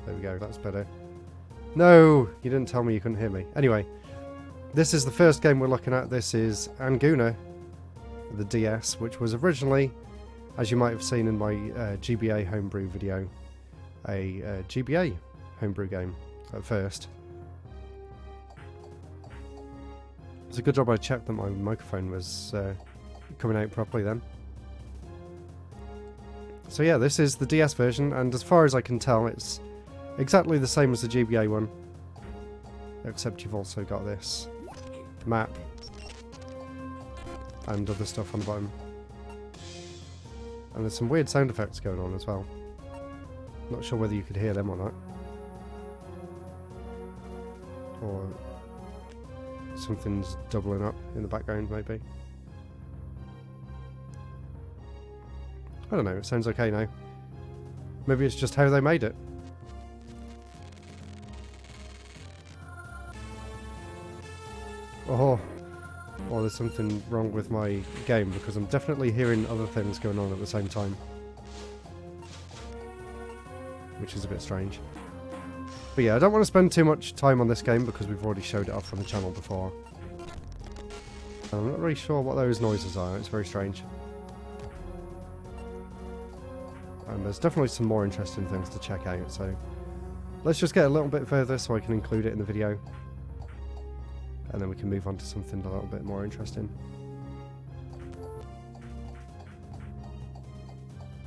There we go, that's better. No! You didn't tell me you couldn't hear me. Anyway, this is the first game we're looking at. This is Anguno, the DS, which was originally, as you might have seen in my GBA homebrew video, a GBA homebrew game at first. It's a good job I checked that my microphone was coming out properly then. So yeah, this is the DS version, and as far as I can tell, it's exactly the same as the GBA one, except you've also got this map and other stuff on the bottom. And there's some weird sound effects going on as well. Not sure whether you could hear them or not. Or something's doubling up in the background, maybe. I don't know, it sounds okay now. Maybe it's just how they made it. Oh, there's something wrong with my game because I'm definitely hearing other things going on at the same time. Which is a bit strange. But yeah, I don't want to spend too much time on this game because we've already showed it off on the channel before. And I'm not really sure what those noises are, it's very strange. And there's definitely some more interesting things to check out, so let's just get a little bit further so I can include it in the video. And then we can move on to something a little bit more interesting.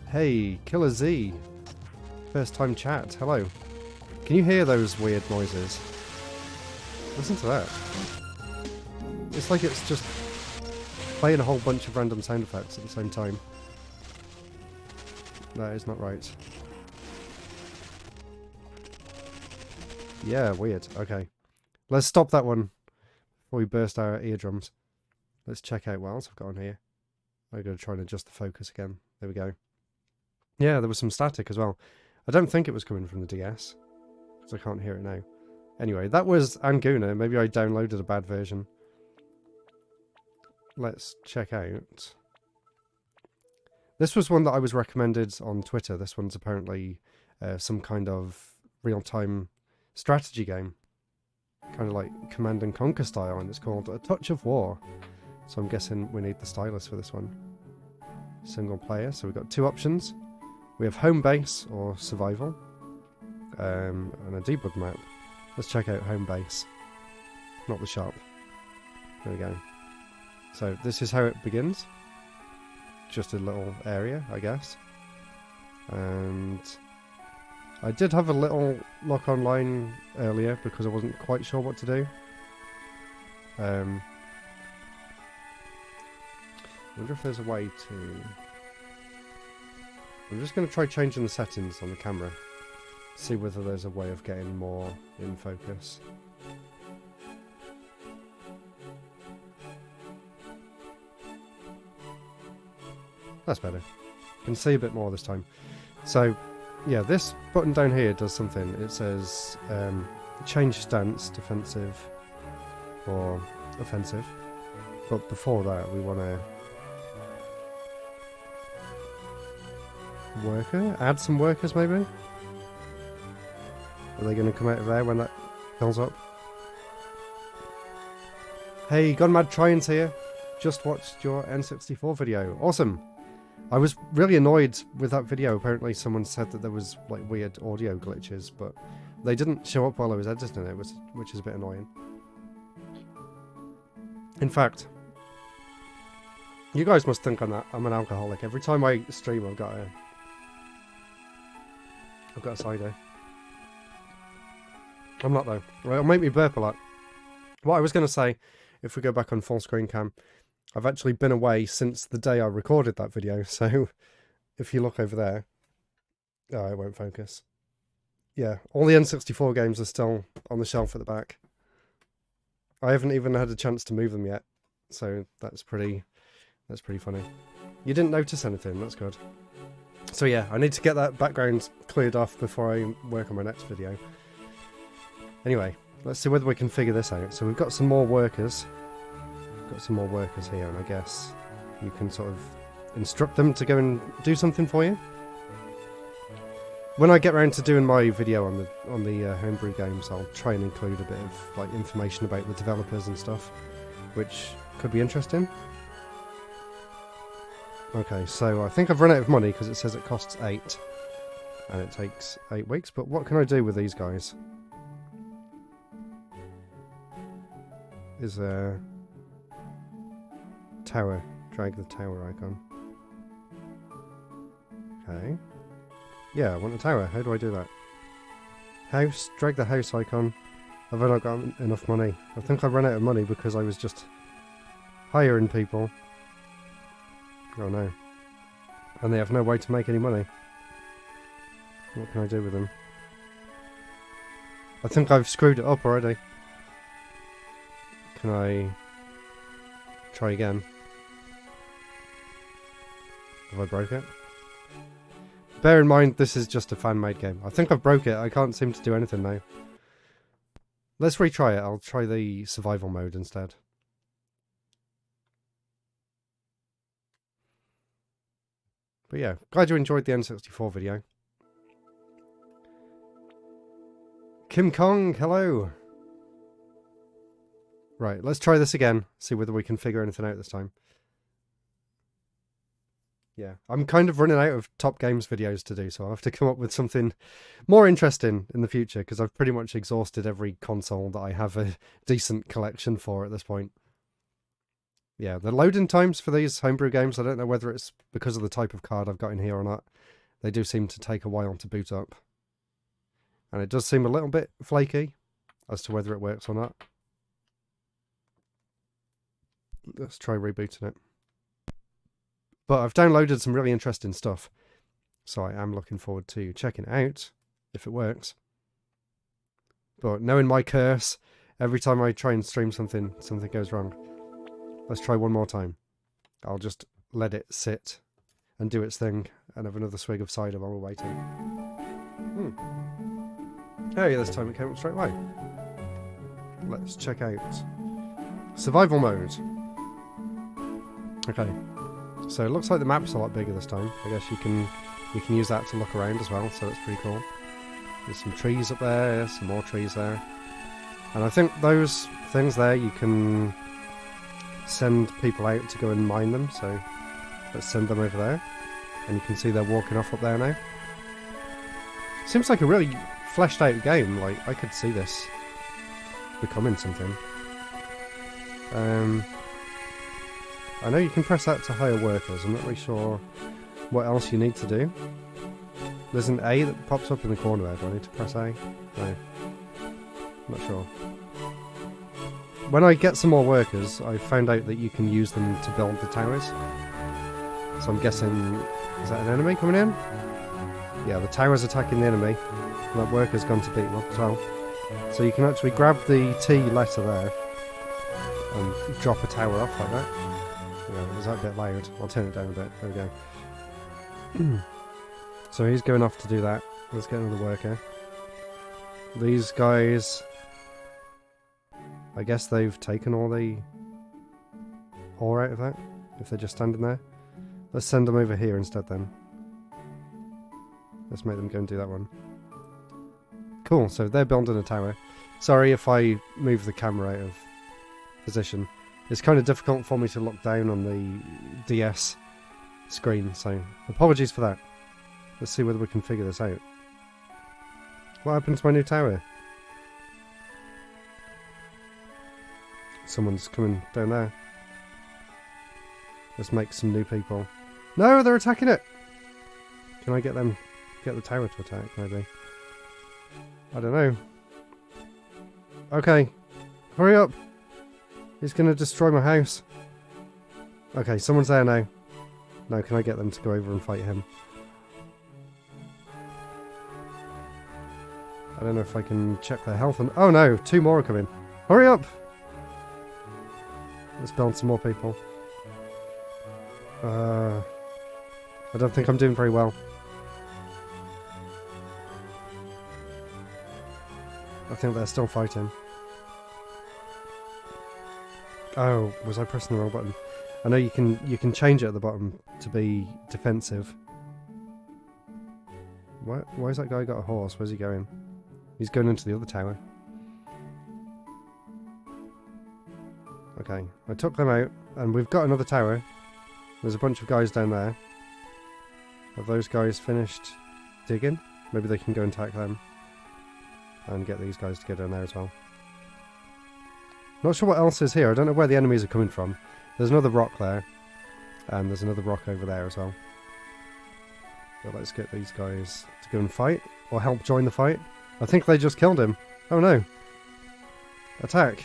Hey, Killer Z. First time chat, hello. Can you hear those weird noises? Listen to that. It's like it's just playing a whole bunch of random sound effects at the same time. That is not right. Yeah, weird. Okay. Let's stop that one before we burst our eardrums. Let's check out what else I've got on here. I'm going to try and adjust the focus again. There we go. Yeah, there was some static as well. I don't think it was coming from the DS, because I can't hear it now. Anyway, that was Anguno. Maybe I downloaded a bad version. Let's check out. This was one that I was recommended on Twitter. This one's apparently some kind of real-time strategy game. Kind of like Command and Conquer style, and it's called A Touch of War. So I'm guessing we need the stylus for this one. Single player, so we've got two options. We have home base or survival, and a debug map. Let's check out home base, not the shop. There we go. So this is how it begins. Just a little area, I guess. And I did have a little look online earlier because I wasn't quite sure what to do. I wonder if there's a way to... I'm just going to try changing the settings on the camera. See whether there's a way of getting more in focus. That's better. You can see a bit more this time. So, yeah, this button down here does something. It says change stance, defensive or offensive. But before that, we want to add some workers maybe? Are they going to come out of there when that fills up? Hey, Gone Mad Trying's here. Just watched your N64 video. Awesome. I was really annoyed with that video. Apparently someone said that there was like weird audio glitches, but they didn't show up while I was editing it, which is a bit annoying. In fact, you guys must think I'm an alcoholic. Every time I stream I've got a cider. I'm not though. It'll make me burp a lot. What I was going to say, if we go back on full screen cam, I've actually been away since the day I recorded that video, so if you look over there... Oh, it won't focus. Yeah, all the N64 games are still on the shelf at the back. I haven't even had a chance to move them yet, so that's pretty funny. You didn't notice anything, that's good. So yeah, I need to get that background cleared off before I work on my next video. Anyway, let's see whether we can figure this out. So we've got some more workers. Got some more workers here, and I guess you can sort of instruct them to go and do something for you. When I get around to doing my video on the Homebrew Games, I'll try and include a bit of like information about the developers and stuff, which could be interesting. Okay, so I think I've run out of money because it says it costs 8, and it takes 8 weeks. But what can I do with these guys? Is a tower? Drag the tower icon. Okay. Yeah, I want a tower. How do I do that? House. Drag the house icon. Have I not got enough money? I think I ran out of money because I was just hiring people. Oh no. And they have no way to make any money. What can I do with them? I think I've screwed it up already. Can I try again? Have I broke it? Bear in mind, this is just a fan-made game. I think I've broke it. I can't seem to do anything now. Let's retry it. I'll try the survival mode instead. But yeah, glad you enjoyed the N64 video. Kim Kong, hello! Right, let's try this again. See whether we can figure anything out this time. Yeah, I'm kind of running out of Top Games videos to do, so I'll have to come up with something more interesting in the future, because I've pretty much exhausted every console that I have a decent collection for at this point. Yeah, the loading times for these homebrew games, I don't know whether it's because of the type of card I've got in here or not. They do seem to take a while to boot up. And it does seem a little bit flaky as to whether it works or not. Let's try rebooting it. But I've downloaded some really interesting stuff, so I am looking forward to checking it out, if it works. But knowing my curse, every time I try and stream something, something goes wrong. Let's try one more time. I'll just let it sit and do its thing, and have another swig of cider while we're waiting. Hey, this time it came up straight away. Let's check out survival mode. Okay. So it looks like the map's a lot bigger this time. I guess you can use that to look around as well, so that's pretty cool. There's some trees up there, some more trees there. And I think those things there, you can send people out to go and mine them, so let's send them over there. And you can see they're walking off up there now. Seems like a really fleshed out game, like I could see this becoming something. I know you can press that to hire workers. I'm not really sure what else you need to do. There's an A that pops up in the corner there. Do I need to press A? No. I'm not sure. When I get some more workers, I found out that you can use them to build the towers. So I'm guessing... is that an enemy coming in? Yeah, the tower's attacking the enemy. And that worker's gone to beat them up as well. So you can actually grab the T letter there and drop a tower off like that. Yeah, is that a bit loud? I'll turn it down a bit. There we go. So he's going off to do that. Let's get another worker. These guys... I guess they've taken all the ore out of that, if they're just standing there. Let's send them over here instead then. Let's make them go and do that one. Cool, so they're building a tower. Sorry if I move the camera out of position. It's kind of difficult for me to look down on the DS screen, so apologies for that. Let's see whether we can figure this out. What happened to my new tower? Someone's coming down there. Let's make some new people. No, they're attacking it! Can I get them, get the tower to attack, maybe? I don't know. Okay, hurry up! He's gonna destroy my house. Okay, someone's there now. Now, can I get them to go over and fight him? I don't know if I can check their health and... oh no, 2 more are coming. Hurry up! Let's build some more people. I don't think I'm doing very well. I think they're still fighting. Oh, was I pressing the wrong button? I know you can change it at the bottom to be defensive. Why has that guy got a horse? Where's he going? He's going into the other tower. Okay, I took them out, and we've got another tower. There's a bunch of guys down there. Have those guys finished digging? Maybe they can go and attack them. And get these guys to get down there as well. Not sure what else is here. I don't know where the enemies are coming from. There's another rock there. And there's another rock over there as well. So let's get these guys to go and fight. Or help join the fight. I think they just killed him. Oh no. Attack.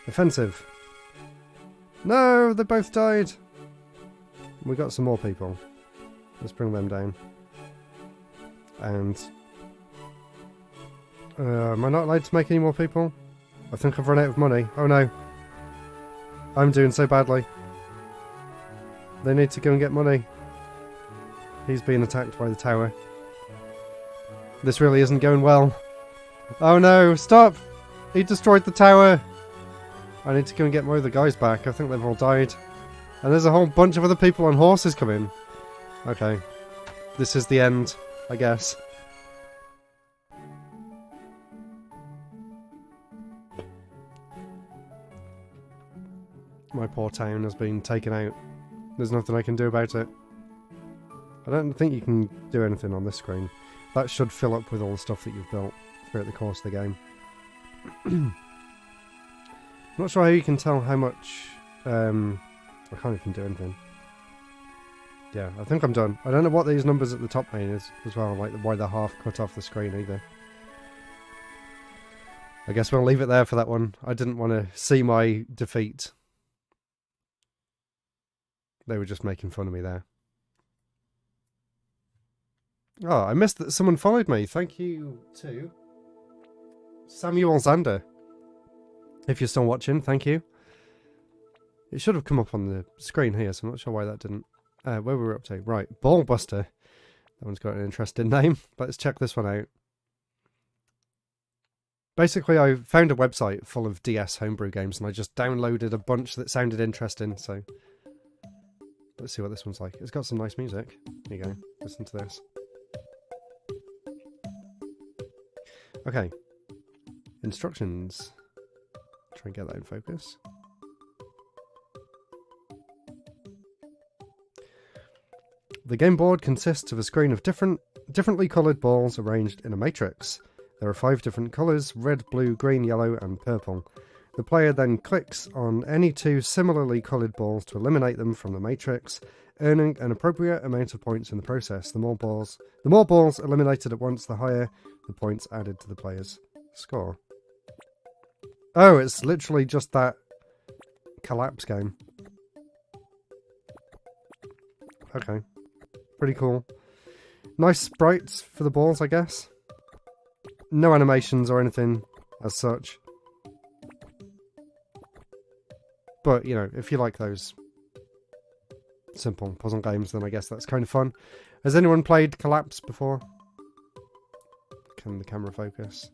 Offensive. No, they both died. We got some more people. Let's bring them down. And... am I not allowed to make any more people? I think I've run out of money. Oh no. I'm doing so badly. They need to go and get money. He's being attacked by the tower. This really isn't going well. Oh no, stop! He destroyed the tower! I need to go and get more of the guys back. I think they've all died. And there's a whole bunch of other people on horses coming. Okay. This is the end, I guess. My poor town has been taken out. There's nothing I can do about it. I don't think you can do anything on this screen. That should fill up with all the stuff that you've built throughout the course of the game. Not sure how you can tell how much... I can't even do anything. Yeah, I think I'm done. I don't know what these numbers at the top mean as well, like why they're half cut off the screen either. I guess we'll leave it there for that one. I didn't want to see my defeat. They were just making fun of me there. Oh, I missed that someone followed me. Thank you to Samuel Zander. If you're still watching, thank you. It should have come up on the screen here, so I'm not sure why that didn't. Where were we up to? Right, Ballbuster. That one's got an interesting name. Let's check this one out. Basically, I found a website full of DS homebrew games, and I just downloaded a bunch that sounded interesting, so... Let's see what this one's like. It's got some nice music. Here you go. Listen to this. Okay. Instructions. Try and get that in focus. The game board consists of a screen of differently coloured balls arranged in a matrix. There are 5 different colours: red, blue, green, yellow and purple. The player then clicks on any 2 similarly coloured balls to eliminate them from the matrix, earning an appropriate amount of points in the process. The more balls eliminated at once, the higher the points added to the player's score. Oh, it's literally just that collapse game. Okay. Pretty cool. Nice sprites for the balls, I guess. No animations or anything as such. But, you know, if you like those simple puzzle games, then I guess that's kind of fun. Has anyone played Collapse before? Can the camera focus?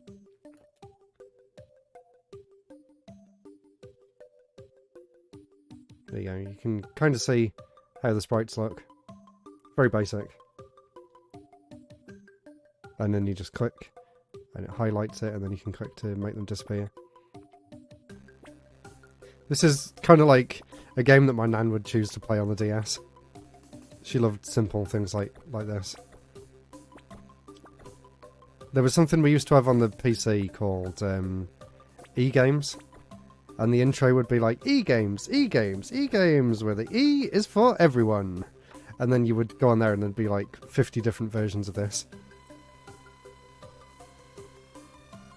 There you go. You can kind of see how the sprites look. Very basic. And then you just click, and it highlights it, and then you can click to make them disappear. This is kind of like a game that my nan would choose to play on the DS. She loved simple things like this. There was something we used to have on the PC called E-Games. And the intro would be like, E-Games, E-Games, E-Games, where the E is for everyone. And then you would go on there and there'd be like 50 different versions of this.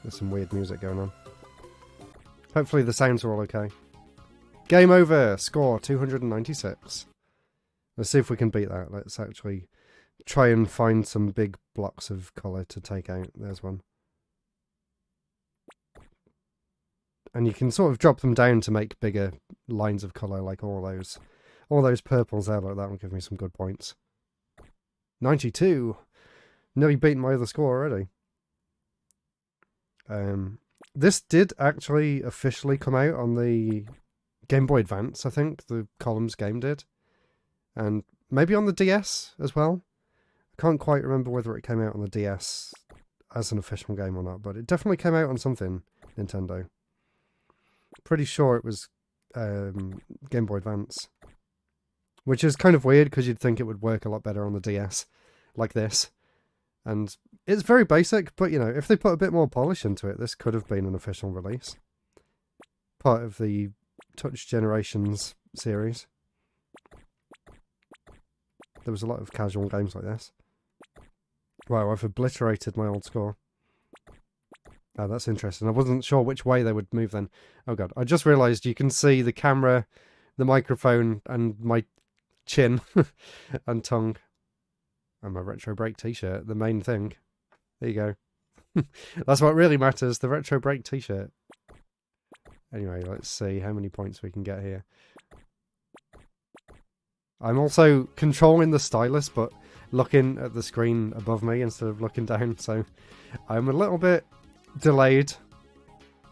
There's some weird music going on. Hopefully the sounds are all okay. Game over! Score 296. Let's see if we can beat that. Let's actually try and find some big blocks of colour to take out. There's one. And you can sort of drop them down to make bigger lines of colour, like all those purples there. Like that will give me some good points. 92! Nearly beaten my other score already. This did actually officially come out on the Game Boy Advance, I think. The Columns game did. And maybe on the DS as well. Can't quite remember whether it came out on the DS as an official game or not, but it definitely came out on something Nintendo. Pretty sure it was Game Boy Advance. Which is kind of weird because you'd think it would work a lot better on the DS, like this. And it's very basic, but you know, if they put a bit more polish into it, this could have been an official release. Part of the Touch Generations series. There was a lot of casual games like this. Wow, I've obliterated my old score. Oh, that's interesting. I wasn't sure which way they would move then. Oh god, I just realised you can see the camera, the microphone, and my chin and tongue. And my Retro Break t-shirt, the main thing. There you go. That's what really matters, the Retro Break t-shirt. Anyway, let's see how many points we can get here. I'm also controlling the stylus, but looking at the screen above me instead of looking down, so I'm a little bit delayed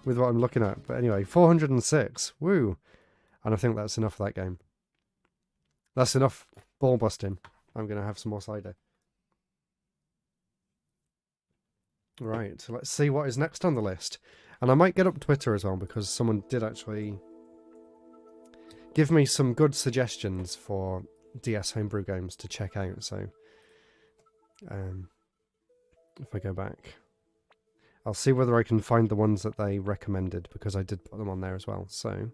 with what I'm looking at. But anyway, 406. Woo! And I think that's enough for that game. That's enough ball busting. I'm going to have some more cider. Right, so let's see what is next on the list. And I might get up Twitter as well, because someone did actually give me some good suggestions for DS Homebrew Games to check out. So if I go back, I'll see whether I can find the ones that they recommended, because I did put them on there as well. So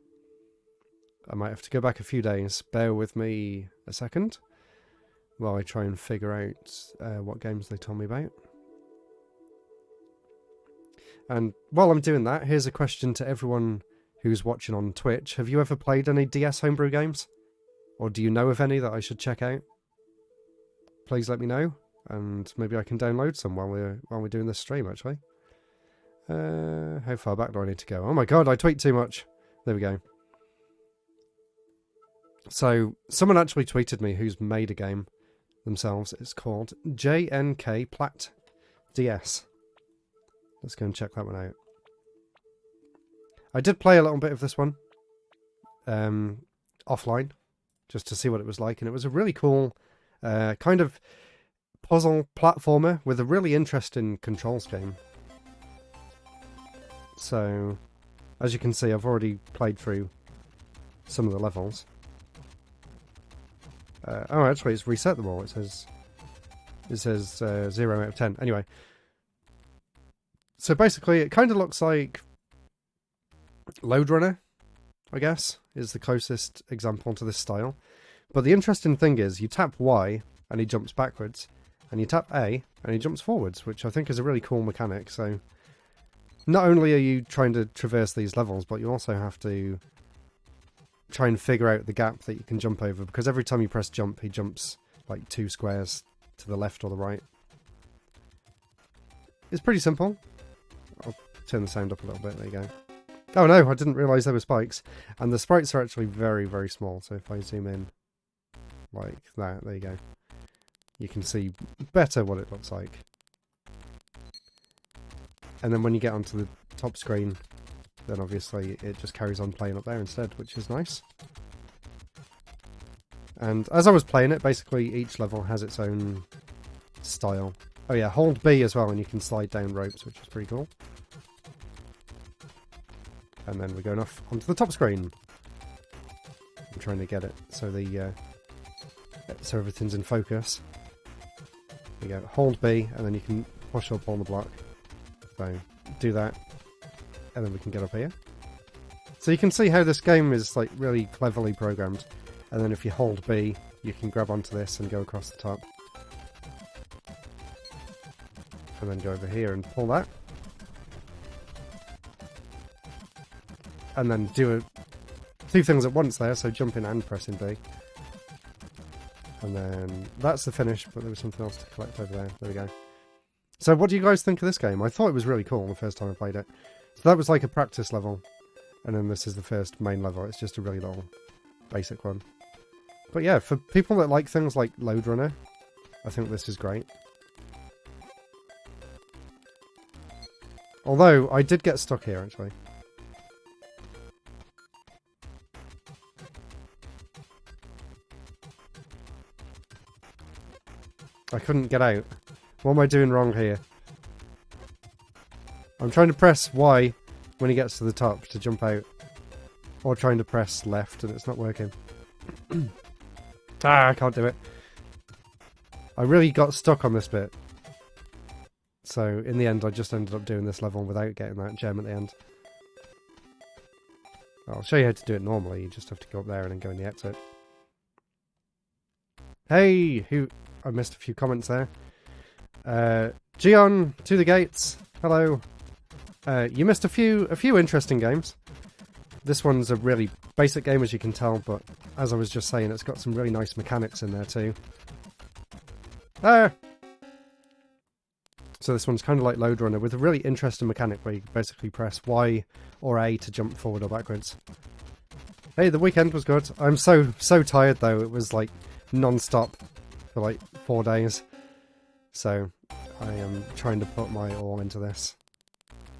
I might have to go back a few days. Bear with me a second while I try and figure out what games they told me about. And while I'm doing that, here's a question to everyone who's watching on Twitch. Have you ever played any DS Homebrew games? Or do you know of any that I should check out? Please let me know, and maybe I can download some while we're doing this stream, actually. How far back do I need to go? Oh my god, I tweet too much. There we go. So, someone actually tweeted me who's made a game themselves. It's called Jnk Plat DS. Let's go and check that one out. I did play a little bit of this one offline, just to see what it was like, and it was a really cool kind of puzzle platformer with a really interesting control scheme. So, as you can see, I've already played through some of the levels. Oh, actually, it's reset them all. It says 0 out of 10. Anyway, so basically, it kind of looks like Load Runner, I guess, is the closest example to this style. But the interesting thing is, you tap Y and he jumps backwards, and you tap A and he jumps forwards, which I think is a really cool mechanic. So, not only are you trying to traverse these levels, but you also have to try and figure out the gap that you can jump over, because every time you press jump, he jumps like 2 squares to the left or the right. It's pretty simple. I'll turn the sound up a little bit. There you go. Oh no, I didn't realise there were spikes. And the sprites are actually very, very small. So if I zoom in like that, there you go. You can see better what it looks like. And then when you get onto the top screen, then obviously it just carries on playing up there instead, which is nice. And as I was playing it, basically each level has its own style. Oh yeah, hold B as well, and you can slide down ropes, which is pretty cool. And then we're going off onto the top screen. I'm trying to get it so so everything's in focus. There you go, hold B, and then you can push up on the block. So do that, and then we can get up here. So you can see how this game is like really cleverly programmed. And then if you hold B, you can grab onto this and go across the top. And then go over here and pull that. And then do 2 things at once there, so jumping and pressing B. And then that's the finish, but there was something else to collect over there. There we go. So what do you guys think of this game? I thought it was really cool the first time I played it. So that was like a practice level. And then this is the first main level. It's just a really little basic one. But yeah, for people that like things like Load Runner, I think this is great. Although, I did get stuck here, actually. I couldn't get out. What am I doing wrong here? I'm trying to press Y when he gets to the top to jump out. Or trying to press left and it's not working. I can't do it. I really got stuck on this bit. So, in the end, I just ended up doing this level without getting that gem at the end. I'll show you how to do it normally. You just have to go up there and then go in the exit. Hey! I missed a few comments there. Gion, to the gates. Hello. You missed a few interesting games. This one's a really basic game, as you can tell, but as I was just saying, it's got some really nice mechanics in there too. So this one's kind of like Load Runner, with a really interesting mechanic where you basically press Y or A to jump forward or backwards. Hey, the weekend was good. I'm so tired though. It was like non-stop for like 4 days. So I am trying to put my all into this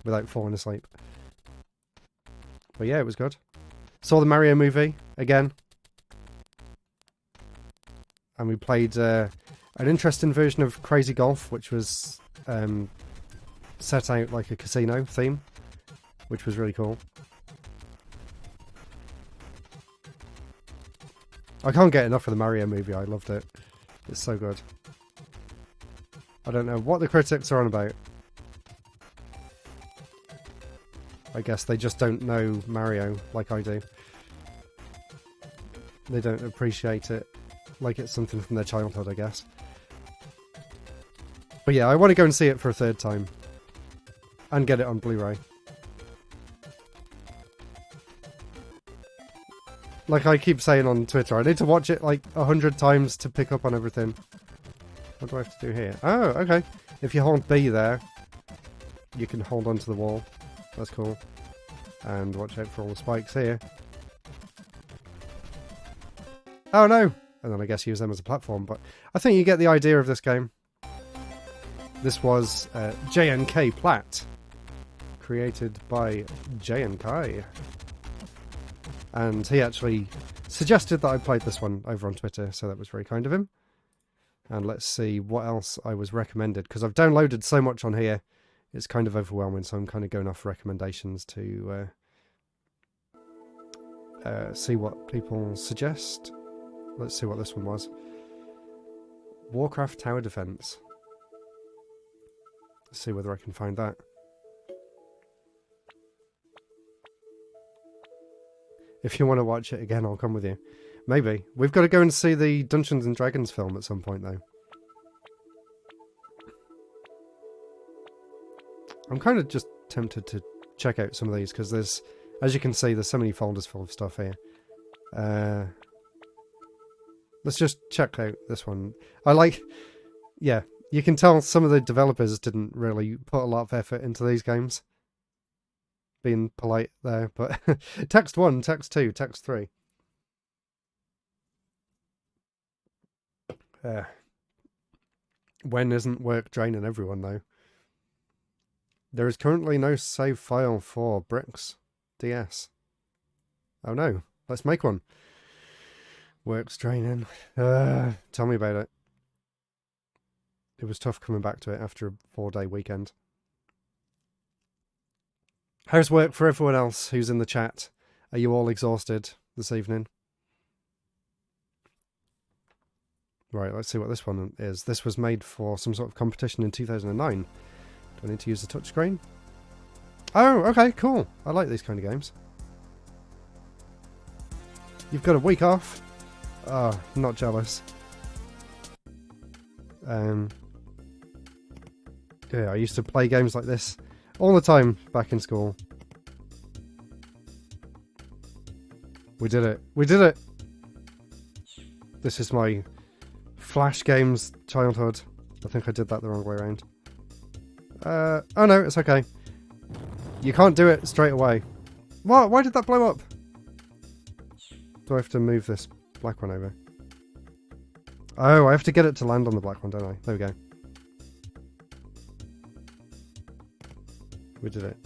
without falling asleep. But yeah, it was good. Saw the Mario movie again. And we played an interesting version of Crazy Golf, which was set out like a casino theme, which was really cool. I can't get enough of the Mario movie. I loved it. It's so good. I don't know what the critics are on about. I guess they just don't know Mario like I do. They don't appreciate it like it's something from their childhood, I guess. But yeah, I want to go and see it for a third time. And get it on Blu-ray. Like I keep saying on Twitter, I need to watch it like 100 times to pick up on everything. What do I have to do here? Oh, okay. If you hold B there, you can hold onto the wall. That's cool. And watch out for all the spikes here. Oh no! And then I guess use them as a platform, but I think you get the idea of this game. This was Jnk Plat, created by Jnk. And he actually suggested that I played this one over on Twitter, so that was very kind of him. And let's see what else I was recommended, because I've downloaded so much on here, it's kind of overwhelming, so I'm kind of going off recommendations to see what people suggest. Let's see what this one was. Warcraft Tower Defense. Let's see whether I can find that. If you want to watch it again, I'll come with you. Maybe. We've got to go and see the Dungeons and Dragons film at some point, though. I'm kind of just tempted to check out some of these, because there's, as you can see, there's so many folders full of stuff here. Let's just check out this one. Yeah, you can tell some of the developers didn't really put a lot of effort into these games. Being polite there, but text 1, text 2, text 3. When isn't work draining everyone, though? There is currently no save file for Bricks DS. Oh no, let's make one. Work's draining. Tell me about it. It was tough coming back to it after a 4-day weekend. How's work for everyone else who's in the chat? Are you all exhausted this evening? Right, let's see what this one is. This was made for some sort of competition in 2009. Do I need to use the touchscreen? Oh, okay, cool. I like these kind of games. You've got a week off? Oh, not jealous. Yeah, I used to play games like this all the time back in school. We did it. We did it! This is my Flash Games childhood. I think I did that the wrong way around. Oh no, it's okay. You can't do it straight away. What? Why did that blow up? Do I have to move this black one over? Oh, I have to get it to land on the black one, don't I? There we go. We did it.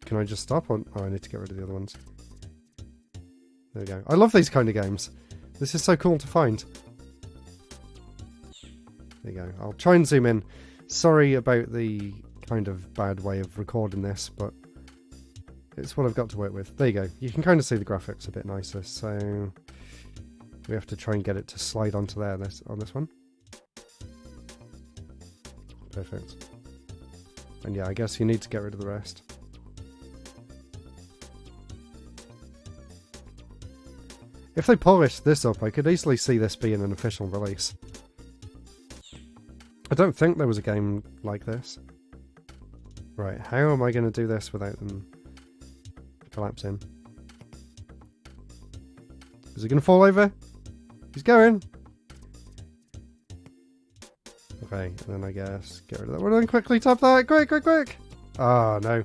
Can I just stop? Or, oh, I need to get rid of the other ones. There we go. I love these kind of games. This is so cool to find. There you go. I'll try and zoom in. Sorry about the kind of bad way of recording this, but it's what I've got to work with. There you go. You can kind of see the graphics a bit nicer, so we have to try and get it to slide onto there on this one. Perfect. And yeah, I guess you need to get rid of the rest. If they polished this up, I could easily see this being an official release. I don't think there was a game like this. Right, how am I going to do this without them collapsing? Is it going to fall over? He's going! Okay, and then I guess get rid of that one and quickly tap that! Quick, quick, quick! Oh, no.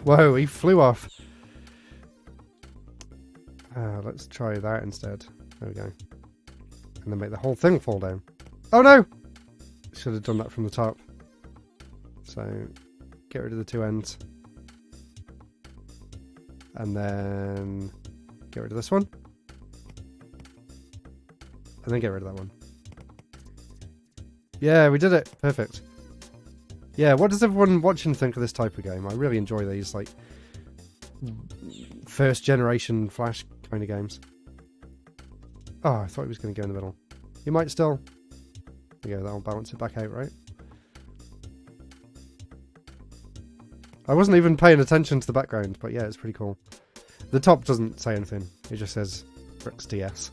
Whoa, he flew off. Let's try that instead. There we go. And then make the whole thing fall down. Oh no! Should have done that from the top. So, get rid of the two ends. And then get rid of this one. And then get rid of that one. Yeah, we did it! Perfect. Yeah, what does everyone watching think of this type of game? I really enjoy these, like, first generation Flash kind of games. Oh, I thought he was going to go in the middle. You might still. There you go, that'll balance it back out, right? I wasn't even paying attention to the background, but yeah, it's pretty cool. The top doesn't say anything. It just says Bricks DS.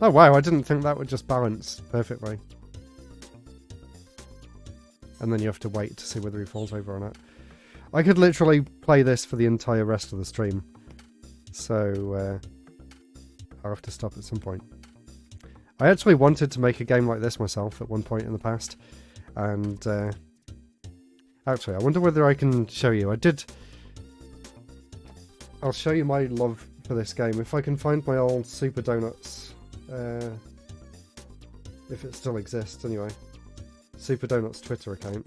Oh wow, I didn't think that would just balance perfectly. And then you have to wait to see whether he falls over or not. I could literally play this for the entire rest of the stream. So, I'll have to stop at some point. I actually wanted to make a game like this myself at one point in the past. And, actually, I wonder whether I can show you. I'll show you my love for this game. If I can find my old Super Donuts, if it still exists anyway. Super Donuts Twitter account.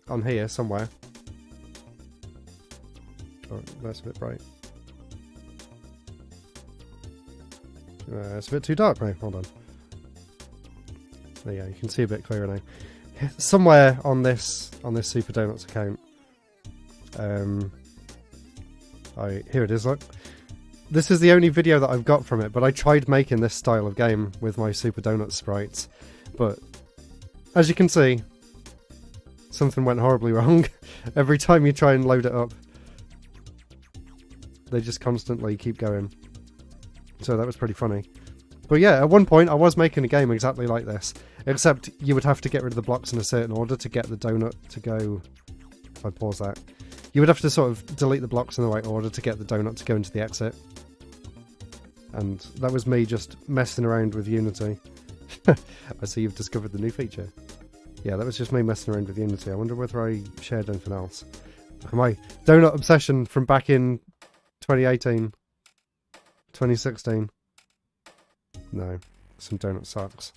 On here, somewhere. Oh, that's a bit bright. It's a bit too dark now. Hold on. There you go. You can see a bit clearer now. Somewhere on this Super Donuts account. Here it is. Look. This is the only video that I've got from it, but I tried making this style of game with my Super Donuts sprites, but as you can see, something went horribly wrong. Every time you try and load it up, they just constantly keep going. So that was pretty funny. But yeah, at one point I was making a game exactly like this, except you would have to get rid of the blocks in a certain order to get the donut to go. If I pause that, you would have to sort of delete the blocks in the right order to get the donut to go into the exit. And that was me just messing around with Unity. I see you've discovered the new feature. Yeah, that was just me messing around with Unity. I wonder whether I shared anything else. My donut obsession from back in 2018, 2016. No, some donut sucks.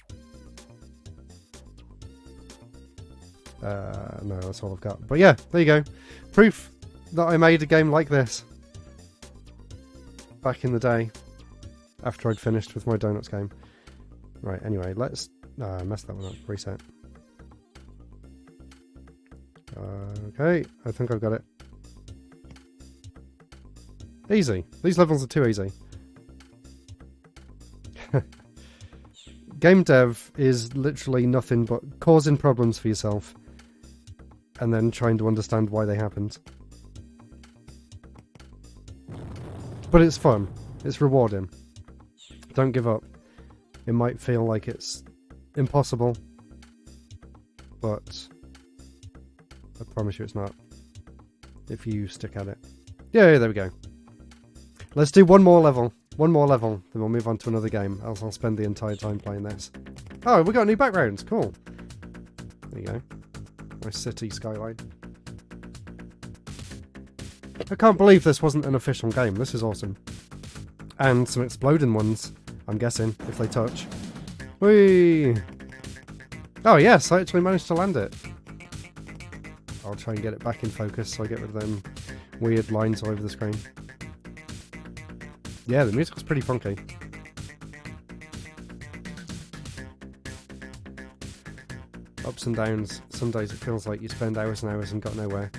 No, that's all I've got. But yeah, there you go. Proof that I made a game like this back in the day after I'd finished with my donuts game. Right, anyway, let's... I messed that one up. Reset. Okay, I think I've got it. Easy. These levels are too easy. Game dev is literally nothing but causing problems for yourself and then trying to understand why they happened. But it's fun. It's rewarding. Don't give up. It might feel like it's impossible, but I promise you it's not, if you stick at it. Yeah, there we go. Let's do one more level. One more level, then we'll move on to another game, else I'll spend the entire time playing this. Oh, we got new backgrounds. Cool. There you go. Nice city skyline. I can't believe this wasn't an official game. This is awesome. And some exploding ones, I'm guessing, if they touch. Whee! Oh yes, I actually managed to land it. I'll try and get it back in focus so I get rid of them weird lines all over the screen. Yeah, the music's pretty funky. ups and downs. Some days it feels like you spend hours and hours and got nowhere.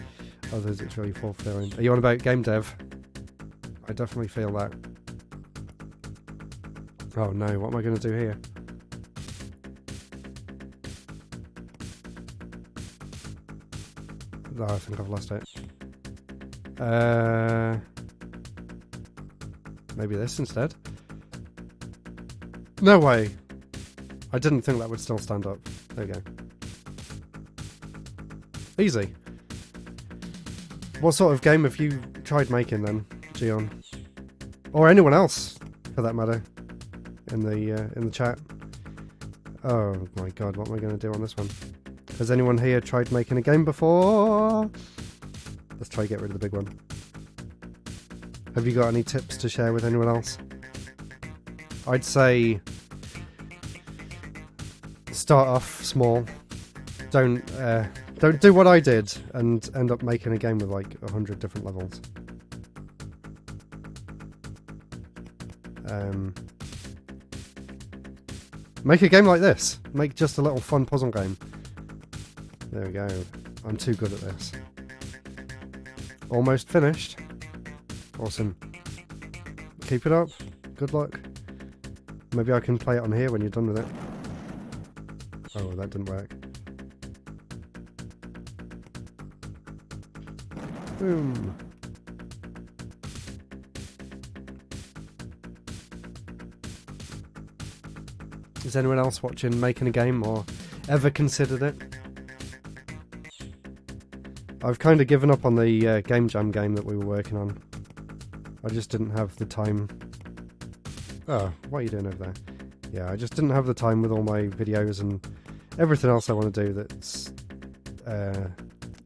Others it's really fulfilling. Are you on about game dev? I definitely feel that. Oh no, what am I going to do here? Oh, I think I've lost it. Maybe this instead? No way! I didn't think that would still stand up. There we go. Easy. What sort of game have you tried making then, Gion? Or anyone else, for that matter, in the chat? Oh my god, what am I going to do on this one? Has anyone here tried making a game before? Let's try to get rid of the big one. Have you got any tips to share with anyone else? I'd say start off small. Don't do what I did and end up making a game with like 100 different levels. Make a game like this. Make just a little fun puzzle game. There we go. I'm too good at this. Almost finished. Awesome. Keep it up. Good luck. Maybe I can play it on here when you're done with it. Oh, that didn't work. Boom. Is anyone else watching making a game or ever considered it? I've kind of given up on the Game Jam game that we were working on. I just didn't have the time. Oh, what are you doing over there? Yeah, I just didn't have the time with all my videos and everything else I want to do that's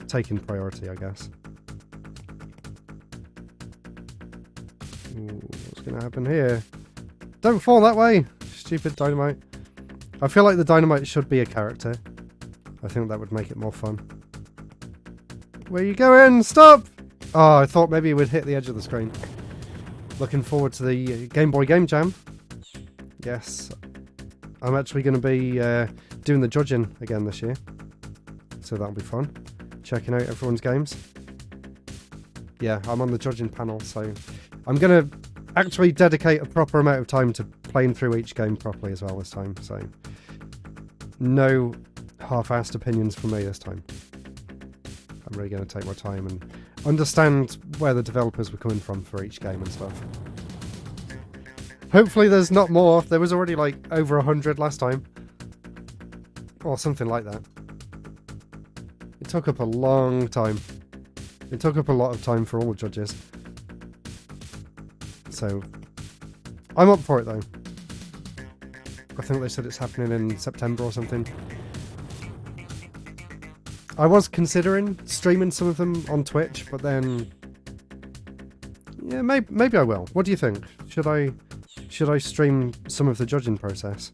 taking priority, I guess. Ooh, what's going to happen here? Don't fall that way, stupid dynamite. I feel like the dynamite should be a character. I think that would make it more fun. Where are you going? Stop! Oh, I thought maybe it would hit the edge of the screen. Looking forward to the Game Boy Game Jam. Yes. I'm actually going to be doing the judging again this year. So that'll be fun. Checking out everyone's games. Yeah, I'm on the judging panel, so I'm going to actually dedicate a proper amount of time to playing through each game properly as well this time. So no half-assed opinions from me this time. I'm really going to take my time and understand where the developers were coming from for each game and stuff. Hopefully there's not more. There was already like over 100 last time. Or something like that. It took up a long time. It took up a lot of time for all the judges. So, I'm up for it though. I think they said it's happening in September or something. I was considering streaming some of them on Twitch, but then... yeah, maybe I will. What do you think? Should I stream some of the judging process?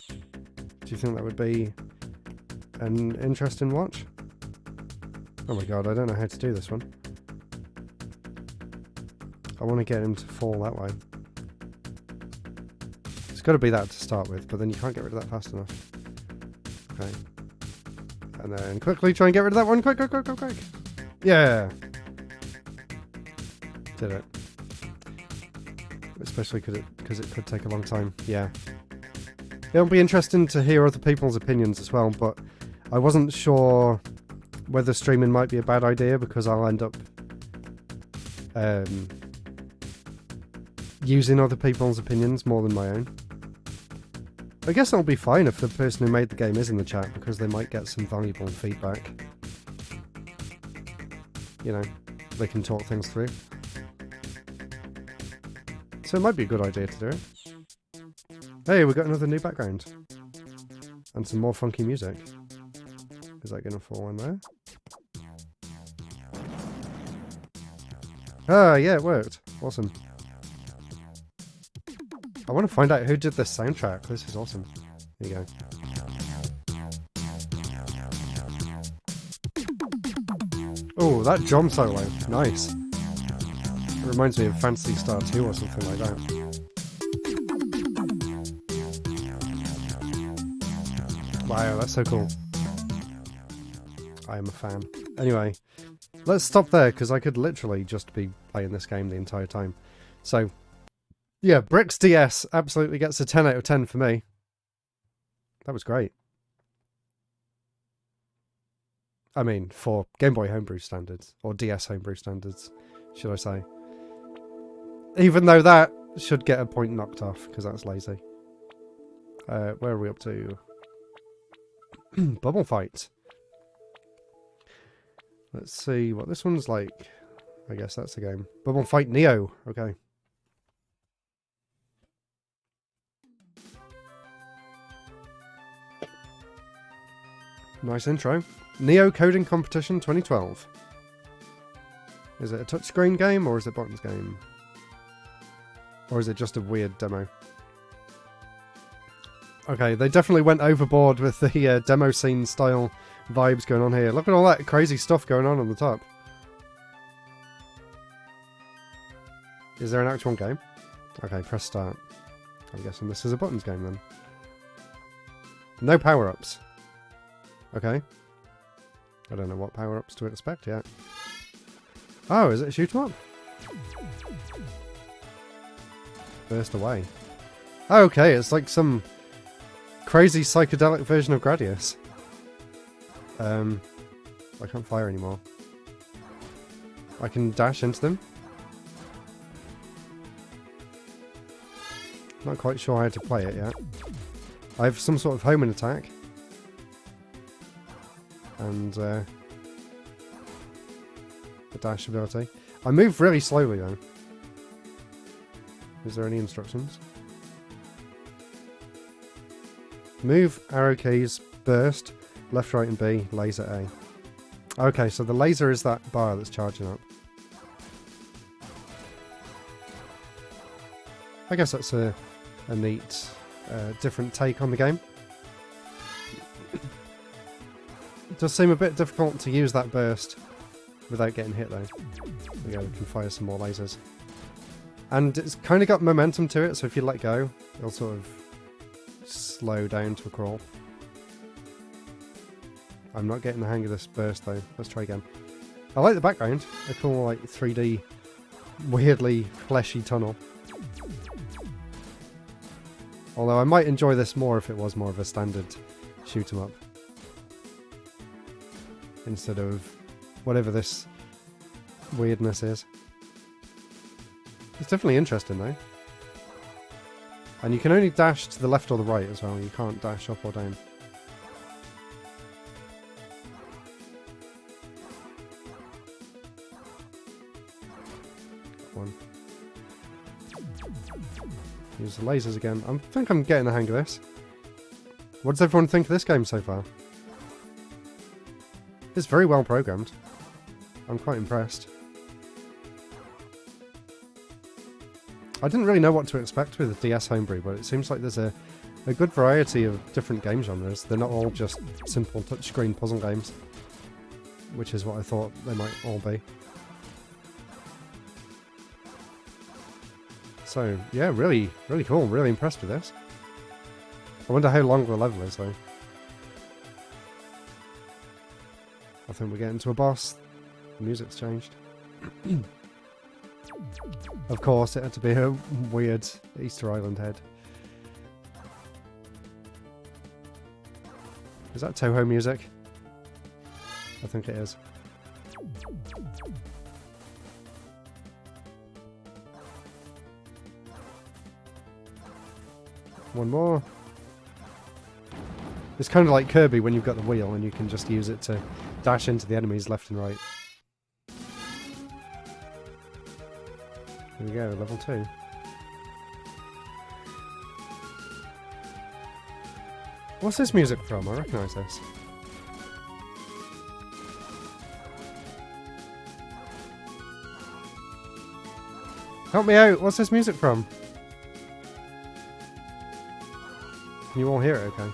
Do you think that would be an interesting watch? Oh my god, I don't know how to do this one. I want to get him to fall that way. It's got to be that to start with, but then you can't get rid of that fast enough. Okay. And then quickly try and get rid of that one. Quick, quick, quick, quick, quick. Yeah. Did it. Especially because it could take a long time. Yeah. It'll be interesting to hear other people's opinions as well, but I wasn't sure whether streaming might be a bad idea because I'll end up using other people's opinions more than my own. I guess that'll be fine if the person who made the game is in the chat because they might get some valuable feedback. You know, they can talk things through. So it might be a good idea to do it. Hey, we got another new background. And some more funky music. Is that going to fall in there? Ah, yeah, it worked. Awesome. I want to find out who did this soundtrack. This is awesome. Here you go. Oh, that drum solo. Nice. It reminds me of Phantasy Star 2 or something like that. Wow, that's so cool. I am a fan. Anyway, let's stop there, because I could literally just be playing this game the entire time. So, yeah, Bricks DS absolutely gets a 10 out of 10 for me. That was great. I mean, for Game Boy Homebrew standards, or DS Homebrew standards, should I say. Even though that should get a point knocked off, because that's lazy. Where are we up to? Bubble Fight. Let's see what this one's like. I guess that's the game. Bubble Fight Neo. Okay. Nice intro. Neo Coding Competition 2012. Is it a touchscreen game or is it buttons game? Or is it just a weird demo? Okay, they definitely went overboard with the demo scene style vibes going on here. Look at all that crazy stuff going on the top. Is there an actual game? Okay, press start. I'm guessing this is a buttons game then. No power-ups. Okay. I don't know what power-ups to expect yet. Oh, is it a shoot 'em up? Burst away. Oh, okay, it's like some crazy psychedelic version of Gradius. I can't fire anymore. I can dash into them. Not quite sure how to play it yet. I have some sort of homing attack. And a dash ability. I move really slowly though. Is there any instructions? Move, arrow keys, burst, left, right and B, laser A. Okay, so the laser is that bar that's charging up. I guess that's a neat, different take on the game. It does seem a bit difficult to use that burst without getting hit though. There we go, we can fire some more lasers. And it's kind of got momentum to it, so if you let go, it'll sort of slow down to a crawl. I'm not getting the hang of this burst though. Let's try again. I like the background. A cool like 3D, weirdly fleshy tunnel. Although I might enjoy this more if it was more of a standard shoot 'em up. Instead of whatever this weirdness is. It's definitely interesting though. And you can only dash to the left or the right as well. You can't dash up or down. One. Use the lasers again. I think I'm getting the hang of this. What does everyone think of this game so far? It's very well programmed. I'm quite impressed. I didn't really know what to expect with the DS Homebrew, but it seems like there's a good variety of different game genres. They're not all just simple touchscreen puzzle games, which is what I thought they might all be. So, yeah, really, really cool. Really impressed with this. I wonder how long the level is, though. I think we're getting to a boss. The music's changed. Of course, it had to be a weird Easter Island head. Is that Toho music? I think it is. One more. It's kind of like Kirby when you've got the wheel and you can just use it to dash into the enemies left and right. Here we go, level 2. What's this music from? I recognise this. Help me out! What's this music from? Can you all hear it okay?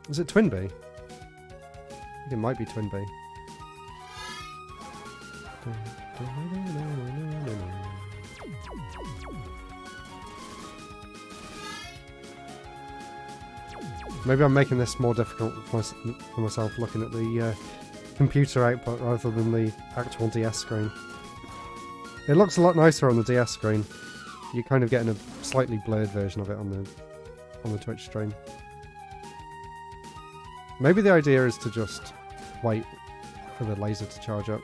Is it Twin Bee? I think it might be Twin Bee. Maybe I'm making this more difficult for myself looking at the computer output rather than the actual DS screen. It looks a lot nicer on the DS screen. You're kind of getting a slightly blurred version of it on the Twitch stream. Maybe the idea is to just wait for the laser to charge up.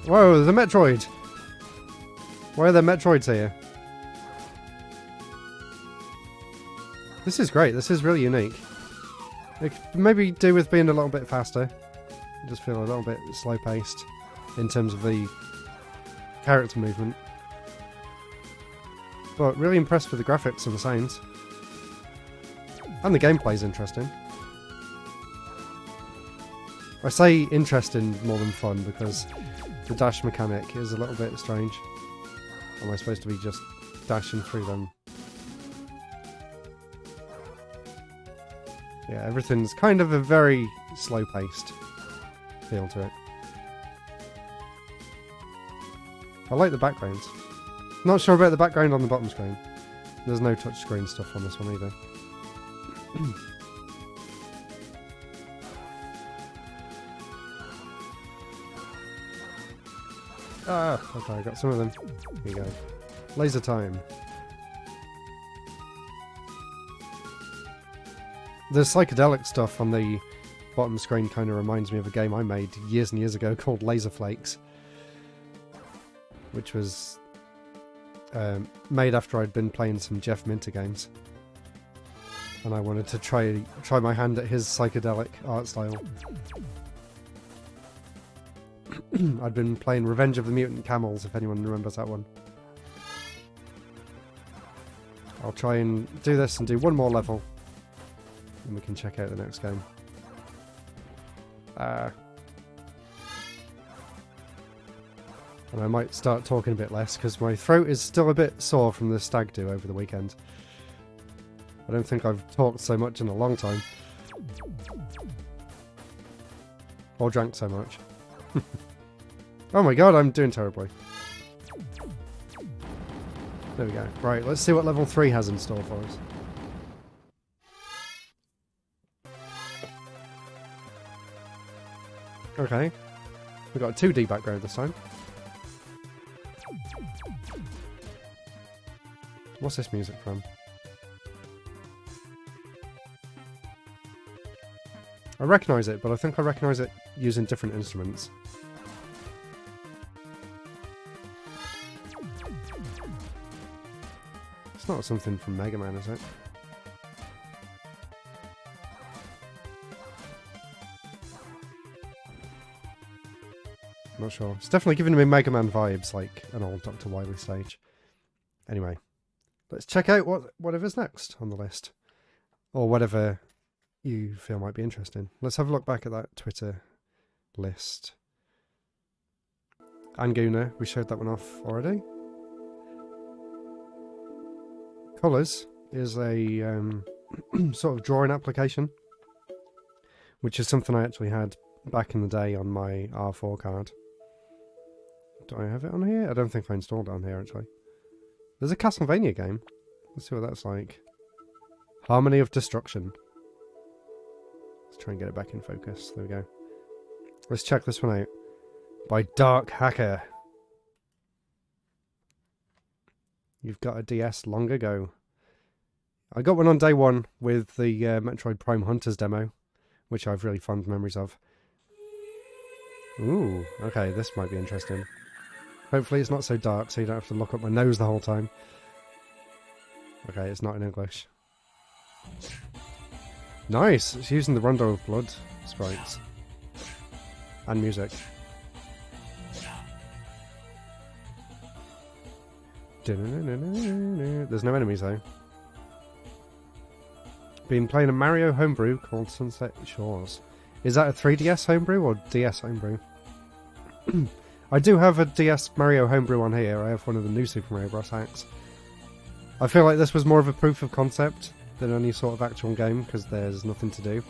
Whoa, there's a Metroid! Why are there Metroids here? This is great, this is really unique. It could maybe do with being a little bit faster. I just feel a little bit slow paced in terms of the character movement. But really impressed with the graphics and the sounds. And the gameplay's interesting. I say interesting more than fun because the dash mechanic is a little bit strange. Am I supposed to be just dashing through them? Yeah, everything's kind of a very slow-paced feel to it. I like the backgrounds. Not sure about the background on the bottom screen. There's no touchscreen stuff on this one either. Okay, I got some of them. Here you go. Laser time. The psychedelic stuff on the bottom screen kind of reminds me of a game I made years and years ago called Laser Flakes, which was made after I'd been playing some Jeff Minter games, and I wanted to try my hand at his psychedelic art style. I'd been playing Revenge of the Mutant Camels, if anyone remembers that one. I'll try and do this and do one more level, and we can check out the next game. And I might start talking a bit less, because my throat is still a bit sore from the stag do over the weekend. I don't think I've talked so much in a long time. Or drank so much. Oh my god, I'm doing terribly. There we go. Right, let's see what level 3 has in store for us. Okay. We've got a 2D background this time. What's this music from? I recognise it, but I think I recognise it using different instruments. It's not something from Mega Man, is it? Not sure. It's definitely giving me Mega Man vibes, like an old Dr. Wily stage. Anyway, let's check out whatever's next on the list. Or whatever you feel might be interesting. Let's have a look back at that Twitter list. Anguno, we showed that one off already. Colours is a sort of drawing application, which is something I actually had back in the day on my R4 card. Do I have it on here? I don't think I installed it on here, actually. There's a Castlevania game. Let's see what that's like. Harmony of Destruction. Let's try and get it back in focus. There we go. Let's check this one out. By Dark Hacker. You've got a DS long ago. I got one on day one with the Metroid Prime Hunters demo, which I have really fond memories of. Ooh, okay, this might be interesting. Hopefully it's not so dark so you don't have to look up my nose the whole time. Okay, it's not in English. Nice! It's using the Rondo of Blood sprites. And music. There's no enemies though. Been playing a Mario homebrew called Sunset Shores. Is that a 3DS homebrew or DS homebrew? I do have a DS Mario homebrew on here. I have one of the new Super Mario Bros. Hacks. I feel like this was more of a proof of concept than any sort of actual game because there's nothing to do.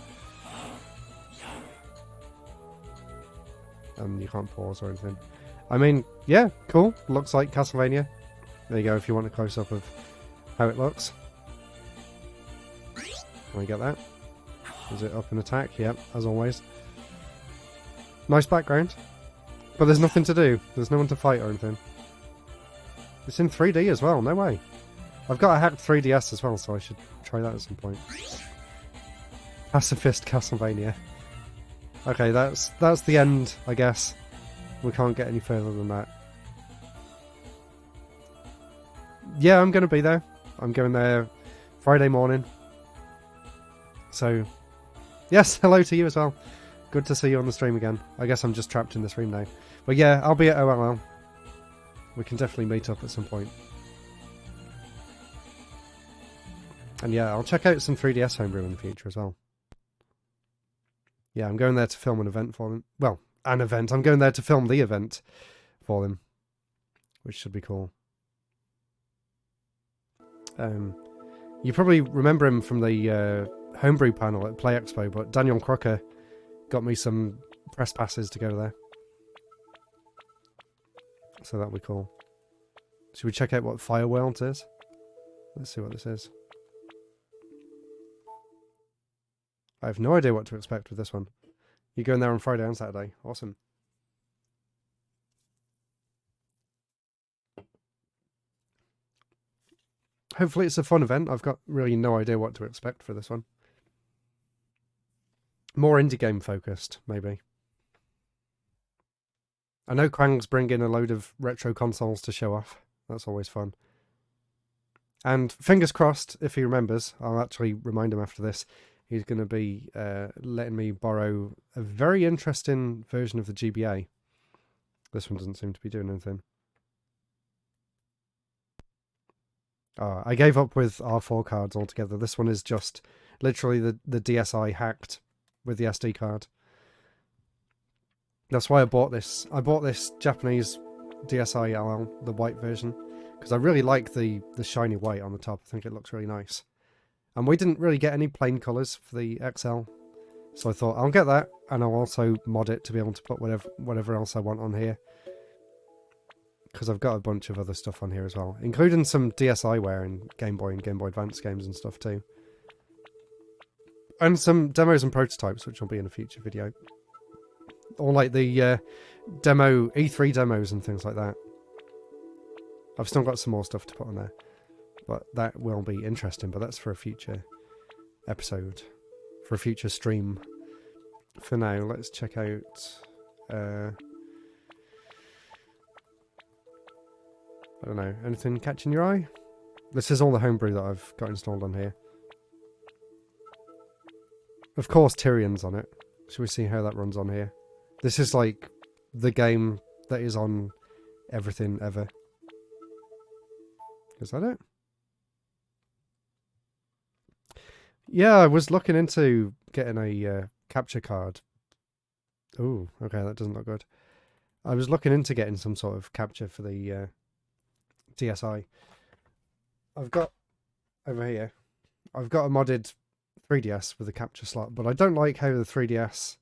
And you can't pause or anything. I mean, yeah, cool. Looks like Castlevania. There you go, if you want a close-up of how it looks. Can we get that? Is it up in attack? Yep, as always. Nice background. But there's nothing to do. There's no one to fight or anything. It's in 3D as well, no way. I've got a hacked 3DS as well, so I should try that at some point. Pacifist Castlevania. Okay, that's the end, I guess. We can't get any further than that. Yeah, I'm going to be there. I'm going there Friday morning. So, yes, hello to you as well. Good to see you on the stream again. I guess I'm just trapped in this room now. But yeah, I'll be at OLL. We can definitely meet up at some point. And yeah, I'll check out some 3DS Homebrew in the future as well. Yeah, I'm going there to film an event for them. Well, an event. I'm going there to film the event for them. Which should be cool. You probably remember him from the Homebrew panel at Play Expo, but Daniel Crocker got me some press passes to go there. So that'll be cool. Should we check out what Fireworld is? Let's see what this is. I have no idea what to expect with this one. You're going there on Friday and Saturday. Awesome. Hopefully it's a fun event. I've got really no idea what to expect for this one. More indie game focused, maybe. I know Krang's bringing a load of retro consoles to show off. That's always fun. And fingers crossed, if he remembers, I'll actually remind him after this, he's going to be letting me borrow a very interesting version of the GBA. This one doesn't seem to be doing anything. I gave up with R4 cards altogether. This one is just literally the DSi hacked with the SD card. That's why I bought this. I bought this Japanese DSi LL, the white version, because I really like the shiny white on the top. I think it looks really nice. And we didn't really get any plain colours for the XL, so I thought I'll get that, and I'll also mod it to be able to put whatever else I want on here. Because I've got a bunch of other stuff on here as well, including some DSiWare and Game Boy Advance games and stuff too. And some demos and prototypes, which will be in a future video. Or like the demo, E3 demos and things like that. I've still got some more stuff to put on there. But that will be interesting, but that's for a future episode. For a future stream. For now, let's check out... I don't know, anything catching your eye? This is all the homebrew that I've got installed on here. Of course, Tyrion's on it. Should we see how that runs on here? This is like the game that is on everything ever. Is that it? Yeah, I was looking into getting a capture card. Ooh, okay, that doesn't look good. I was looking into getting some sort of capture for the DSi. I've got over here, I've got a modded 3DS with a capture slot, but I don't like how the 3DS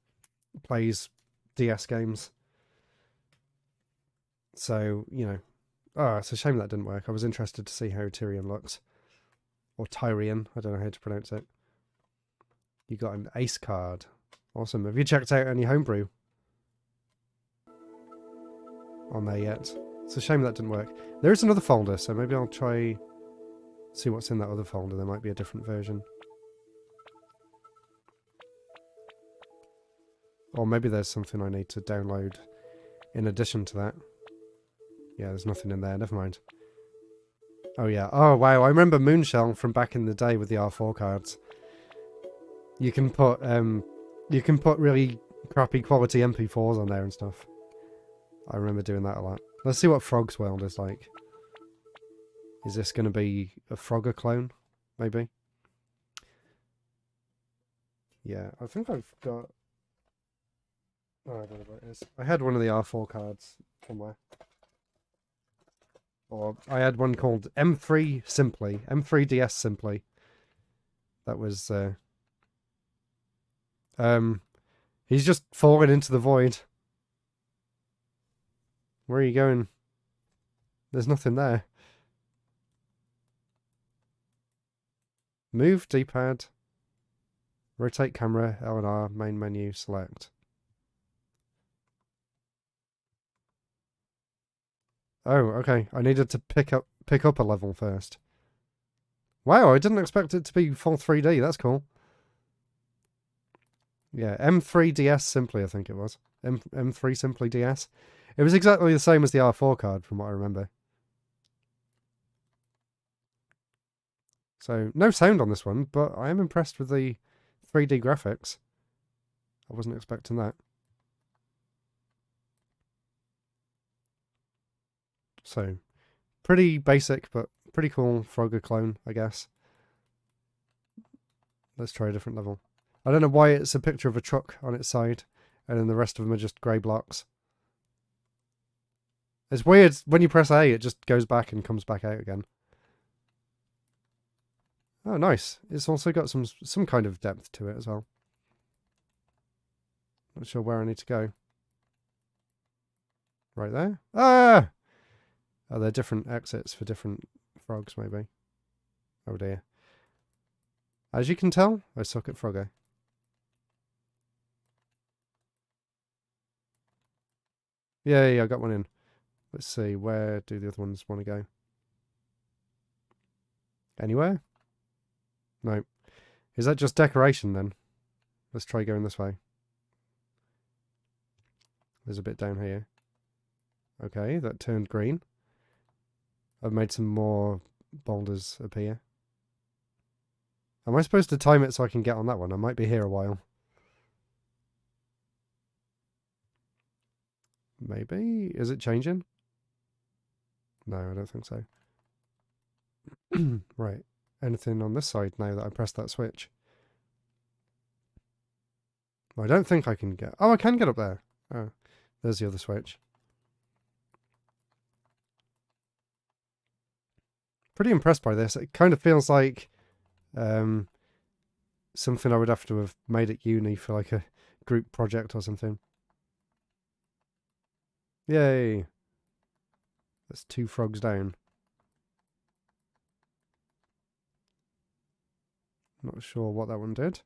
plays DS games. So, you know, it's a shame that didn't work. I was interested to see how Tyrion looks. Or Tyrion, I don't know how to pronounce it. You got an ace card. Awesome. Have you checked out any homebrew on there yet? It's a shame that didn't work. There is another folder, so maybe I'll try see what's in that other folder. There might be a different version. Or maybe there's something I need to download in addition to that. Yeah, there's nothing in there. Never mind. Oh yeah. Oh wow, I remember Moonshell from back in the day with the R4 cards. You can put really crappy quality MP4s on there and stuff. I remember doing that a lot. Let's see what Frog's World is like. Is this going to be a Frogger clone? Maybe? Yeah, I think I've got... Oh, I don't know what it is. I had one of the R4 cards somewhere. Or I had one called M3 Simply. M3 DS Simply. That was... he's just falling into the void. Where are you going? There's nothing there. Move, D-pad. Rotate camera, L and R, main menu, select. Oh, okay. I needed to pick up a level first. Wow, I didn't expect it to be full 3D. That's cool. Yeah, M3 DS Simply, I think it was. M3 Simply DS. It was exactly the same as the R4 card, from what I remember. So, no sound on this one, but I am impressed with the 3D graphics. I wasn't expecting that. So, pretty basic, but pretty cool Frogger clone, I guess. Let's try a different level. I don't know why it's a picture of a truck on its side, and then the rest of them are just grey blocks. It's weird, when you press A, it just goes back and comes back out again. Oh, nice. It's also got some kind of depth to it as well. Not sure where I need to go. Right there? Ah! Oh, they're different exits for different frogs, maybe. Oh dear. As you can tell, I suck at Frogger. Yay, I got one in. Let's see, where do the other ones want to go? Anywhere? No. Is that just decoration then? Let's try going this way. There's a bit down here. Okay, that turned green. I've made some more boulders appear. Am I supposed to time it so I can get on that one? I might be here a while. Maybe? Is it changing? No, I don't think so. Right. Anything on this side now that I pressed that switch? Well, I don't think I can get... Oh, I can get up there. Oh, there's the other switch. Pretty impressed by this. It kind of feels like something I would have to have made at uni for like a group project or something. Yay! That's 2 frogs down. Not sure what that one did.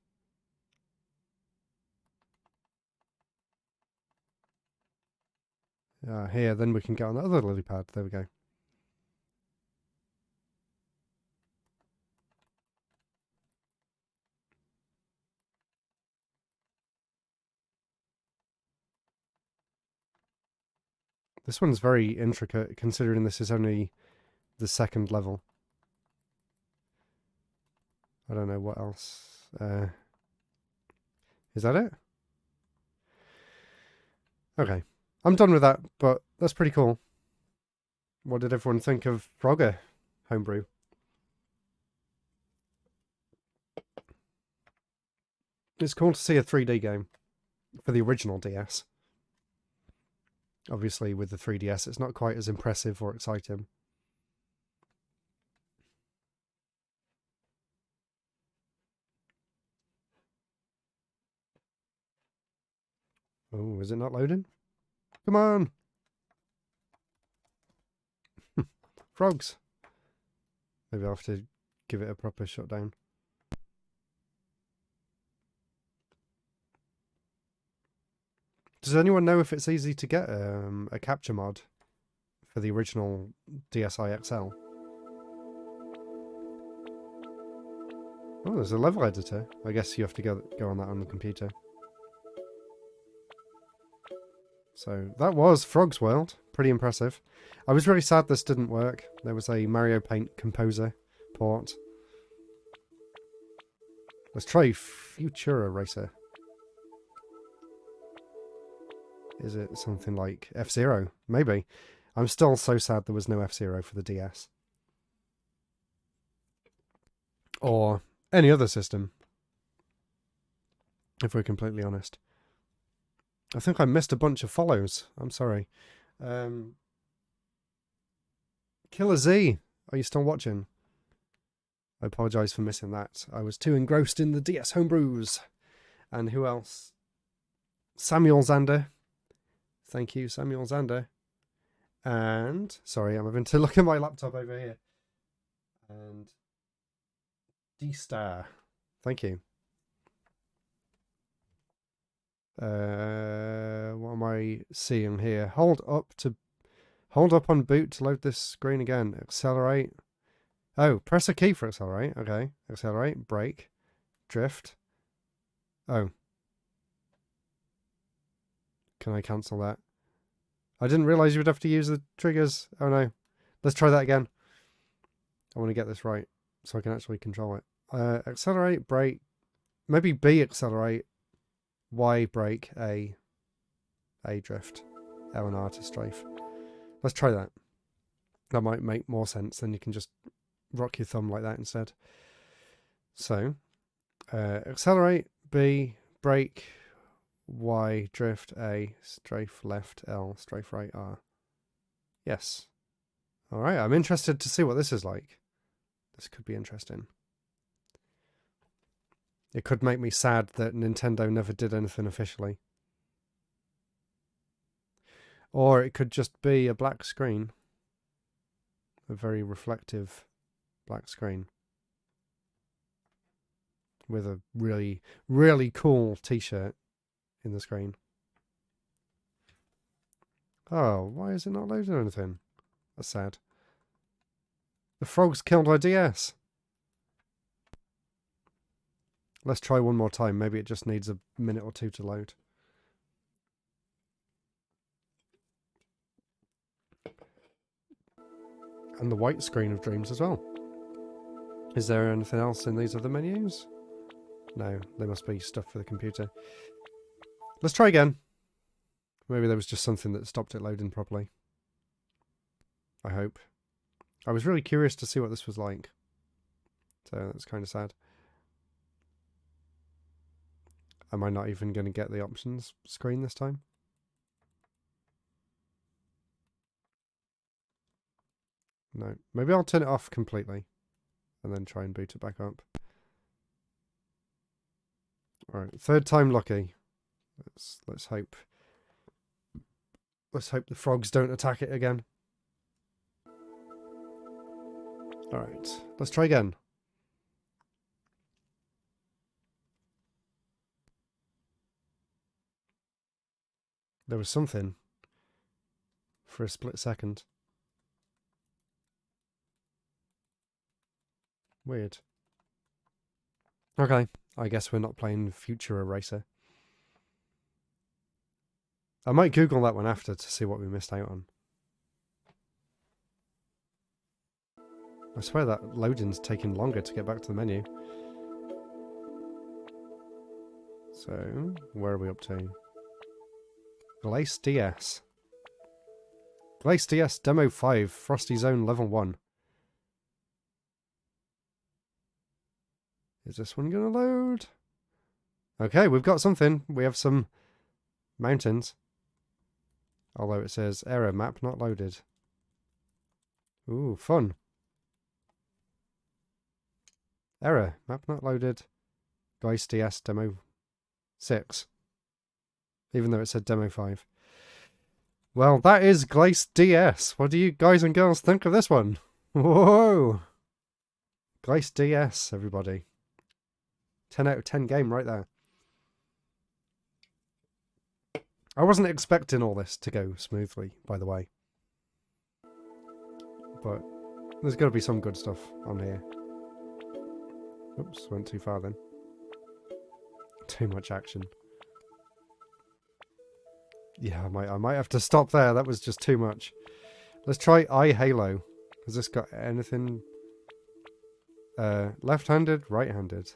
Here, then we can get on the other lily pad. There we go. This one's very intricate, considering this is only the 2nd level. I don't know what else. Is that it? Okay. I'm done with that, but that's pretty cool. What did everyone think of Frogger Homebrew? It's cool to see a 3D game for the original DS. Obviously, with the 3DS, it's not quite as impressive or exciting. Oh, is it not loading? Come on! Frogs! Maybe I'll have to give it a proper shutdown. Does anyone know if it's easy to get a capture mod for the original DSi XL? Oh, there's a level editor. I guess you have to go on that on the computer. So that was Frog's World. Pretty impressive. I was really sad this didn't work. There was a Mario Paint Composer port. Let's try Futura Racer. Is it something like F-Zero? Maybe. I'm still so sad there was no F-Zero for the DS. Or any other system. If we're completely honest. I think I missed a bunch of follows. I'm sorry. Killer Z, are you still watching? I apologise for missing that. I was too engrossed in the DS homebrews. And who else? Samuel Zander. Thank you, Samuel Zander. And, sorry, I'm having to look at my laptop over here. And D-Star. Thank you. What am I seeing here? Hold up on boot to load this screen again. Accelerate. Oh, press a key for accelerate. Okay. Accelerate, brake, drift. Oh. Can I cancel that? I didn't realize you would have to use the triggers. Oh no. Let's try that again. I want to get this right so I can actually control it. Accelerate, brake. Maybe B accelerate. Y brake, A drift. L and R to strafe. Let's try that. That might make more sense. Then you can just rock your thumb like that instead. So, accelerate, B, brake, Y, drift, A, strafe left, L, strafe right, R. Yes. Alright, I'm interested to see what this is like. This could be interesting. It could make me sad that Nintendo never did anything officially. Or it could just be a black screen. A very reflective black screen. With a really, really cool t-shirt in the screen. Oh, why is it not loading anything? That's sad. The frogs killed our DS. Let's try one more time. Maybe it just needs a minute or two to load. And the white screen of Dreams as well. Is there anything else in these other menus? No, there must be stuff for the computer. Let's try again. Maybe there was just something that stopped it loading properly. I hope. I was really curious to see what this was like. So that's kind of sad. Am I not even going to get the options screen this time? No. Maybe I'll turn it off completely. And then try and boot it back up. Alright, third time lucky. Let's hope. Let's hope the frogs don't attack it again. Alright, let's try again. There was something for a split second. Weird. Okay, I guess we're not playing Future Eraser. I might Google that one after to see what we missed out on. I swear that loading's taking longer to get back to the menu. So, where are we up to? Glace DS. Glace DS Demo 5, Frosty Zone Level 1. Is this one gonna load? Okay, we've got something. We have some mountains. Although it says error, map not loaded. Ooh, fun. Error, map not loaded. Glace DS Demo 6. Even though it said Demo 5. Well, that is Glace DS. What do you guys and girls think of this one? Whoa! Glace DS, everybody. 10 out of 10 game right there. I wasn't expecting all this to go smoothly, by the way. But there's got to be some good stuff on here. Oops, went too far then. Too much action. Yeah, I might have to stop there. That was just too much. Let's try iHalo. Has this got anything? Left-handed, right-handed.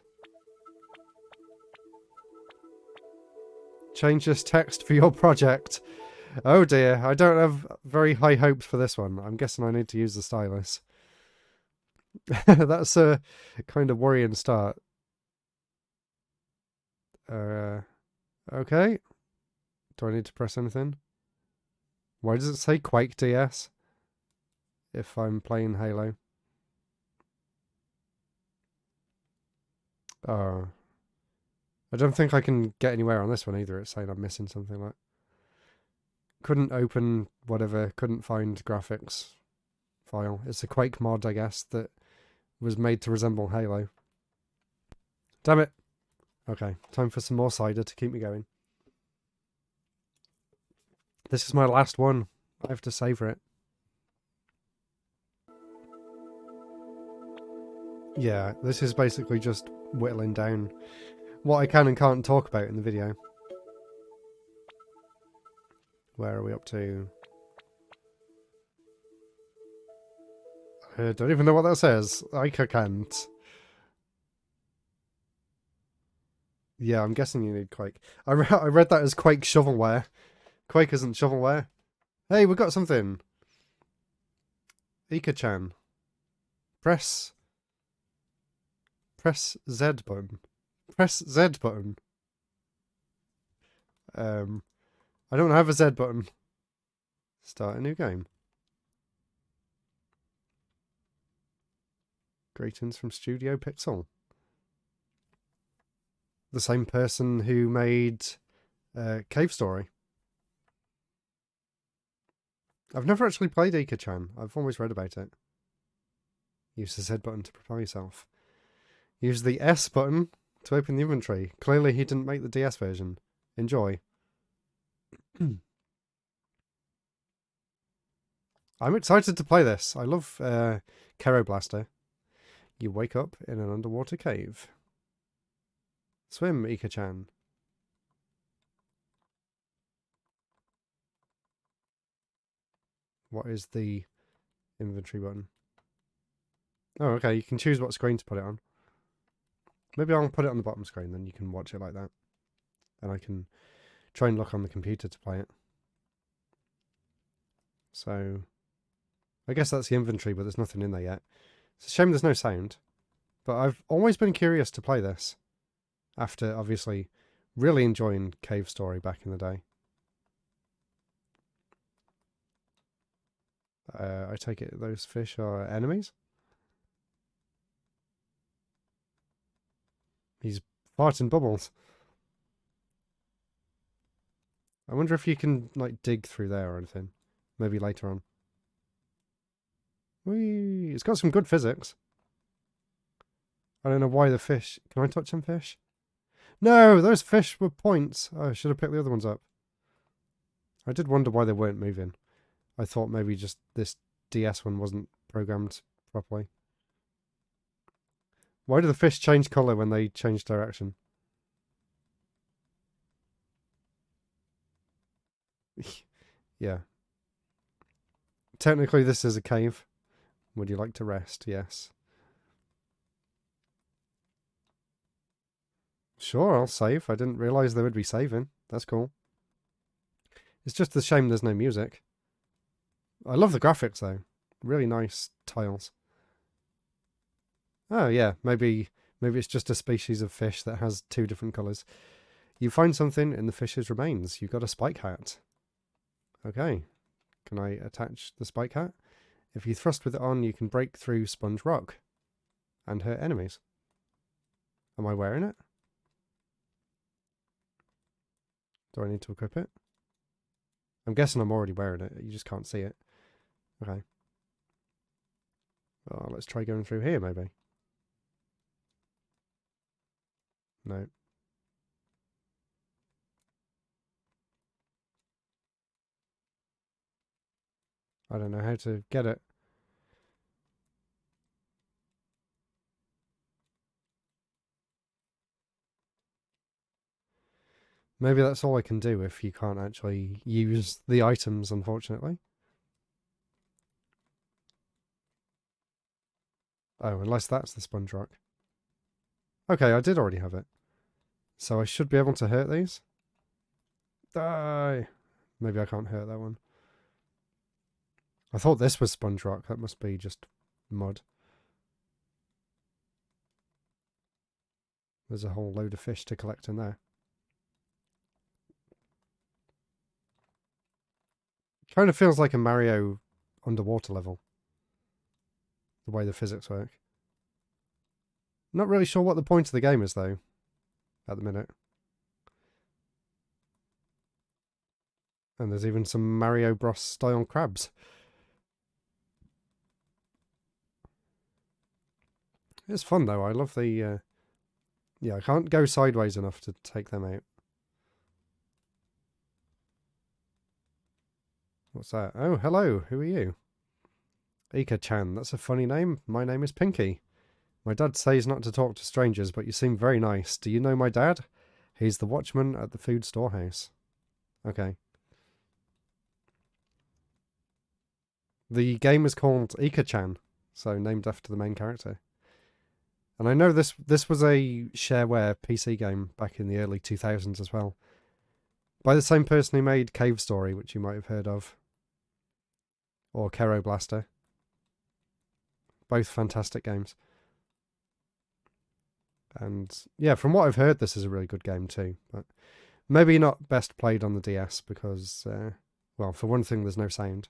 Change this text for your project. Oh dear, I don't have very high hopes for this one. I'm guessing I need to use the stylus. That's a kind of worrying start. Okay. Do I need to press anything? Why does it say Quake DS if I'm playing Halo? Oh. I don't think I can get anywhere on this one either. It's saying I'm missing something like. Couldn't open whatever, couldn't find graphics file. It's a Quake mod, I guess, that was made to resemble Halo. Damn it. Okay, time for some more cider to keep me going. This is my last one. I have to savour it. Yeah, this is basically just whittling down what I can and can't talk about in the video. Where are we up to? I don't even know what that says. Ekachan. Yeah, I'm guessing you need Quake. I read that as Quake shovelware. Quake isn't shovelware. Hey, we got something. Ekachan. Press Z button. Press Z button. I don't have a Z button. Start a new game. Greetings from Studio Pixel. The same person who made Cave Story. I've never actually played Ekachan. I've always read about it. Use the Z button to propel yourself. Use the S button to open the inventory. Clearly he didn't make the DS version. Enjoy. I'm excited to play this. I love Kero Blaster. You wake up in an underwater cave. Swim, Ekachan. What is the inventory button? Oh, okay. You can choose what screen to put it on. Maybe I'll put it on the bottom screen, then you can watch it like that. And I can try and look on the computer to play it. So, I guess that's the inventory, but there's nothing in there yet. It's a shame there's no sound. But I've always been curious to play this. After, obviously, really enjoying Cave Story back in the day. I take it those fish are enemies? He's farting bubbles. I wonder if you can, like, dig through there or anything. Maybe later on. Whee! It's got some good physics. I don't know why the fish... Can I touch some fish? No! Those fish were points. Oh, I should have picked the other ones up. I did wonder why they weren't moving. I thought maybe just this DS one wasn't programmed properly. Why do the fish change colour when they change direction? Yeah. Technically this is a cave. Would you like to rest? Yes. Sure, I'll save. I didn't realise they would be saving. That's cool. It's just a shame there's no music. I love the graphics though. Really nice tiles. Oh yeah, maybe it's just a species of fish that has two different colours. You find something in the fish's remains. You've got a spike hat. Okay. Can I attach the spike hat? If you thrust with it on, you can break through sponge rock and hurt enemies. Am I wearing it? Do I need to equip it? I'm guessing I'm already wearing it. You just can't see it. Okay. Oh, let's try going through here, maybe. No. I don't know how to get it. Maybe that's all I can do if you can't actually use the items, unfortunately. Oh, unless that's the sponge rock. Okay, I did already have it. So I should be able to hurt these. Die! Maybe I can't hurt that one. I thought this was sponge rock. That must be just mud. There's a whole load of fish to collect in there. Kind of feels like a Mario underwater level. The way the physics work. Not really sure what the point of the game is, though, at the minute. And there's even some Mario Bros style crabs. It's fun though. I love the... yeah, I can't go sideways enough to take them out. What's that? Oh, hello. Who are you? Ekachan. That's a funny name. My name is Pinky. My dad says not to talk to strangers, but you seem very nice. Do you know my dad? He's the watchman at the food storehouse. Okay. The game is called Ekachan, so named after the main character. And I know this was a shareware PC game back in the early 2000s as well. By the same person who made Cave Story, which you might have heard of. Or Kero Blaster. Both fantastic games. And yeah, from what I've heard, this is a really good game too. But maybe not best played on the DS because, well, for one thing, there's no sound.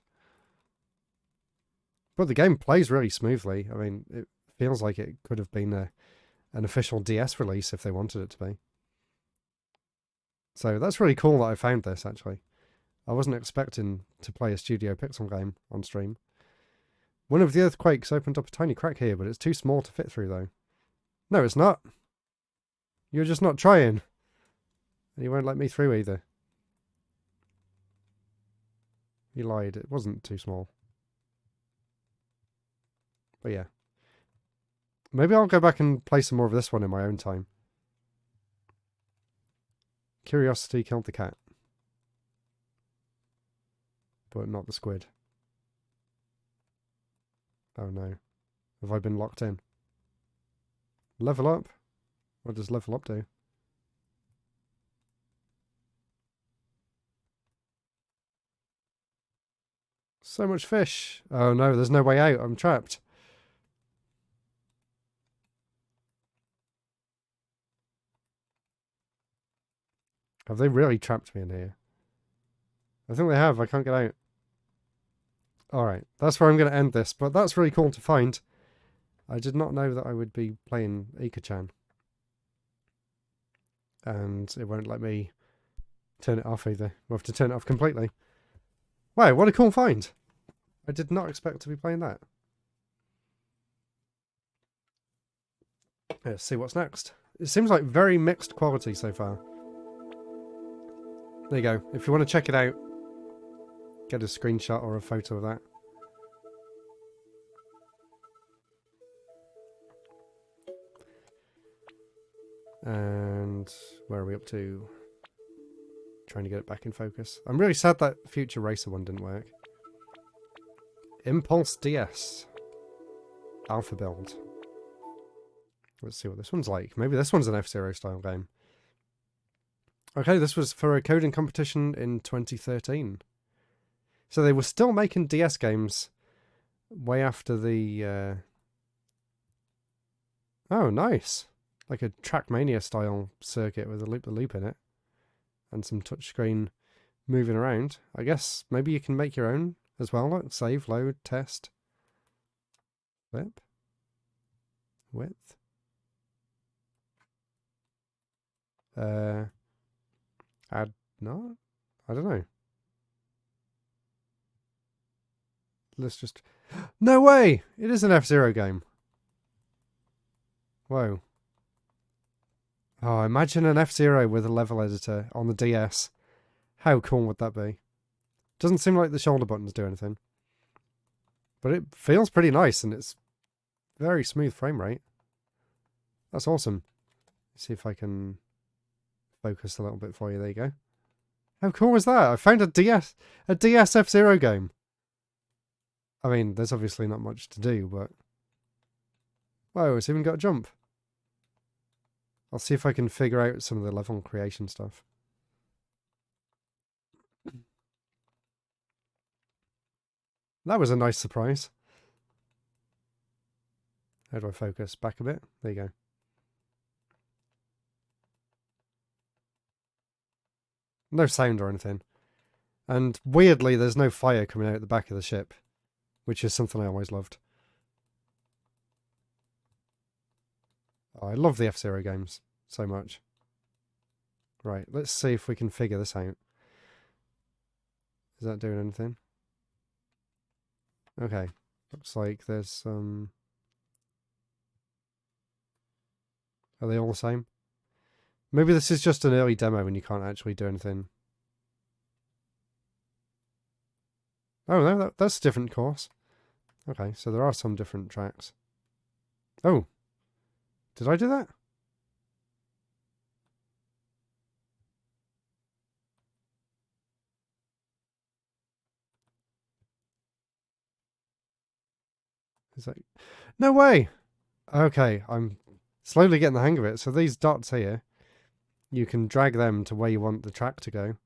But the game plays really smoothly. I mean, it feels like it could have been an official DS release if they wanted it to be. So that's really cool that I found this, actually. I wasn't expecting to play a Studio Pixel game on stream. One of the earthquakes opened up a tiny crack here, but it's too small to fit through, though. No, it's not. You're just not trying. And you won't let me through either. You lied. It wasn't too small. But yeah. Maybe I'll go back and play some more of this one in my own time. Curiosity killed the cat. But not the squid. Oh no. Have I been locked in? Level up? What does level up do? So much fish. Oh no, there's no way out. I'm trapped. Have they really trapped me in here? I think they have. I can't get out. Alright, that's where I'm going to end this. But that's really cool to find. I did not know that I would be playing Ekachan. And it won't let me turn it off either. We'll have to turn it off completely. Wow, what a cool find. I did not expect to be playing that. Let's see what's next. It seems like very mixed quality so far. There you go. If you want to check it out, get a screenshot or a photo of that. And where are we up to? Trying to get it back in focus. I'm really sad that Future Racer one didn't work. Impulse DS. Alpha build. Let's see what this one's like. Maybe this one's an F-Zero style game. Okay, this was for a coding competition in 2013. So they were still making DS games way after the... Oh, nice. Like a Trackmania style circuit with a loop-the-loop in it. And some touchscreen moving around. I guess maybe you can make your own as well. Like save, load, test. Flip. Width. Add not? I don't know. Let's just... No way! It is an F-Zero game. Whoa. Oh, imagine an F-Zero with a level editor on the DS. How cool would that be? Doesn't seem like the shoulder buttons do anything. But it feels pretty nice and it's very smooth frame rate. That's awesome. Let's see if I can focus a little bit for you. There you go. How cool is that? I found a DS F-Zero game. I mean, there's obviously not much to do, but... Whoa, it's even got a jump. I'll see if I can figure out some of the level creation stuff. That was a nice surprise. How do I focus? Back a bit? There you go. No sound or anything. And weirdly, there's no fire coming out the back of the ship, which is something I always loved. Oh, I love the F-Zero games so much. Right, let's see if we can figure this out. Is that doing anything? Okay. Looks like there's some... Are they all the same? Maybe this is just an early demo and you can't actually do anything. Oh, no, that's a different course. Okay, so there are some different tracks. Oh. Did I do that? Is that... No way! Okay, I'm slowly getting the hang of it. So these dots here, you can drag them to where you want the track to go.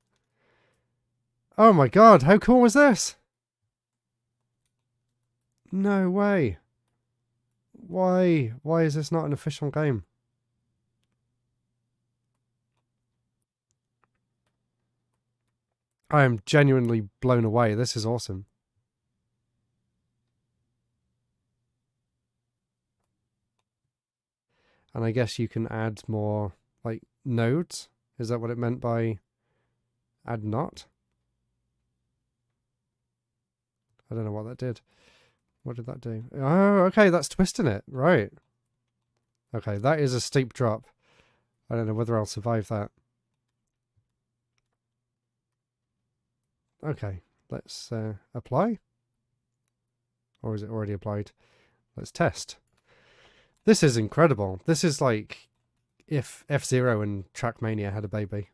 Oh my god, how cool was this? No way. Why? Why is this not an official game? I am genuinely blown away. This is awesome. And I guess you can add more, like, nodes? Is that what it meant by add not? I don't know what that did. What did that do? Oh, okay, that's twisting it. Right. Okay, that is a steep drop. I don't know whether I'll survive that. Okay, let's apply. Or is it already applied? Let's test. This is incredible. This is like if F-Zero and Trackmania had a baby.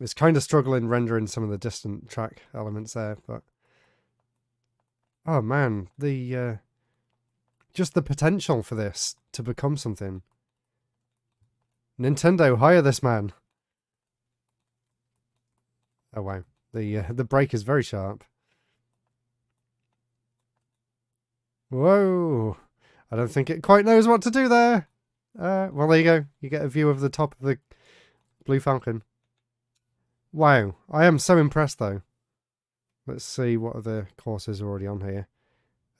It's kind of struggling rendering some of the distant track elements there, but... Oh man, the... just the potential for this to become something. Nintendo, hire this man. Oh wow, the brake is very sharp. Whoa, I don't think it quite knows what to do there. Well, there you go. You get a view of the top of the Blue Falcon. Wow, I am so impressed though. Let's see what other courses are already on here.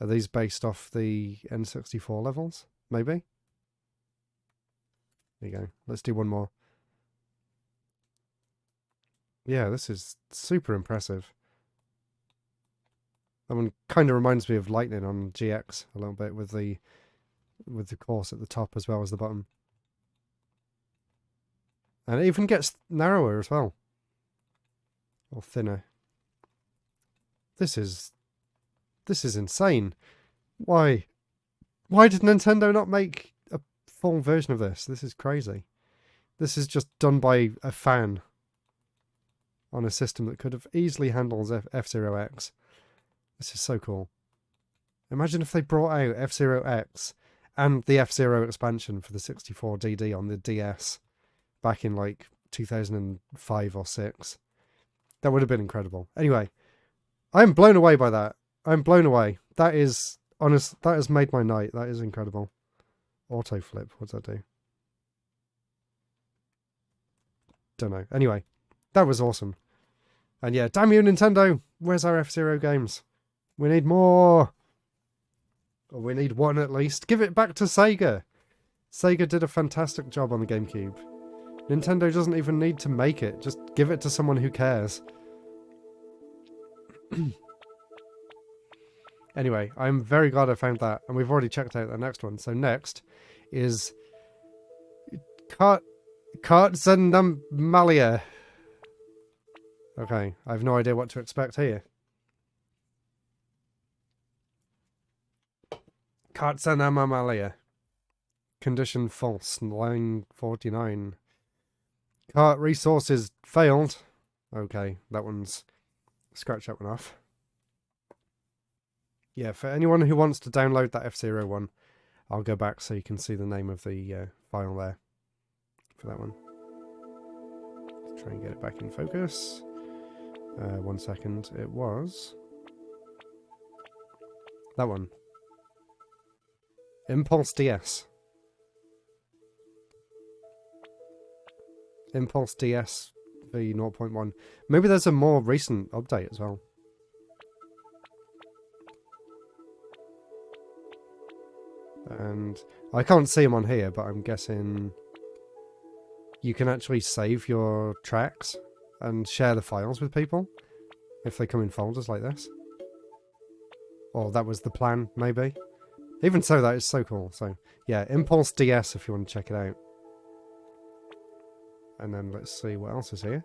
Are these based off the N64 levels? Maybe? There you go. Let's do one more. Yeah, this is super impressive. That one kind of reminds me of Lightning on GX a little bit with the course at the top as well as the bottom. And it even gets narrower as well. Or thinner. This is insane. Why did Nintendo not make a full version of this? This is crazy. This is just done by a fan on a system that could have easily handled F-Zero X. This is so cool. Imagine if they brought out F-Zero X and the F-Zero expansion for the 64DD on the DS back in like 2005 or 6. That would have been incredible. Anyway, I'm blown away by that. I'm blown away. That is honest. That has made my night. That is incredible. Auto flip. What's that do? Don't know. Anyway, that was awesome. And yeah, damn you, Nintendo. Where's our F-Zero games? We need more. Or we need one at least. Give it back to Sega. Sega did a fantastic job on the GameCube. Nintendo doesn't even need to make it. Just give it to someone who cares. Anyway, I'm very glad I found that. And we've already checked out the next one. So next is Malia. Okay, I have no idea what to expect here. Malia. Condition false. Line 49. Cart resources failed. Okay, that one's... Scratch that one off. Yeah, for anyone who wants to download that F-Zero one, I'll go back so you can see the name of the file there for that one. Let's try and get it back in focus. 1 second. It was... that one. Impulse DS. Impulse DS v0.1. Maybe there's a more recent update as well. And I can't see them on here, but I'm guessing you can actually save your tracks and share the files with people if they come in folders like this. Or that was the plan, maybe. Even so, that is so cool. So, yeah, Impulse DS if you want to check it out. And then let's see what else is here.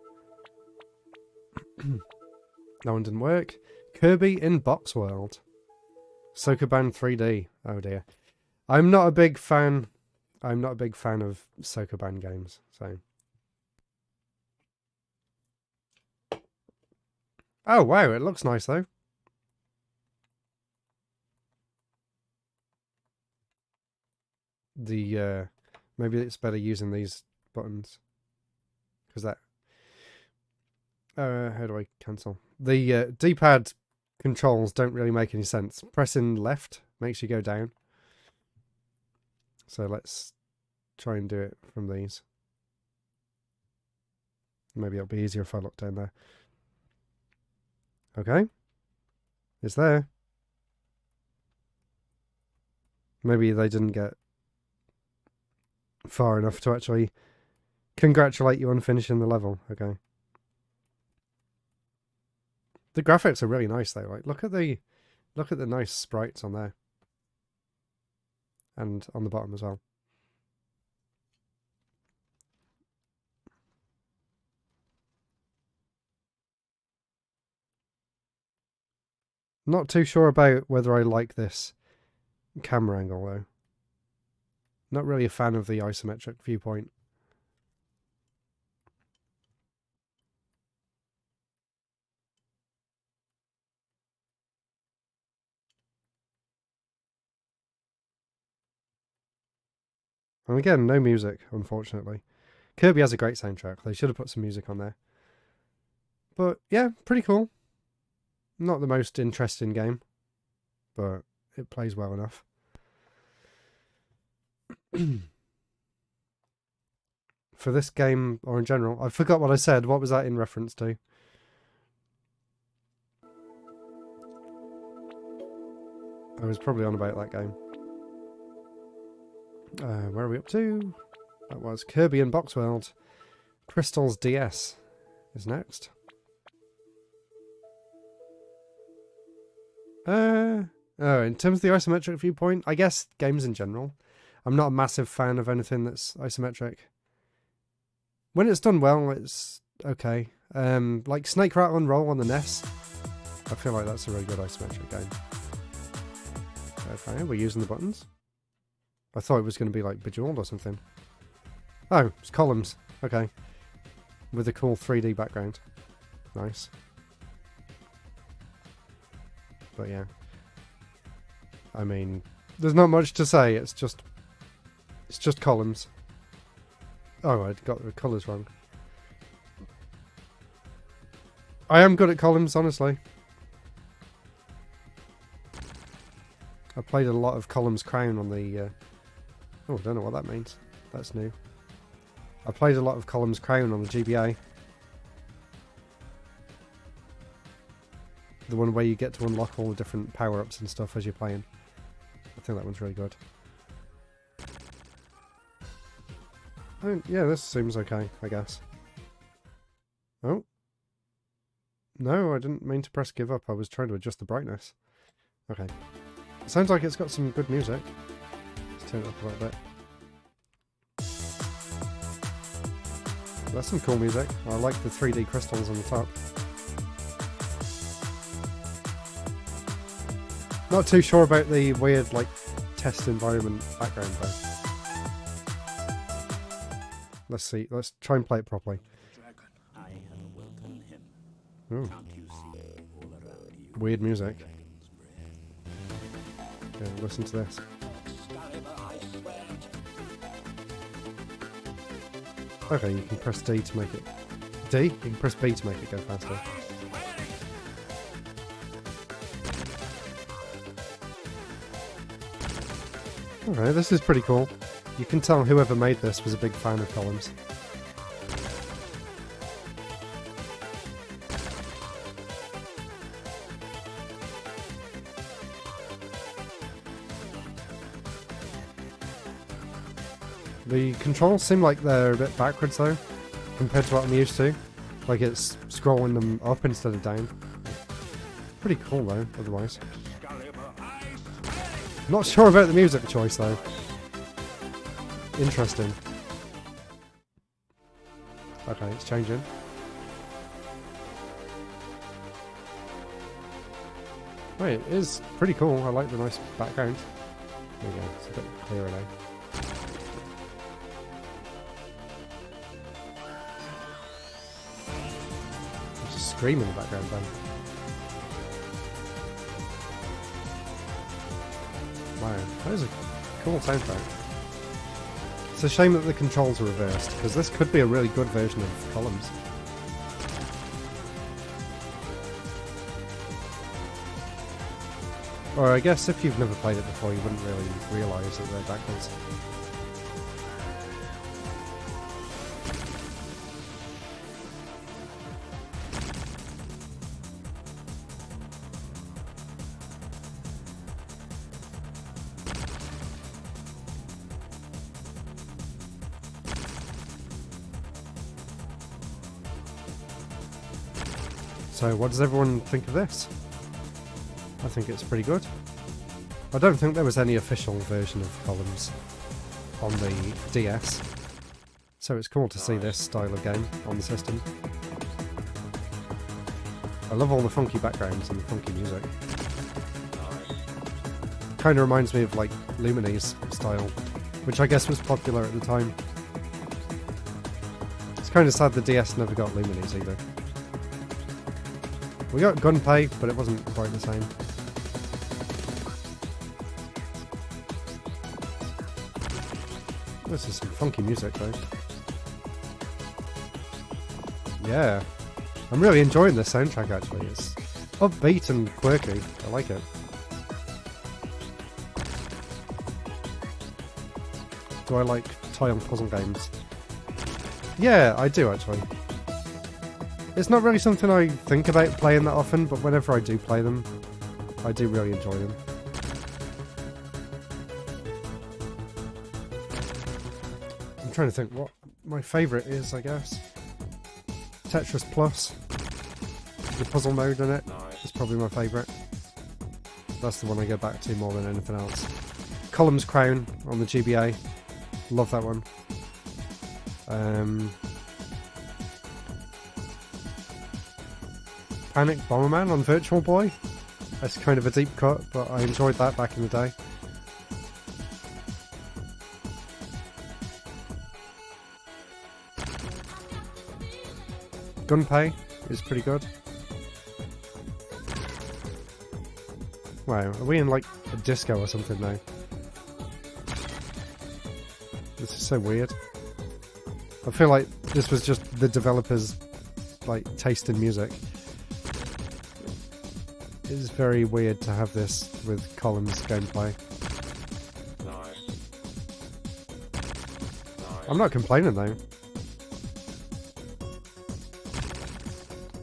That one didn't work. Kirby in Box World. Sokoban 3D. Oh dear. I'm not a big fan of Sokoban games, so. Oh wow, it looks nice though. The maybe it's better using these buttons. Because that how do I cancel? The D-pad controls don't really make any sense. Pressing left makes you go down. So let's try and do it from these. Maybe it'll be easier if I look down there. Okay. It's there. Maybe they didn't get far enough to actually congratulate you on finishing the level. Okay. The graphics are really nice though. Like look at the nice sprites on there. And on the bottom as well. Not too sure about whether I like this camera angle though. Not really a fan of the isometric viewpoint. And again, no music, unfortunately. Kirby has a great soundtrack. They should have put some music on there. But yeah, pretty cool. Not the most interesting game, but it plays well enough. For this game, or in general, I forgot what I said. What was that in reference to? I was probably on about that game. Where are we up to? That was Kirby in Box World. Crystal's DS is next. Oh, in terms of the isometric viewpoint, I guess games in general. I'm not a massive fan of anything that's isometric. When it's done well, it's okay. Like Snake Rattle and Roll on the NES. I feel like that's a really good isometric game. Okay, we're using the buttons. I thought it was going to be like Bejeweled or something. Oh, it's columns. Okay. With a cool 3D background. Nice. But yeah. I mean, there's not much to say. It's just columns. Oh, I got the colours wrong. I am good at columns, honestly. I played a lot of Columns Crown on the... Oh, I don't know what that means. That's new. I played a lot of Columns Crown on the GBA. The one where you get to unlock all the different power-ups and stuff as you're playing. I think that one's really good. Yeah, this seems okay, I guess. Oh. No, I didn't mean to press give up. I was trying to adjust the brightness. Okay. Sounds like it's got some good music. Let's turn it up a little bit. That's some cool music. I like the 3D crystals on the top. Not too sure about the weird, like, test environment background though. Let's see. Let's try and play it properly. Ooh. Weird music. Yeah, listen to this. Okay, you can press D to make it... D? You can press B to make it go faster. Okay, this is pretty cool. You can tell whoever made this was a big fan of columns. The controls seem like they're a bit backwards though, compared to what I'm used to. Like it's scrolling them up instead of down. Pretty cool though, otherwise. Not sure about the music choice though. Interesting. Okay, it's changing. Wait, it is pretty cool. I like the nice background. There we go, it's a bit clearer now. There's a scream in the background then. Wow, that is a cool soundtrack. It's a shame that the controls are reversed, because this could be a really good version of Columns. Or I guess if you've never played it before, you wouldn't really realise that they're backwards. So what does everyone think of this? I think it's pretty good. I don't think there was any official version of Columns on the DS, so it's cool to see this style of game on the system. I love all the funky backgrounds and the funky music. Kind of reminds me of like Lumines style, which I guess was popular at the time. It's kind of sad the DS never got Lumines either. We got Gunpei, but it wasn't quite the same. This is some funky music though. Yeah. I'm really enjoying this soundtrack actually. It's upbeat and quirky. I like it. Do I like toy-on puzzle games? Yeah, I do actually. It's not really something I think about playing that often, but whenever I do play them, I do really enjoy them. I'm trying to think what my favourite is, I guess. Tetris Plus. The puzzle mode in it is probably my favourite. That's the one I go back to more than anything else. Columns Crown on the GBA. Love that one. Panic Bomberman on Virtual Boy. That's kind of a deep cut, but I enjoyed that back in the day. Gunpei is pretty good. Wow, are we in like a disco or something now? This is so weird. I feel like this was just the developers' like taste in music. It's very weird to have this with Columns gameplay. I'm not complaining though.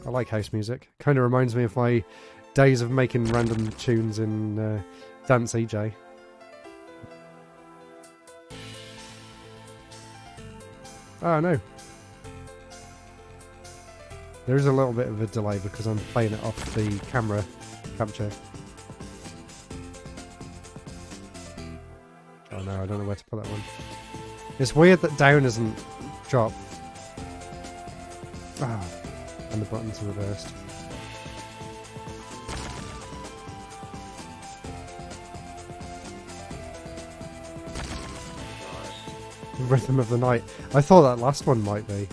I like house music. Kind of reminds me of my days of making random tunes in Dance EJ. Oh no. There is a little bit of a delay because I'm playing it off the camera capture. Oh no, I don't know where to put that one. It's weird that down isn't drop. Ah, and the buttons are reversed. Rhythm of the Night. I thought that last one might be.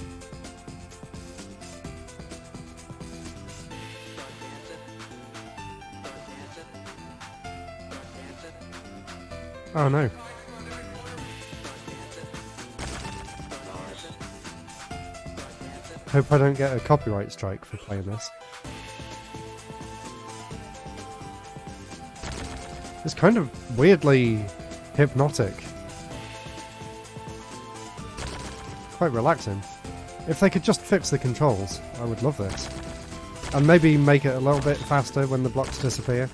Oh no. Hope I don't get a copyright strike for playing this. It's kind of weirdly hypnotic. Quite relaxing. If they could just fix the controls, I would love this. And maybe make it a little bit faster when the blocks disappear.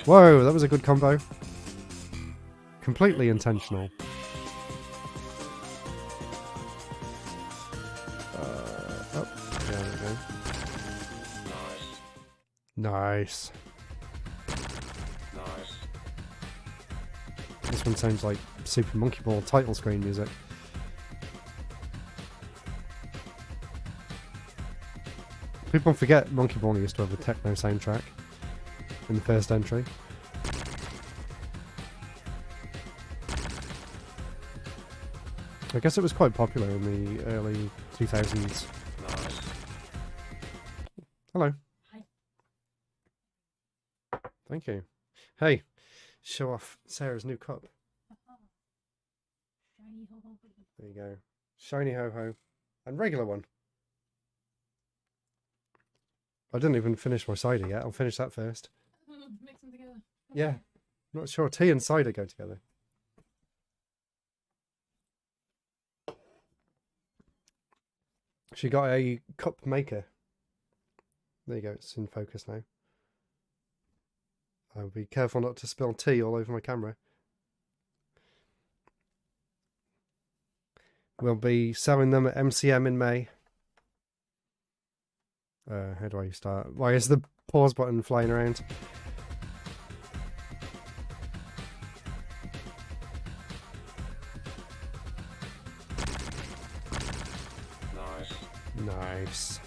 Whoa, that was a good combo. Completely intentional. Nice. Nice. This one sounds like Super Monkey Ball title screen music. People forget Monkey Ball used to have a techno soundtrack in the first entry. I guess it was quite popular in the early 2000s. Nice. Hello. Hi. Thank you. Hey, show off Sarah's new cup. Shiny ho ho. There you go. Shiny ho ho. And regular one. I didn't even finish my cider yet. I'll finish that first. Mix them together. Yeah. Not sure. Tea and cider go together. She got a cup maker. There you go. It's in focus now. I'll be careful not to spill tea all over my camera. We'll be selling them at MCM in May. How do I start? Why is the pause button flying around? Nice. Nice.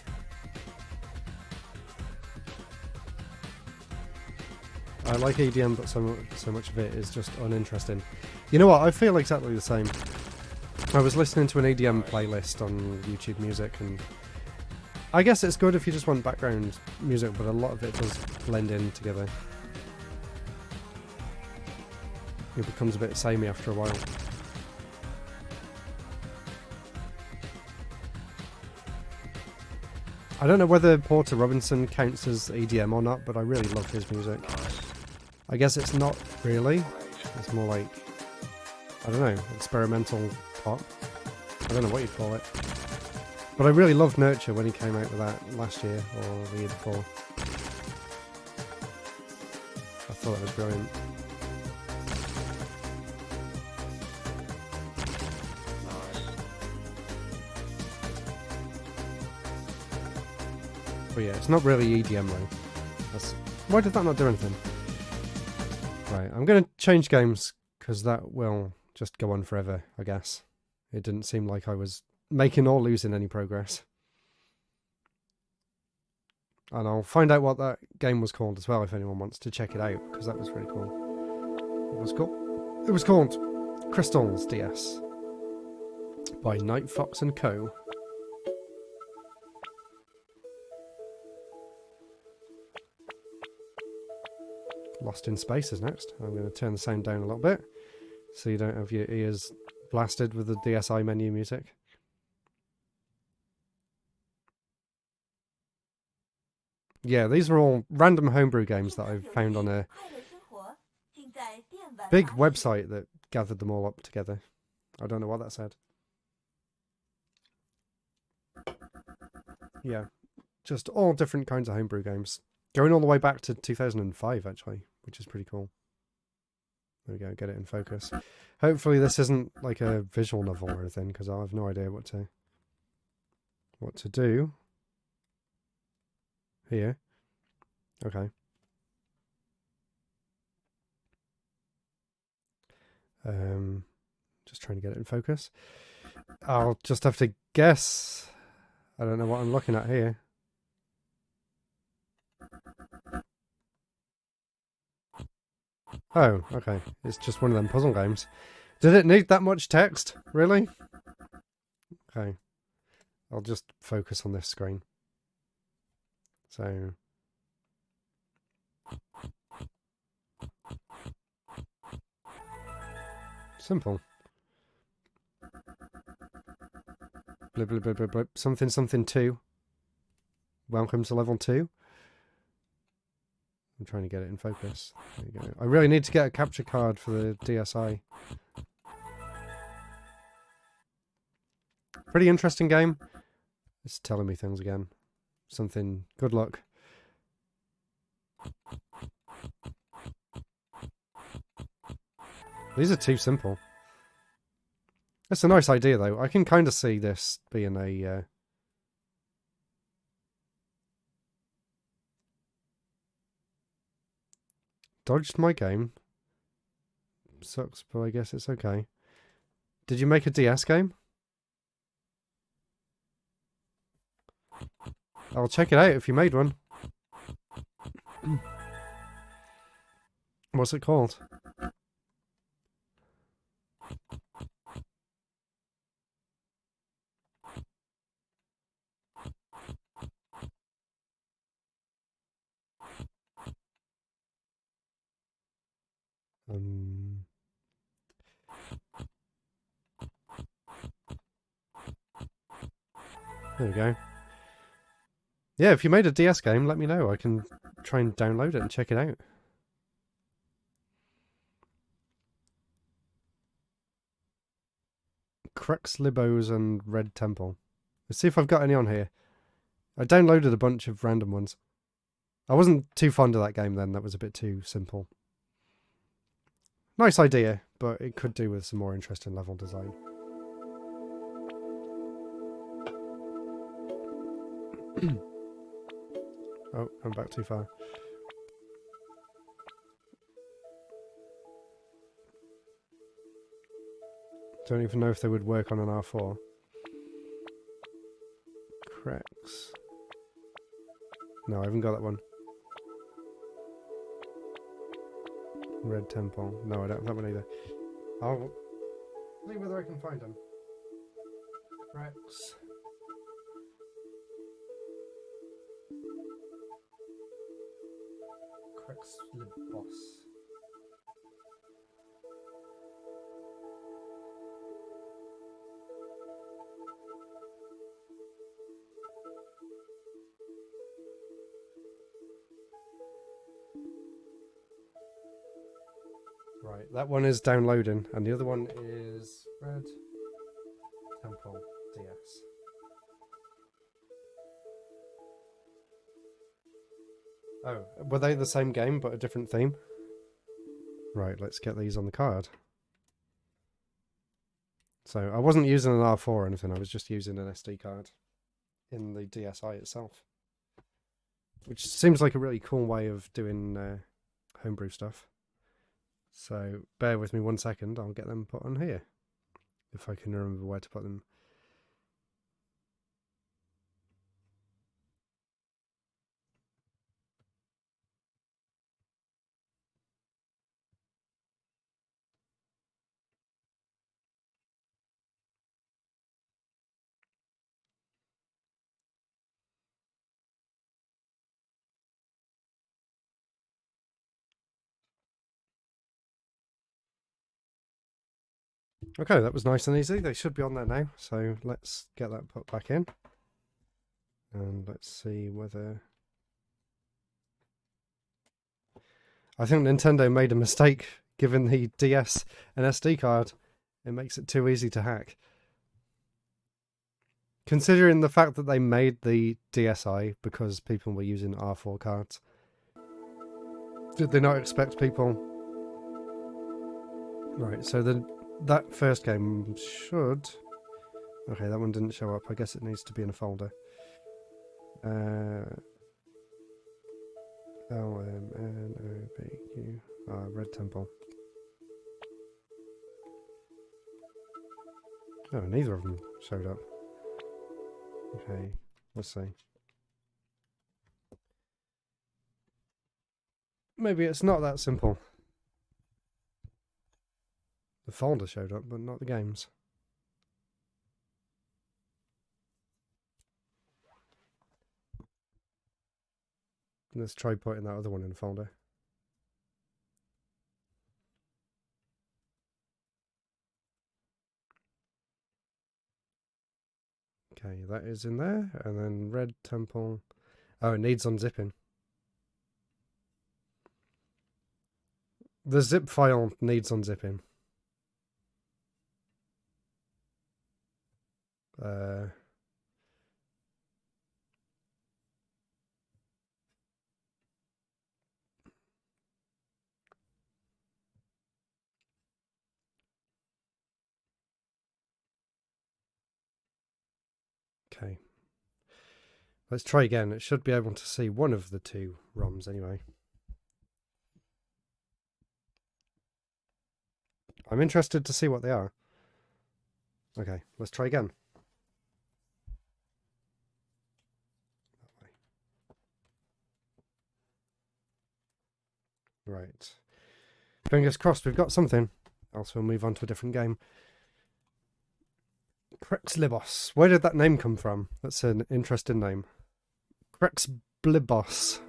I like EDM, but so much of it is just uninteresting. You know what? I feel exactly the same. I was listening to an EDM playlist on YouTube Music, and I guess it's good if you just want background music, but a lot of it does blend in together. It becomes a bit samey after a while. I don't know whether Porter Robinson counts as EDM or not, but I really love his music. I guess it's not really. It's more like, I don't know, experimental pop. I don't know what you'd call it. But I really loved Nurture when he came out with that last year or the year before. I thought it was brilliant. But yeah, it's not really EDM though. Why did that not do anything? Right, I'm going to change games because that will just go on forever, I guess. It didn't seem like I was making or losing any progress. And I'll find out what that game was called as well if anyone wants to check it out, because that was really cool. It was called Crystals DS by Night Fox and Co. Lost in Space is next. I'm going to turn the sound down a little bit so you don't have your ears blasted with the DSi menu music. Yeah, these are all random homebrew games that I've found on a big website that gathered them all up together. I don't know what that said. Yeah, just all different kinds of homebrew games. Going all the way back to 2005, actually, which is pretty cool. There we go, get it in focus. Hopefully this isn't like a visual novel or anything, because I have no idea what to do here. Okay. Just trying to get it in focus. I'll just have to guess. I don't know what I'm looking at here. Oh, okay. It's just one of them puzzle games. Did it need that much text? Really? Okay. I'll just focus on this screen. So... simple. Blip, blip, blip, blip, blip. Something, something 2. Welcome to level 2. I'm trying to get it in focus. There you go. I really need to get a capture card for the DSi. Pretty interesting game. It's telling me things again. Something. Good luck. These are too simple. It's a nice idea though. I can kind of see this being a... dodged my game. Sucks, but I guess it's okay. Did you make a DS game? I'll check it out if you made one. What's it called? There we go. Yeah, if you made a DS game, let me know. I can try and download it and check it out. Crux Libos and Red Temple. Let's see if I've got any on here. I downloaded a bunch of random ones. I wasn't too fond of that game then. That was a bit too simple. Nice idea, but it could do with some more interesting level design. Oh, I'm back too far. Don't even know if they would work on an R4. Cracks. No, I haven't got that one. Red Temple. No, I don't have that one either. I'll see whether I can find them. Cracks. Cracks Libos. Right, that one is downloading, and the other one is Red Temple DS. Oh, were they the same game but a different theme? Right, let's get these on the card. So I wasn't using an R4 or anything, I was just using an SD card in the DSi itself. Which seems like a really cool way of doing homebrew stuff. So bear with me 1 second, I'll get them put on here. If I can remember where to put them. Okay, that was nice and easy. They should be on there now. So let's get that put back in. And let's see whether... I think Nintendo made a mistake giving the DS an SD card. It makes it too easy to hack. Considering the fact that they made the DSi because people were using R4 cards. Did they not expect people... Right, so that first game should... Okay, that one didn't show up. I guess it needs to be in a folder. LMNOPQ. Red Temple. Oh, neither of them showed up. Okay, let's see. Maybe it's not that simple. The folder showed up, but not the games. Let's try putting that other one in the folder. Okay, that is in there. And then Red Temple. Oh, it needs unzipping. The zip file needs unzipping. Okay. Let's try again. It should be able to see one of the two ROMs anyway. I'm interested to see what they are. Okay, let's try again. Right. Fingers crossed we've got something. Else we'll move on to a different game. Krexblibos. Where did that name come from? That's an interesting name. Krexblibos.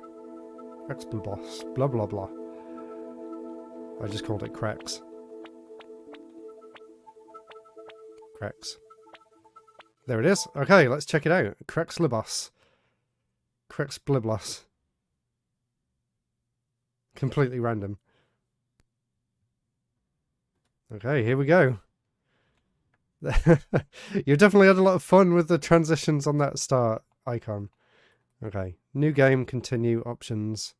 Krexblibos. Blah blah blah. I just called it Krex. Krex. There it is. Okay, let's check it out. Krexblibos. Krexblibos. Completely random. Okay, here we go. You definitely had a lot of fun with the transitions on that start icon. Okay, new game, continue, options,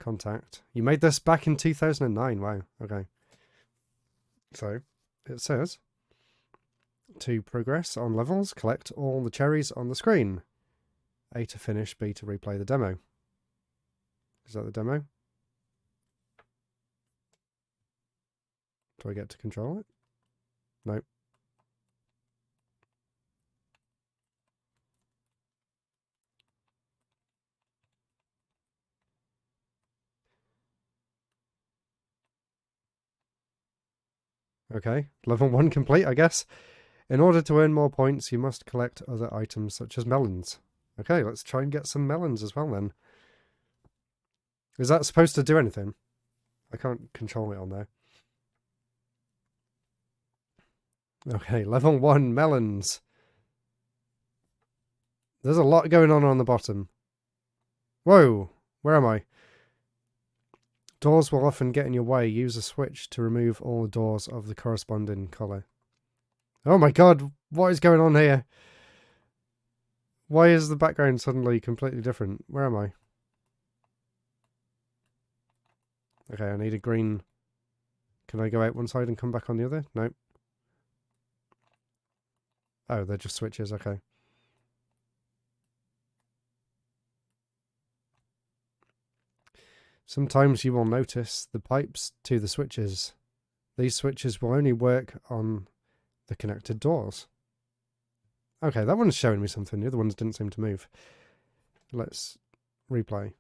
contact. You made this back in 2009. Wow, okay. So, it says, to progress on levels, collect all the cherries on the screen. A to finish, B to replay the demo. Is that the demo? Do I get to control it? Nope. Okay, level 1 complete, I guess. In order to earn more points, you must collect other items such as melons. Okay, let's try and get some melons as well then. Is that supposed to do anything? I can't control it on there. Okay, level 1 melons. There's a lot going on the bottom. Whoa, where am I? Doors will often get in your way. Use a switch to remove all the doors of the corresponding colour. Oh my god, what is going on here? Why is the background suddenly completely different? Where am I? Okay, I need a green. Can I go out one side and come back on the other? Nope. Oh, they're just switches, okay. Sometimes you will notice the pipes to the switches. These switches will only work on the connected doors. Okay, that one's showing me something. The other ones didn't seem to move. Let's replay.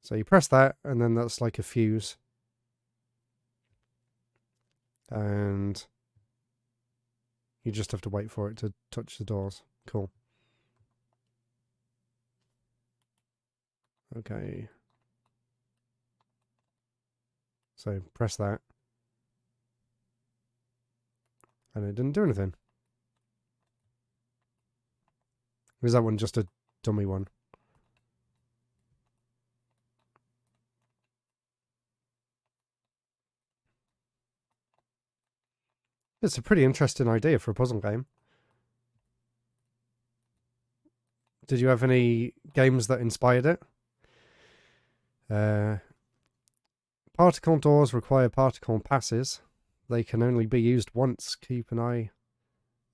So you press that, and then that's like a fuse. And you just have to wait for it to touch the doors. Cool. Okay. So press that. And it didn't do anything. Or is that one just a dummy one? It's a pretty interesting idea for a puzzle game. Did you have any games that inspired it? Particle doors require particle passes. They can only be used once. Keep an eye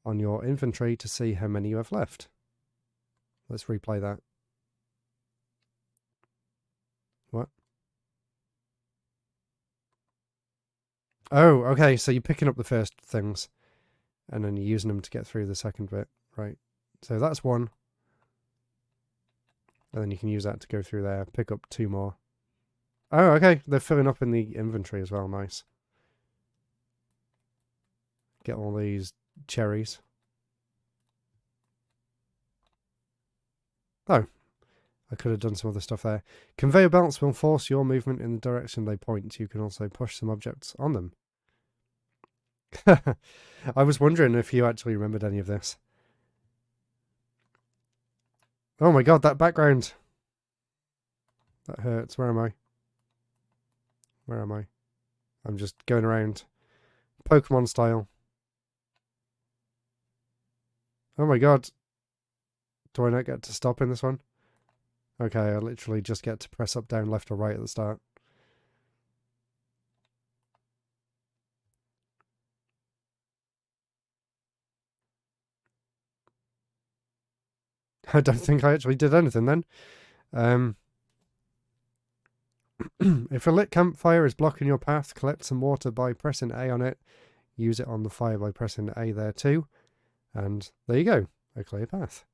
on your inventory to see how many you have left. Let's replay that. What? Oh, okay, so you're picking up the first things and then you're using them to get through the second bit. Right. So that's one. And then you can use that to go through there. Pick up two more. Oh, okay. They're filling up in the inventory as well. Nice. Get all these cherries. Oh. I could have done some other stuff there. Conveyor belts will force your movement in the direction they point. You can also push some objects on them. I was wondering if you actually remembered any of this. Oh my god, that background. That hurts. Where am I? Where am I? I'm just going around Pokemon style. Oh my god. Do I not get to stop in this one? Okay, I literally just get to press up, down, left or right at the start. I don't think I actually did anything then. If a lit campfire is blocking your path, collect some water by pressing A on it. Use it on the fire by pressing A there too. And there you go. A clear path.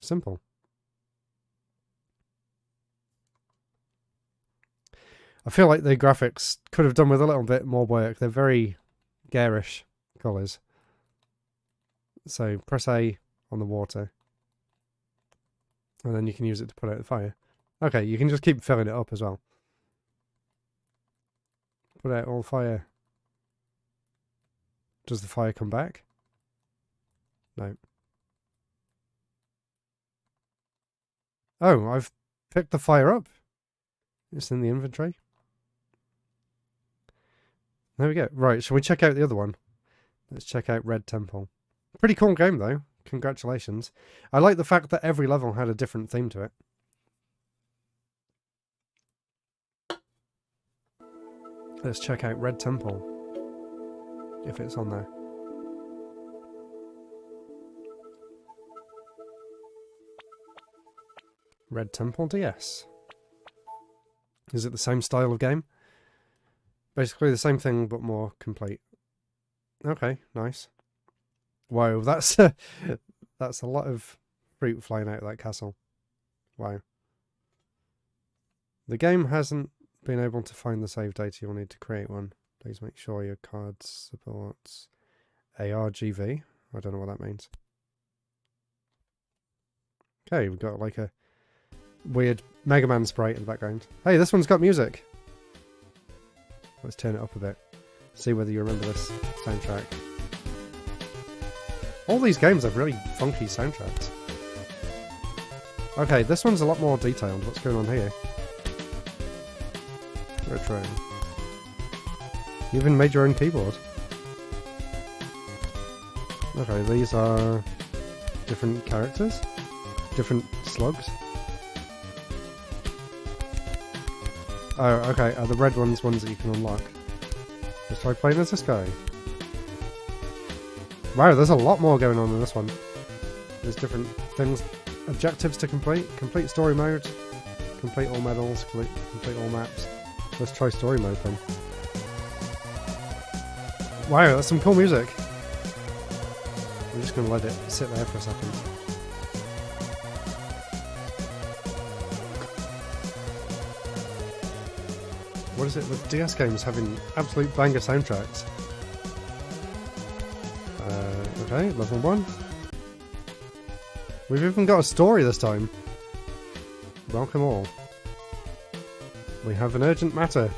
Simple. I feel like the graphics could have done with a little bit more work. They're very garish colours. So press A on the water. And then you can use it to put out the fire. Okay, you can just keep filling it up as well. Put out all fire. Does the fire come back? No. Oh, I've picked the fire up. It's in the inventory. There we go. Right, shall we check out the other one? Let's check out Red Temple. Pretty cool game, though. Congratulations. I like the fact that every level had a different theme to it. Let's check out Red Temple. If it's on there. Red Temple DS. Is it the same style of game? Basically the same thing, but more complete. Okay, nice. Wow, that's a lot of fruit flying out of that castle. Wow. The game hasn't been able to find the save data. You'll need to create one. Please make sure your card supports ARGV. I don't know what that means. Okay, we've got like a weird Mega Man sprite in the background. Hey, this one's got music. Let's turn it up a bit. See whether you remember this soundtrack. All these games have really funky soundtracks. Okay, this one's a lot more detailed. What's going on here? Retro. You even made your own keyboard. Okay, these are different characters. Different slugs. Oh, okay. Are the red ones that you can unlock? Let's try playing as this guy. Wow, there's a lot more going on in this one. There's different things. Objectives to complete. Complete story mode. Complete all medals. Complete all maps. Let's try story mode then. Wow, that's some cool music. I'm just going to let it sit there for a second. What is it with DS games having absolute banger soundtracks? Okay, level 1. We've even got a story this time. Welcome all. We have an urgent matter.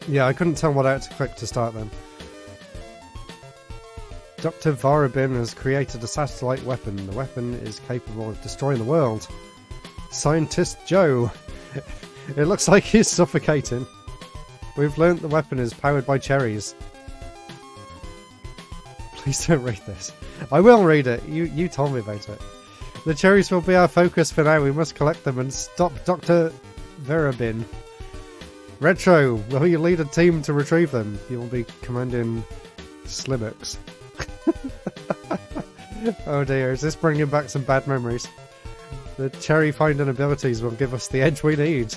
Yeah, I couldn't tell what out to click to start then. Dr. Varabin has created a satellite weapon. The weapon is capable of destroying the world. Scientist Joe. It looks like he's suffocating. We've learnt the weapon is powered by cherries. Please don't read this. I will read it. You told me about it. The cherries will be our focus for now. We must collect them and stop Dr. Verabin. Retro, will you lead a team to retrieve them? You will be commanding Slimux. Oh dear, is this bringing back some bad memories? The cherry finding abilities will give us the edge we need.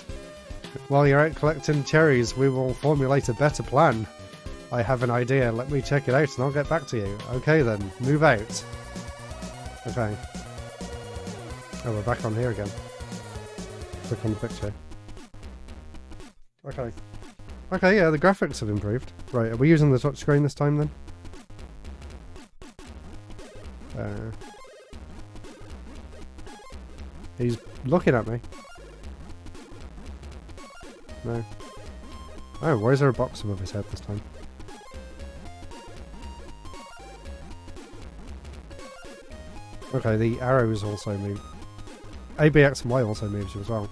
While you're out collecting cherries, we will formulate a better plan. I have an idea, let me check it out and I'll get back to you. Okay then, move out. Okay. Oh, we're back on here again. Click on the picture. Okay. Okay, yeah, the graphics have improved. Right, are we using the touchscreen this time then? He's looking at me. No. Oh, why is there a box above his head this time? Okay, the arrows also move. A, B, X and Y also moves you as well.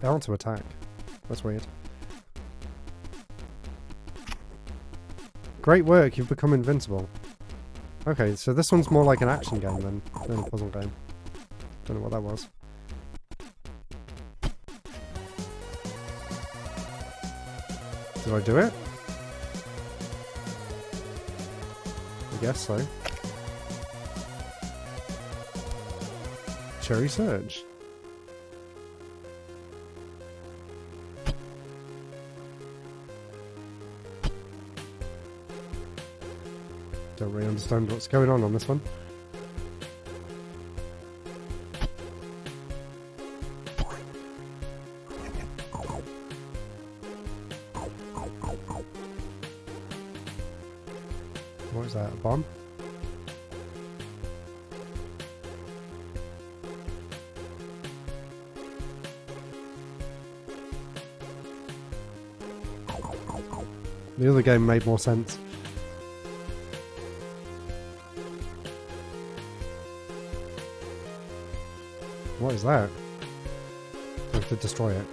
L to attack. That's weird. Great work, you've become invincible. Okay, so this one's more like an action game than a puzzle game. Don't know what that was. Did I do it? I guess so. Cherry Surge. Don't really understand what's going on this one. What is that, a bomb? The other game made more sense. What is that? I have to destroy it.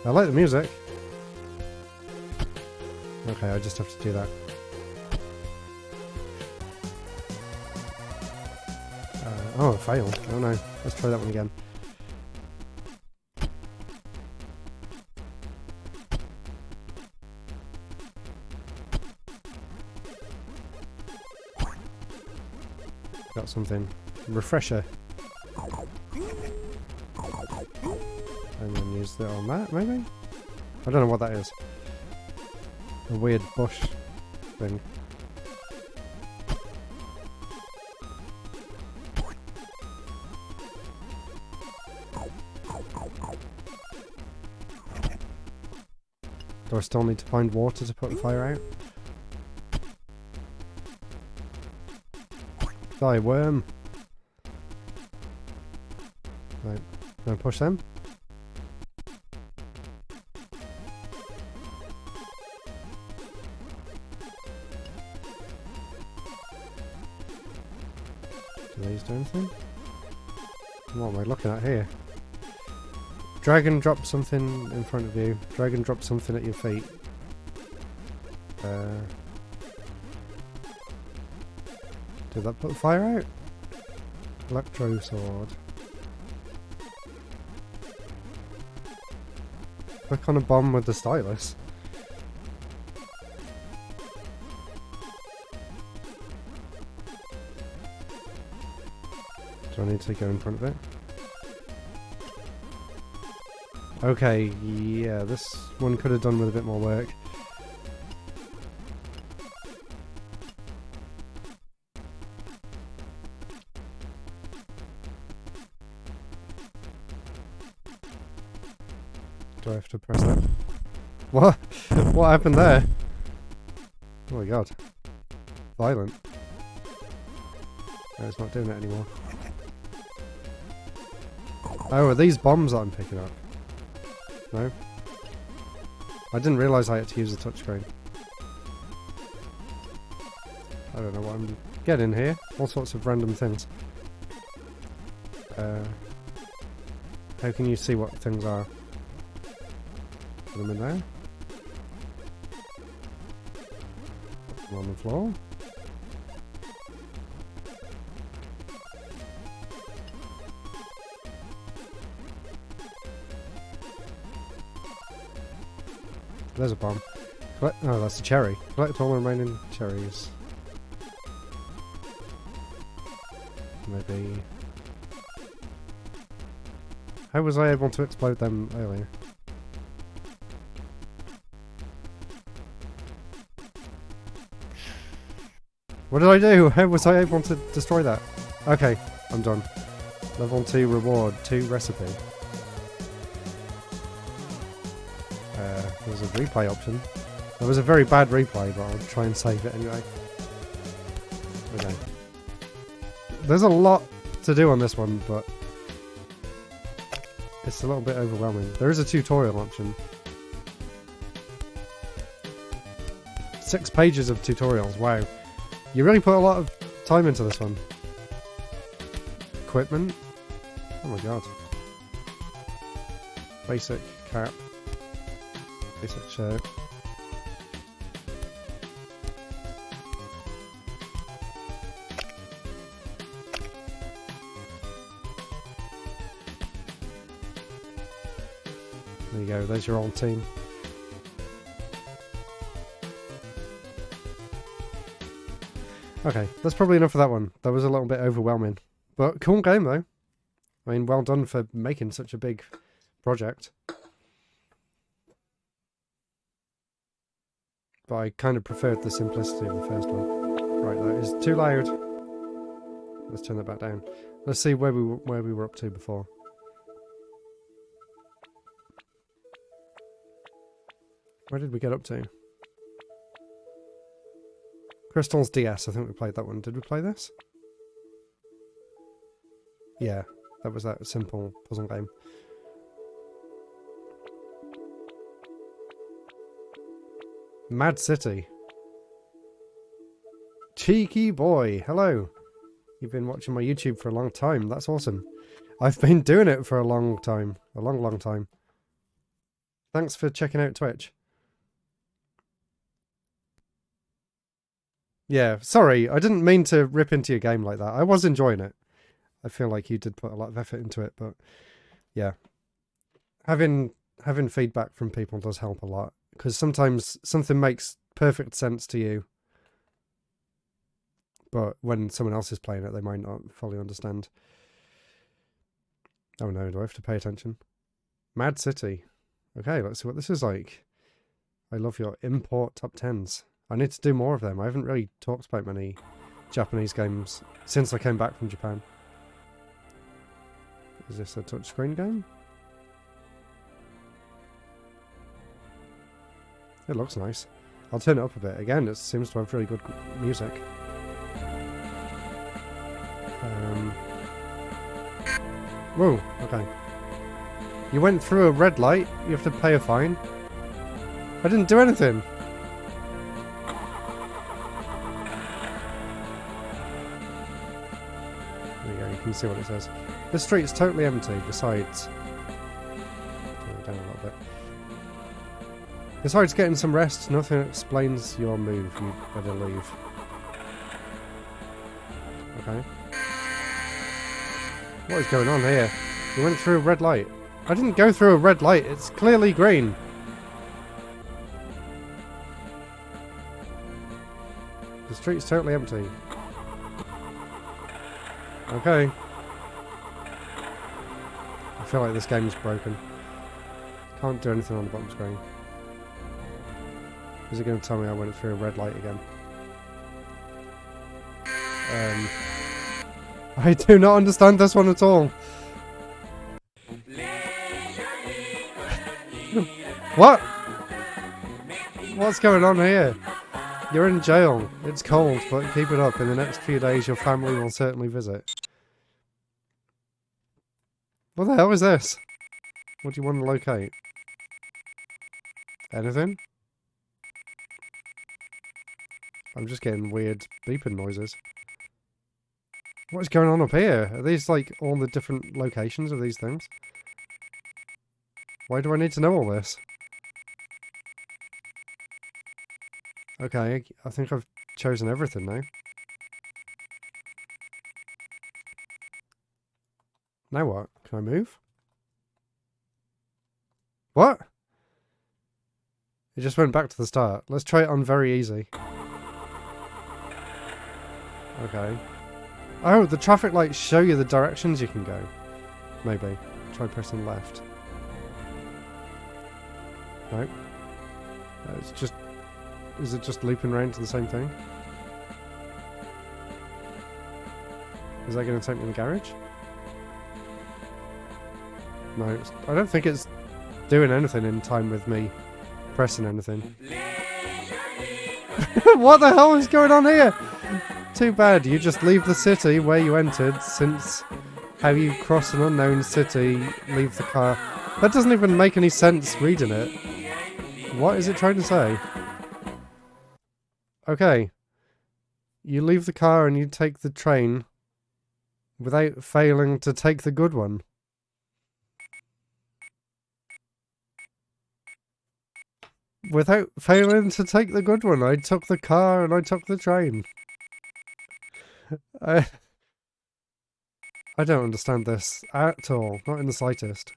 I like the music. Okay, I just have to do that. Oh, it failed. Oh no. Let's try that one again. Got something. Refresher. And then use it on that, maybe? I don't know what that is. A weird bush thing. Do I still need to find water to put the fire out? Die, worm! Right, can I push them? Do these do anything? What am I looking at here? Drag and drop something in front of you. Drag and drop something at your feet. Did that put the fire out? Electro sword. Click on a bomb with the stylus. Do I need to go in front of it? Okay, yeah, this one could have done with a bit more work. Do I have to press that? What? What happened there? Oh my god. Violent. No, it's not doing it anymore. Oh, are these bombs that I'm picking up? No? I didn't realise I had to use the touchscreen. I don't know what I'm getting here. All sorts of random things. How can you see what things are? Put them in there. Put them on the floor. There's a bomb. Oh, that's a cherry. Collect all the remaining cherries. Maybe... How was I able to explode them earlier? What did I do? How was I able to destroy that? Okay, I'm done. Level 2 reward, 2 recipe. There's a replay option. That was a very bad replay, but I'll try and save it anyway. Okay. There's a lot to do on this one, but it's a little bit overwhelming. There is a tutorial option. 6 pages of tutorials, wow. You really put a lot of time into this one. Equipment. Oh my god. Basic cap. Basic shirt. There you go, there's your old team. Okay, that's probably enough of that one. That was a little bit overwhelming. But cool game, though. I mean, well done for making such a big project. But I kind of preferred the simplicity of the first one. Right, that is too loud. Let's turn that back down. Let's see where we were up to before. Where did we get up to? Crystal's DS. I think we played that one. Did we play this? Yeah, that was that simple puzzle game. Mad City. Cheeky boy, hello. You've been watching my YouTube for a long time. That's awesome. I've been doing it for a long time. A long, long time. Thanks for checking out Twitch. Yeah, sorry. I didn't mean to rip into your game like that. I was enjoying it. I feel like you did put a lot of effort into it, but yeah. Having feedback from people does help a lot. Because sometimes something makes perfect sense to you, but when someone else is playing it, they might not fully understand. Oh no, do I have to pay attention? Mad City. Okay, let's see what this is like. I love your import top 10s. I need to do more of them. I haven't really talked about many Japanese games since I came back from Japan. Is this a touchscreen game? It looks nice. I'll turn it up a bit. Again, it seems to have really good music. Whoa, okay. You went through a red light, you have to pay a fine. I didn't do anything. There you go, you can see what it says. The street's totally empty, besides... Turn it down a little bit. Besides getting some rest, nothing explains your move. You better leave. Okay. What is going on here? You went through a red light. I didn't go through a red light. It's clearly green. The street's totally empty. Okay. I feel like this game is broken. Can't do anything on the bottom screen. Is it going to tell me I went through a red light again? I do not understand this one at all. What? What's going on here? You're in jail. It's cold, but keep it up. In the next few days, your family will certainly visit. What the hell is this? What do you want to locate? Anything? I'm just getting weird beeping noises. What is going on up here? Are these like all the different locations of these things? Why do I need to know all this? Okay, I think I've chosen everything now. Now what? Can I move? What? It just went back to the start. Let's try it on very easy. Okay. Oh, the traffic lights show you the directions you can go. Maybe. Try pressing left. No. It's just... Is it just looping around to the same thing? Is that going to take me to the garage? No, I don't think it's doing anything in time with me pressing anything. What the hell is going on here? Too bad, you just leave the city where you entered, since how you cross an unknown city, leave the car. That doesn't even make any sense reading it. What is it trying to say? Okay. You leave the car and you take the train without failing to take the good one. Without failing to take the good one. I took the car and I took the train. I don't understand this at all. Not in the slightest.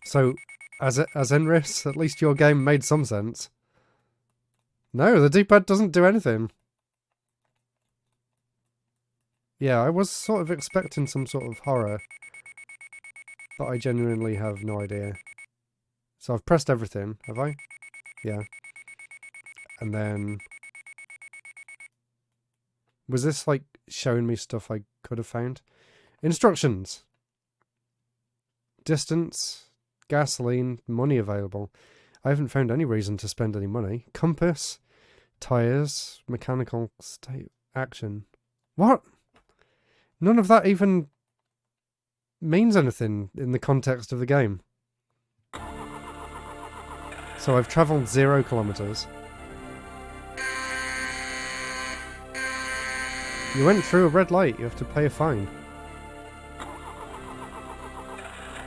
So, as Enris, at least your game made some sense. No, the D-pad doesn't do anything. Yeah, I was sort of expecting some sort of horror, but I genuinely have no idea. So I've pressed everything, have I? Yeah. And then... Was this, like, showing me stuff I could have found? Instructions! Distance, gasoline, money available. I haven't found any reason to spend any money. Compass, tyres, mechanical state, action. What? None of that even means anything in the context of the game. So I've travelled 0 kilometres. You went through a red light. You have to pay a fine.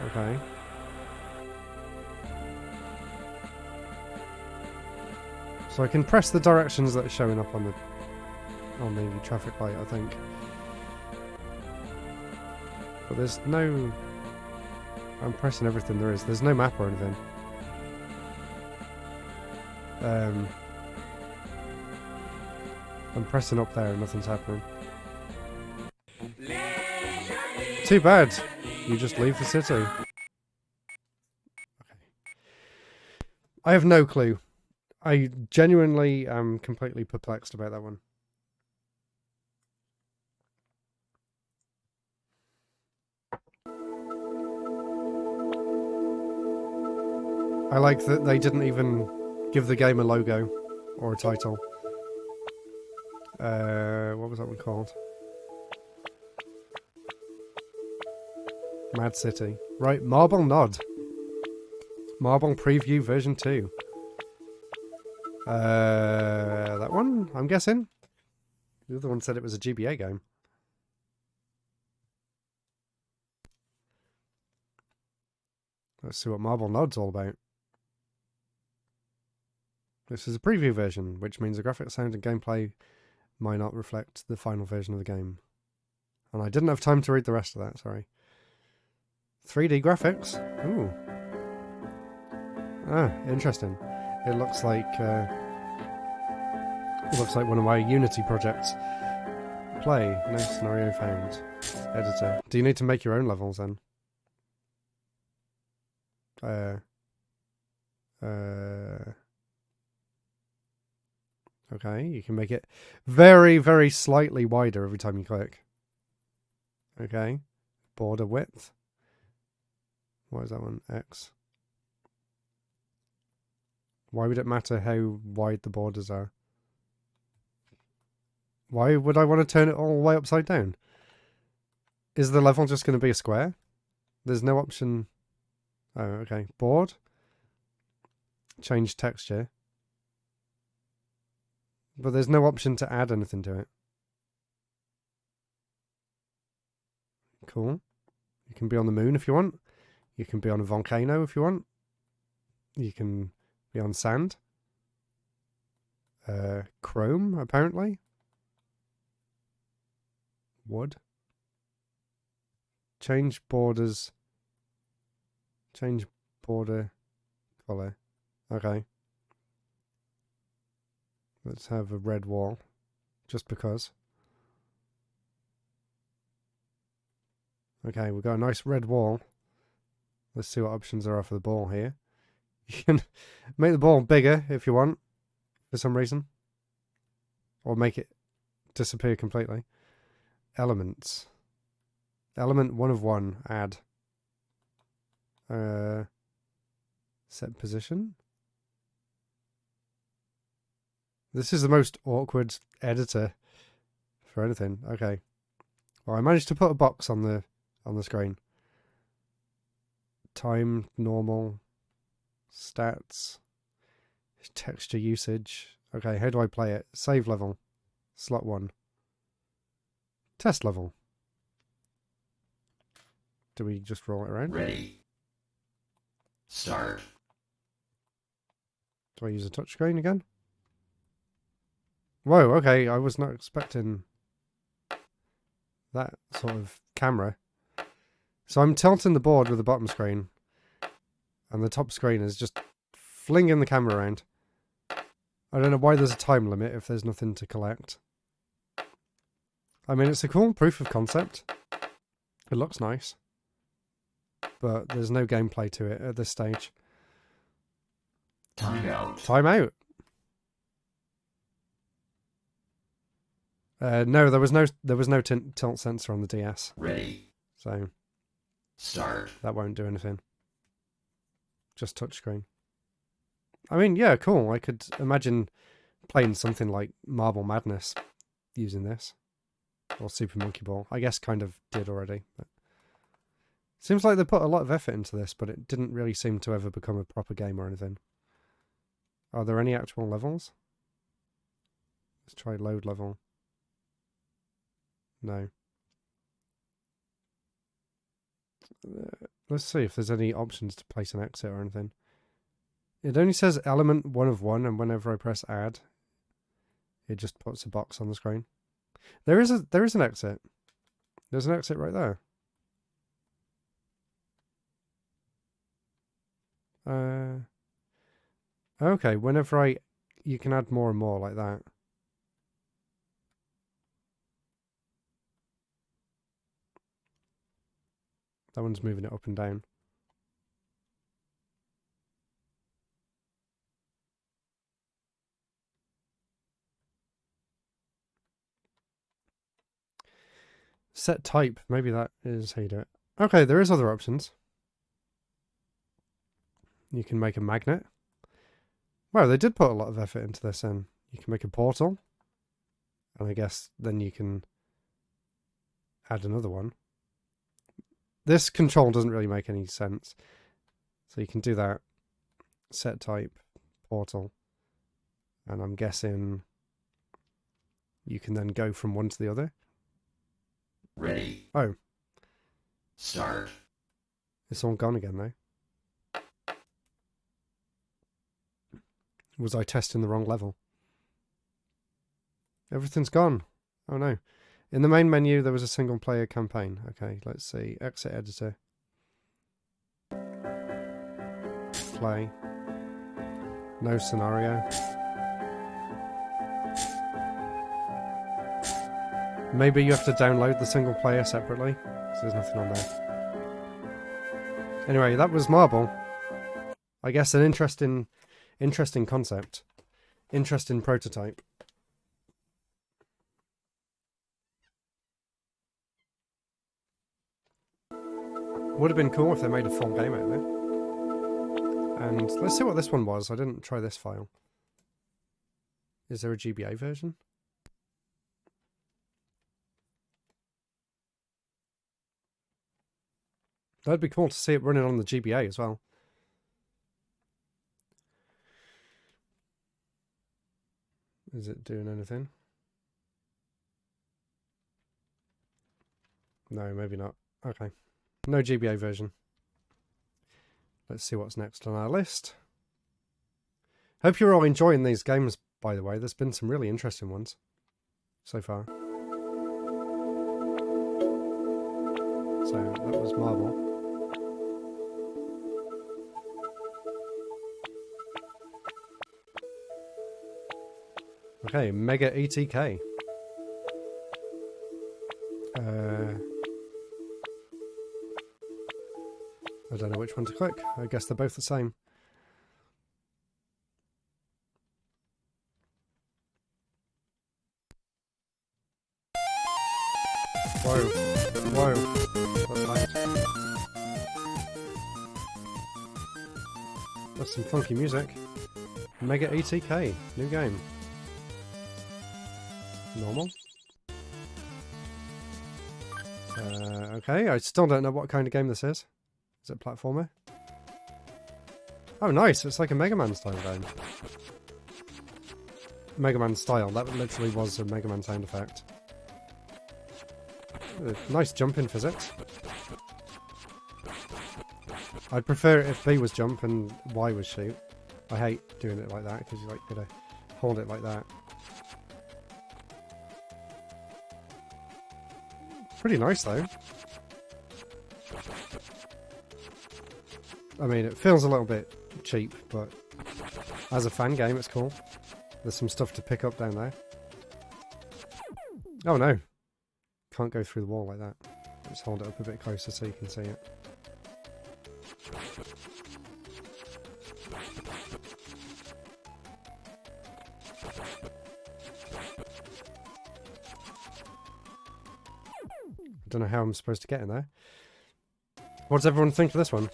Okay. So I can press the directions that are showing up on the traffic light, I think. But there's no... I'm pressing everything there is. There's no map or anything. I'm pressing up there and nothing's happening. Too bad. You just leave the city. Okay. I have no clue. I genuinely am completely perplexed about that one. I like that they didn't even give the game a logo or a title. What was that one called? Mad City. Right, Marble Nod. Marble Preview version 2. That one, I'm guessing. The other one said it was a GBA game. Let's see what Marble Nod's all about. This is a preview version, which means the graphics, sound and gameplay might not reflect the final version of the game. And I didn't have time to read the rest of that, sorry. 3D graphics? Ooh. Ah, interesting. It looks like one of my Unity projects. Play. No scenario found. Editor. Do you need to make your own levels then? Okay, you can make it very, very slightly wider every time you click. Okay. Border width. What is that one? X. Why would it matter how wide the borders are? Why would I want to turn it all the way upside down? Is the level just going to be a square? There's no option... Oh, okay. Board. Change texture. But there's no option to add anything to it. Cool. You can be on the moon if you want. You can be on a volcano if you want. You can be on sand. Chrome, apparently. Wood. Change borders. Change border color. Okay. Let's have a red wall. Just because. Okay, we've got a nice red wall. Let's see what options there are for the ball here. You can make the ball bigger if you want, for some reason. Or make it disappear completely. Elements. Element 1 of 1. Add. Set position. This is the most awkward editor for anything. Okay. Well, I managed to put a box on the screen. Time, normal, stats, texture usage. Okay, how do I play it? Save level. Slot 1. Test level. Do we just roll it around? Ready. Start. Do I use a touchscreen again? Whoa, okay, I was not expecting that sort of camera. So I'm tilting the board with the bottom screen, and the top screen is just flinging the camera around. I don't know why there's a time limit if there's nothing to collect. I mean, it's a cool proof of concept. It looks nice. But there's no gameplay to it at this stage. Time out. Time out. No, there was no tilt sensor on the DS. Ready. So Start. that won't do anything. Just touchscreen. I mean, yeah, cool. I could imagine playing something like Marble Madness using this. Or Super Monkey Ball. I guess kind of did already. But seems like they put a lot of effort into this, but it didn't really seem to ever become a proper game or anything. Are there any actual levels? Let's try load level. No. Let's see if there's any options to place an exit or anything. It only says element 1 of 1, and whenever I press add, it just puts a box on the screen. There is an exit. There's an exit right there. Okay, whenever you can add more and more like that. That one's moving it up and down. Set type, maybe that is how you do it. Okay, there is other options. You can make a magnet. Wow, they did put a lot of effort into this in. You can make a portal. And I guess then you can add another one. This control doesn't really make any sense. So you can do that. Set type, portal. And I'm guessing you can then go from one to the other. Ready. Oh. Start. It's all gone again though. Was I testing the wrong level? Everything's gone. Oh no. In the main menu there was a single player campaign. Okay, let's see. Exit editor. Play. No scenario. Maybe you have to download the single player separately, so there's nothing on there. Anyway, that was Marble. I guess an interesting concept. Interesting prototype. Would have been cool if they made a full game out of it. And let's see what this one was. I didn't try this file. Is there a GBA version? That'd be cool to see it running on the GBA as well. Is it doing anything? No, maybe not. Okay. No GBA version. Let's see what's next on our list. Hope you're all enjoying these games, by the way. There's been some really interesting ones so far. So that was Marble. Okay, Mega ETK. I don't know which one to click. I guess they're both the same. Whoa. Whoa. That's loud. That's some funky music. Mega ETK. New game. Normal. Okay, I still don't know what kind of game this is. Is it a platformer? Oh, nice. It's like a Mega Man style game. Mega Man style. That literally was a Mega Man sound effect. Nice jump in physics. I'd prefer it if B was jump and Y was shoot. I hate doing it like that because you like gotta hold it like that. Pretty nice though. I mean, it feels a little bit cheap, but as a fan game, it's cool. There's some stuff to pick up down there. Oh no. Can't go through the wall like that. Let's hold it up a bit closer so you can see it. I don't know how I'm supposed to get in there. What does everyone think of this one?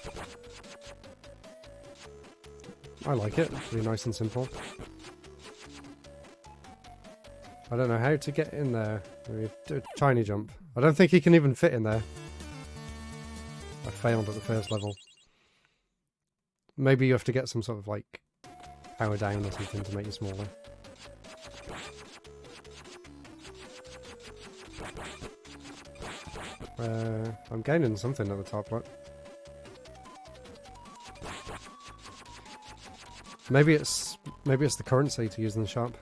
I like it. Really nice and simple. I don't know how to get in there. Maybe do a tiny jump. I don't think he can even fit in there. I failed at the first level. Maybe you have to get some sort of like power down or something to make you smaller. I'm gaining something at the top, look. Maybe it's the currency to use in the shop.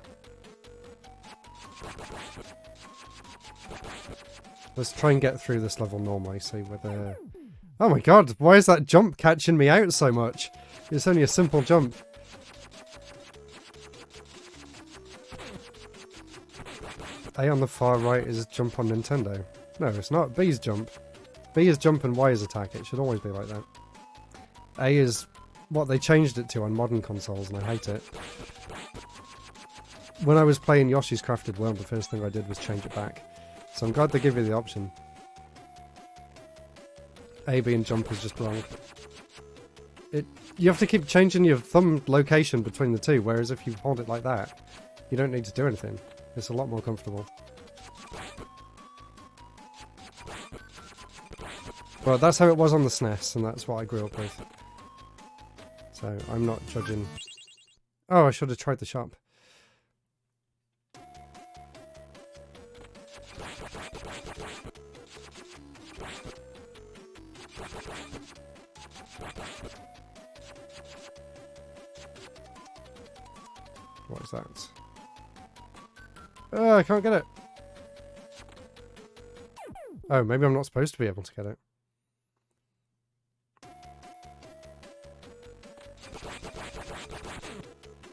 Let's try and get through this level normally, see whether... Oh my god, why is that jump catching me out so much? It's only a simple jump. A on the far right is jump on Nintendo. No, it's not. B's jump. B is jump and Y is attack. It should always be like that. A is what they changed it to on modern consoles, and I hate it. When I was playing Yoshi's Crafted World, the first thing I did was change it back. So I'm glad they give you the option. A, B and jump is just wrong. You have to keep changing your thumb location between the two, whereas if you hold it like that, you don't need to do anything. It's a lot more comfortable. Well, that's how it was on the SNES, and that's what I grew up with. So, I'm not judging... Oh, I should have tried the shop. What is that? Oh, I can't get it. Oh, maybe I'm not supposed to be able to get it.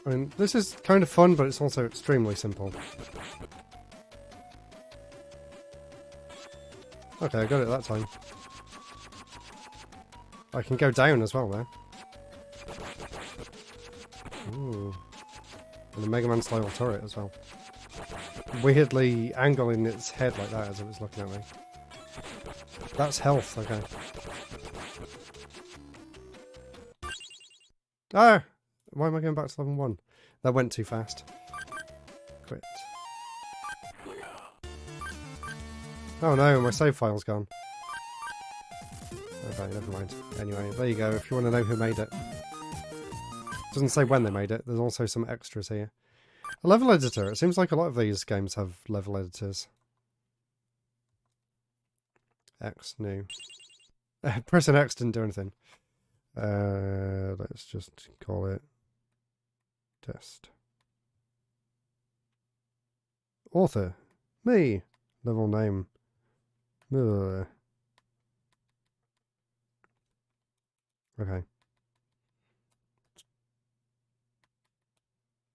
I mean, this is kind of fun, but it's also extremely simple. Okay, I got it that time. I can go down as well there. Ooh. And the Mega Man style turret as well. Weirdly angling its head like that as it was looking at me. That's health, okay. Ah! Why am I going back to level 1? That went too fast. Quit. Oh no, my save file's gone. Okay, never mind. Anyway, there you go, if you want to know who made it. Doesn't say when they made it, there's also some extras here. A level editor, it seems like a lot of these games have level editors. X, new. Pressing X didn't do anything. Let's just call it test. Author, me. Level name. Ugh. Okay.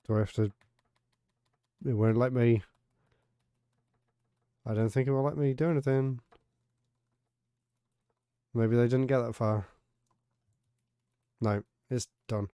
Do I have to... It won't let me... I don't think it will let me do anything. Maybe they didn't get that far. No, it's done.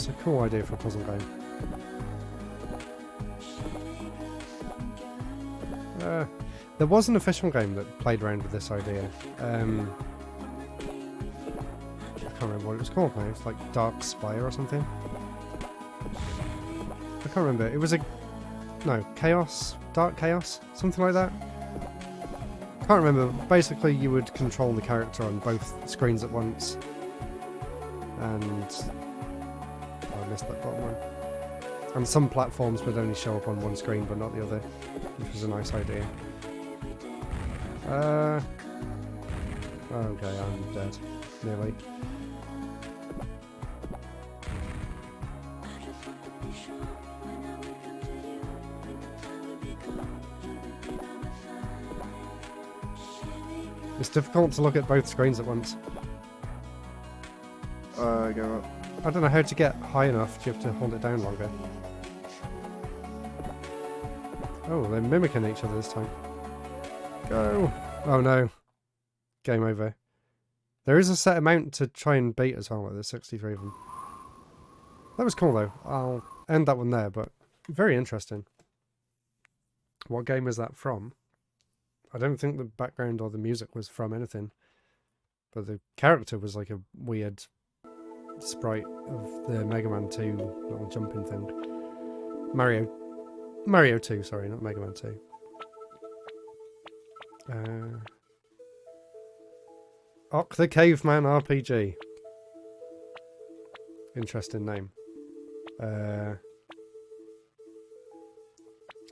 It's a cool idea for a puzzle game. There was an official game that played around with this idea. I can't remember what it was called now. It's like Dark Spire or something. I can't remember. It was Chaos? Dark Chaos? Something like that. Can't remember. Basically, you would control the character on both screens at once. And... oh, I missed that bottom one. And some platforms would only show up on one screen but not the other, which was a nice idea. Okay, I'm dead. Nearly. It's difficult to look at both screens at once. Go up. I don't know how to get high enough. Do you have to hold it down longer? Oh, they're mimicking each other this time. Go! Oh no. Game over. There is a set amount to try and beat as well, like there's 63 of them. That was cool though. I'll end that one there, but very interesting. What game is that from? I don't think the background or the music was from anything. But the character was like a weird sprite of the Mega Man 2 little jumping thing. Mario 2, sorry, not Mega Man 2. Ock the Caveman RPG. Interesting name. I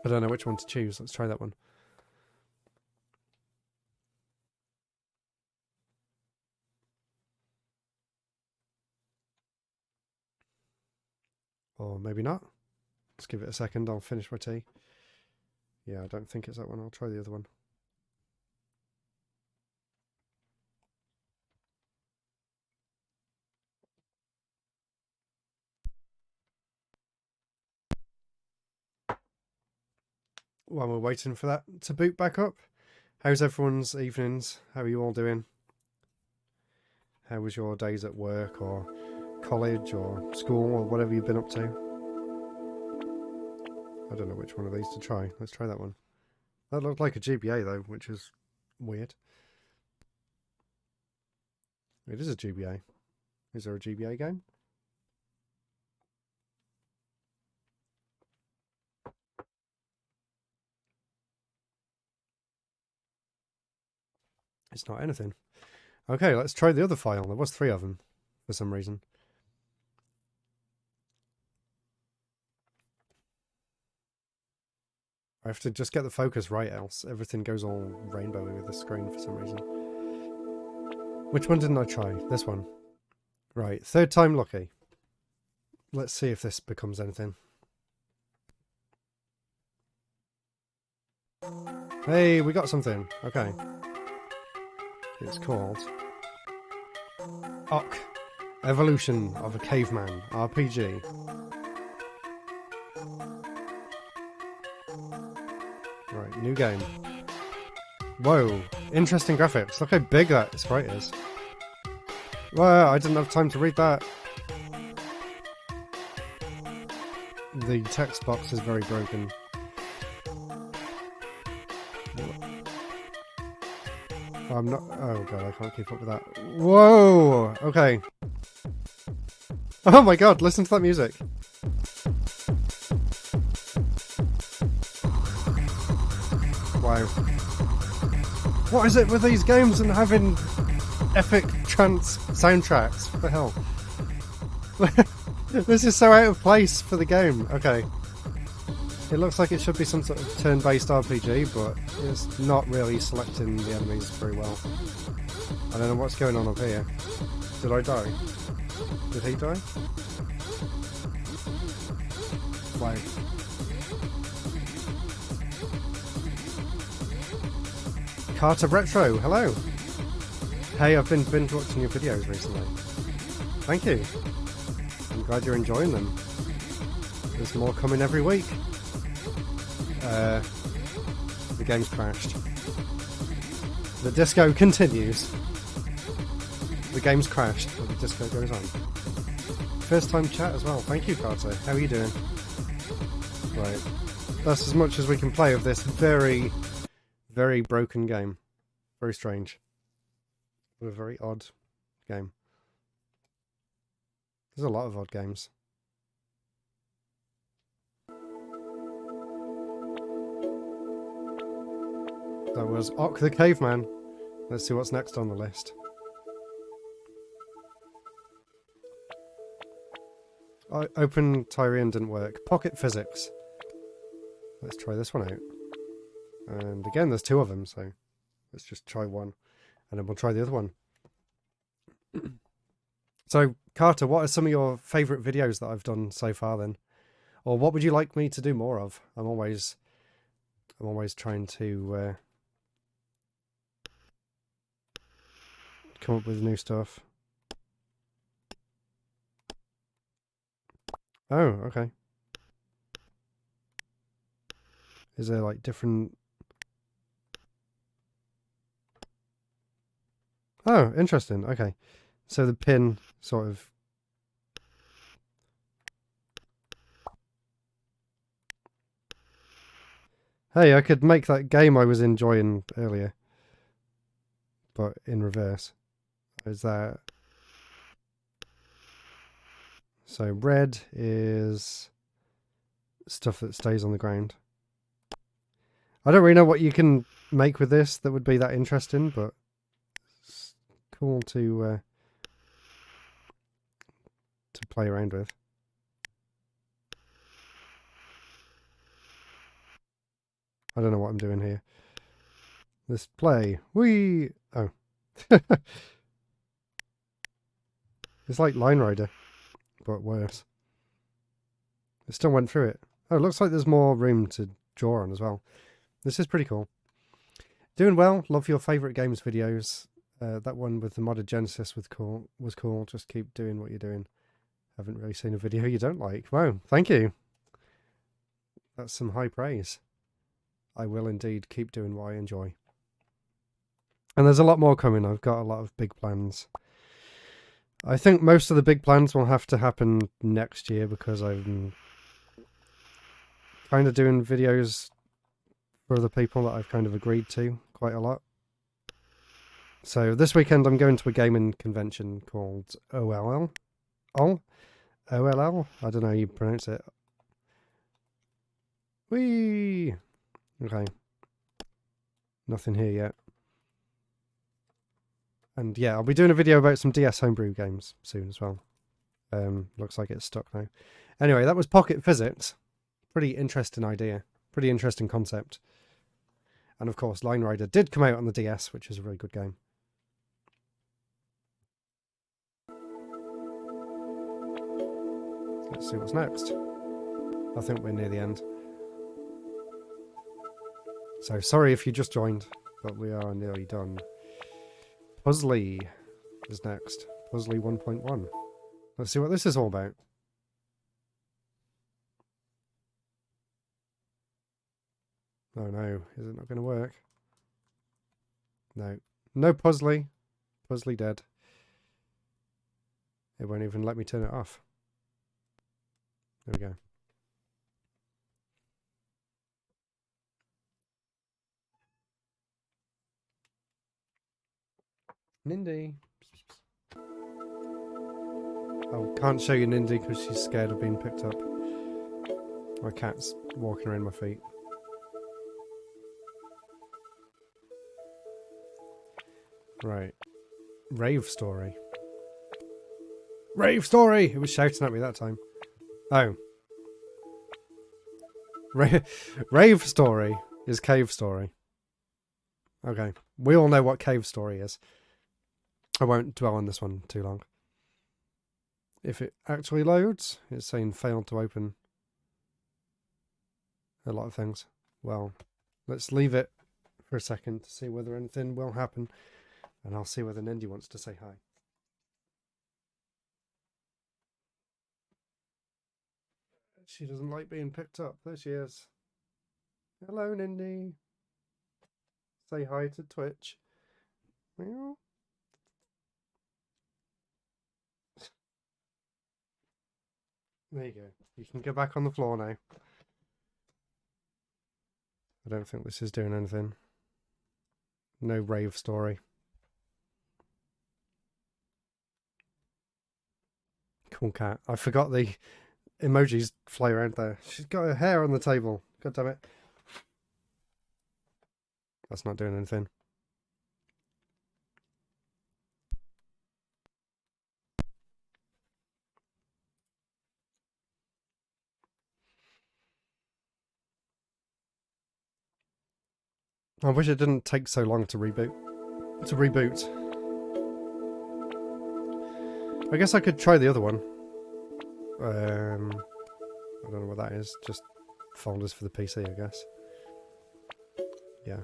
don't know which one to choose. Let's try that one. Or maybe not. Let's give it a second. I'll finish my tea. Yeah, I don't think it's that one. I'll try the other one. While we're waiting for that to boot back up, how's everyone's evenings? How are you all doing? How was your days at work or college or school or whatever you've been up to? I don't know which one of these to try. Let's try that one. That looked like a GBA though, which is weird. It is a GBA. Is there a GBA game? It's not anything. Okay, let's try the other file. There was 3 of them for some reason. I have to just get the focus right, else everything goes all rainbowy with the screen for some reason. Which one didn't I try? This one. Right, 3rd time lucky. Let's see if this becomes anything. Hey, we got something. Okay. It's called Ock, Evolution of a Caveman RPG. Right, new game. Whoa, interesting graphics. Look how big that sprite is. Well, I didn't have time to read that. The text box is very broken. I'm not... oh god, I can't keep up with that. Whoa! Okay. Oh my god, listen to that music. Wow. What is it with these games and having epic trance soundtracks? What the hell? This is so out of place for the game. Okay. It looks like it should be some sort of turn-based RPG, but it's not really selecting the enemies very well. I don't know what's going on up here. Did I die? Did he die? Wow. Carter Retro, hello! Hey, I've been binge watching your videos recently. Thank you. I'm glad you're enjoying them. There's more coming every week. The game's crashed. The disco continues. The game's crashed, but the disco goes on. first time chat as well. Thank you, Carter. How are you doing? Right. That's as much as we can play of this very, very broken game. Very strange. But a very odd game. There's a lot of odd games. That was Ock the Caveman. Let's see what's next on the list. Open Tyrian didn't work. Pocket Physics. Let's try this one out. And again, there's two of them, so let's just try one. And then we'll try the other one. So, Carter, what are some of your favourite videos that I've done so far then? Or what would you like me to do more of? I'm always trying to come up with new stuff. Oh, okay. Is there like different... Oh, interesting. Okay. So the pin sort of... Hey, I could make that game I was enjoying earlier. But in reverse. Is that... So red is stuff that stays on the ground. I don't really know what you can make with this that would be that interesting, but it's cool to play around with. I don't know what I'm doing here. Let's play. Whee! Oh. It's like Line Rider, but worse. It still went through it. Oh, it looks like there's more room to draw on as well. This is pretty cool. Doing well. Love your favourite games videos. That one with the modded Genesis was cool. Just keep doing what you're doing. Haven't really seen a video you don't like. Wow, thank you. That's some high praise. I will indeed keep doing what I enjoy. And there's a lot more coming. I've got a lot of big plans. I think most of the big plans will have to happen next year because I'm kind of doing videos for other people that I've kind of agreed to quite a lot. So this weekend I'm going to a gaming convention called OLL. OLL? I don't know how you pronounce it. Whee! Okay. Nothing here yet. And yeah, I'll be doing a video about some DS Homebrew Games soon as well. Looks like it's stuck now. Anyway, that was Pocket Physics. Pretty interesting idea. Pretty interesting concept. And of course, Line Rider did come out on the DS, which is a really good game. Let's see what's next. I think we're near the end. So sorry if you just joined, but we are nearly done. Puzzly is next. Puzzly 1.1. Let's see what this is all about. Oh no, is it not going to work? No. No Puzzly. Puzzly dead. It won't even let me turn it off. There we go. Nindy. Oh, can't show you Nindy because she's scared of being picked up. My cat's walking around my feet. Right. Rave Story. Rave Story! It was shouting at me that time. Oh. Rave Story is Cave Story. Okay. We all know what Cave Story is. I won't dwell on this one too long. If it actually loads, it's saying failed to open a lot of things. Well, let's leave it for a second to see whether anything will happen. And I'll see whether Nindy wants to say hi. She doesn't like being picked up. There she is. Hello, Nindy. Say hi to Twitch. Meow. There you go. You can go back on the floor now. I don't think this is doing anything. No rave story. Cool cat. I forgot the emojis fly around there. She's got her hair on the table. God damn it. That's not doing anything. I wish it didn't take so long to reboot. I guess I could try the other one. I don't know what that is. Just folders for the PC, I guess. Yeah.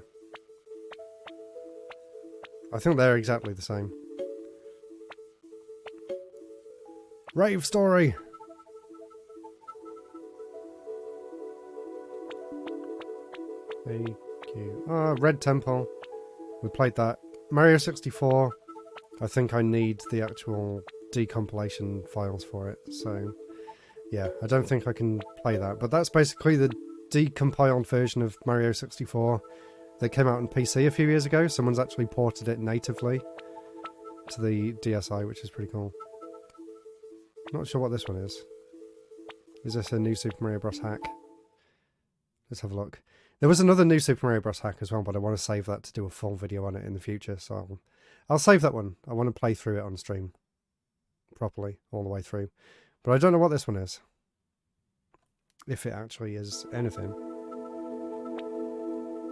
I think they're exactly the same. Rave story! Thank you. Ah, Red Temple. We played that. Mario 64. I think I need the actual decompilation files for it, so yeah, I don't think I can play that. But that's basically the decompiled version of Mario 64 that came out on PC a few years ago. Someone's actually ported it natively to the DSi, which is pretty cool. Not sure what this one is. Is this a new Super Mario Bros. Hack? Let's have a look. There was another new Super Mario Bros. Hack as well, but I want to save that to do a full video on it in the future, so I'll save that one. I want to play through it on stream properly, all the way through. But I don't know what this one is. If it actually is anything.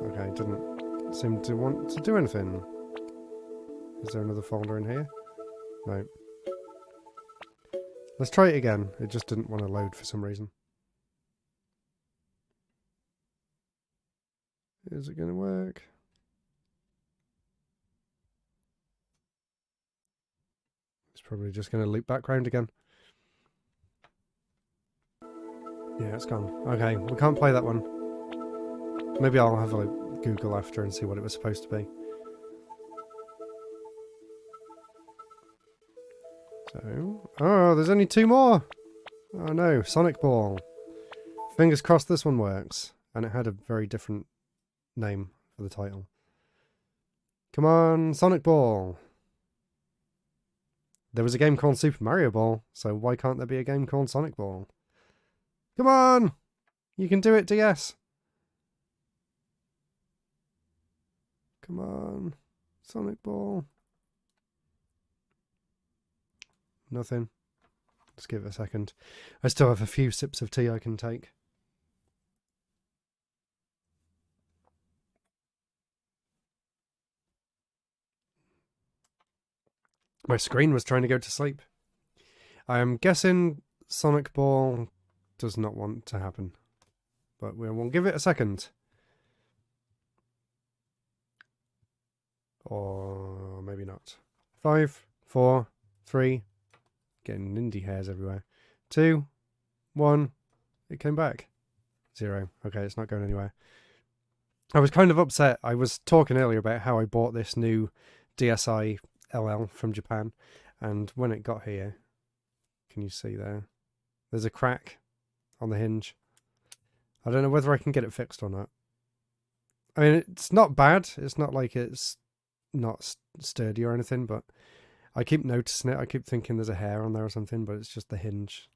Okay, it didn't seem to want to do anything. Is there another folder in here? No. Let's try it again. It just didn't want to load for some reason. Is it going to work? It's probably just going to loop background again. Yeah, it's gone. Okay, we can't play that one. Maybe I'll have a Google after and see what it was supposed to be. So, oh, there's only two more. Oh no, Sonic Ball. Fingers crossed this one works. And it had a very different name for the title. Come on, Sonic Ball. There was a game called Super Mario Ball, so why can't there be a game called Sonic Ball? Come on! You can do it, DS! Come on, Sonic Ball. Nothing. Just give it a second. I still have a few sips of tea I can take. My screen was trying to go to sleep. I am guessing Sonic Ball does not want to happen. But we'll give it a second. Or maybe not. 5, 4, 3. Getting indie hairs everywhere. 2, 1. It came back. 0. Okay, it's not going anywhere. I was kind of upset. I was talking earlier about how I bought this new DSi LL from Japan, and when it got here, can you see there? There's a crack on the hinge. I don't know whether I can get it fixed or not. I mean, it's not bad. It's not like it's not sturdy or anything, but I keep noticing it. I keep thinking there's a hair on there or something, but it's just the hinge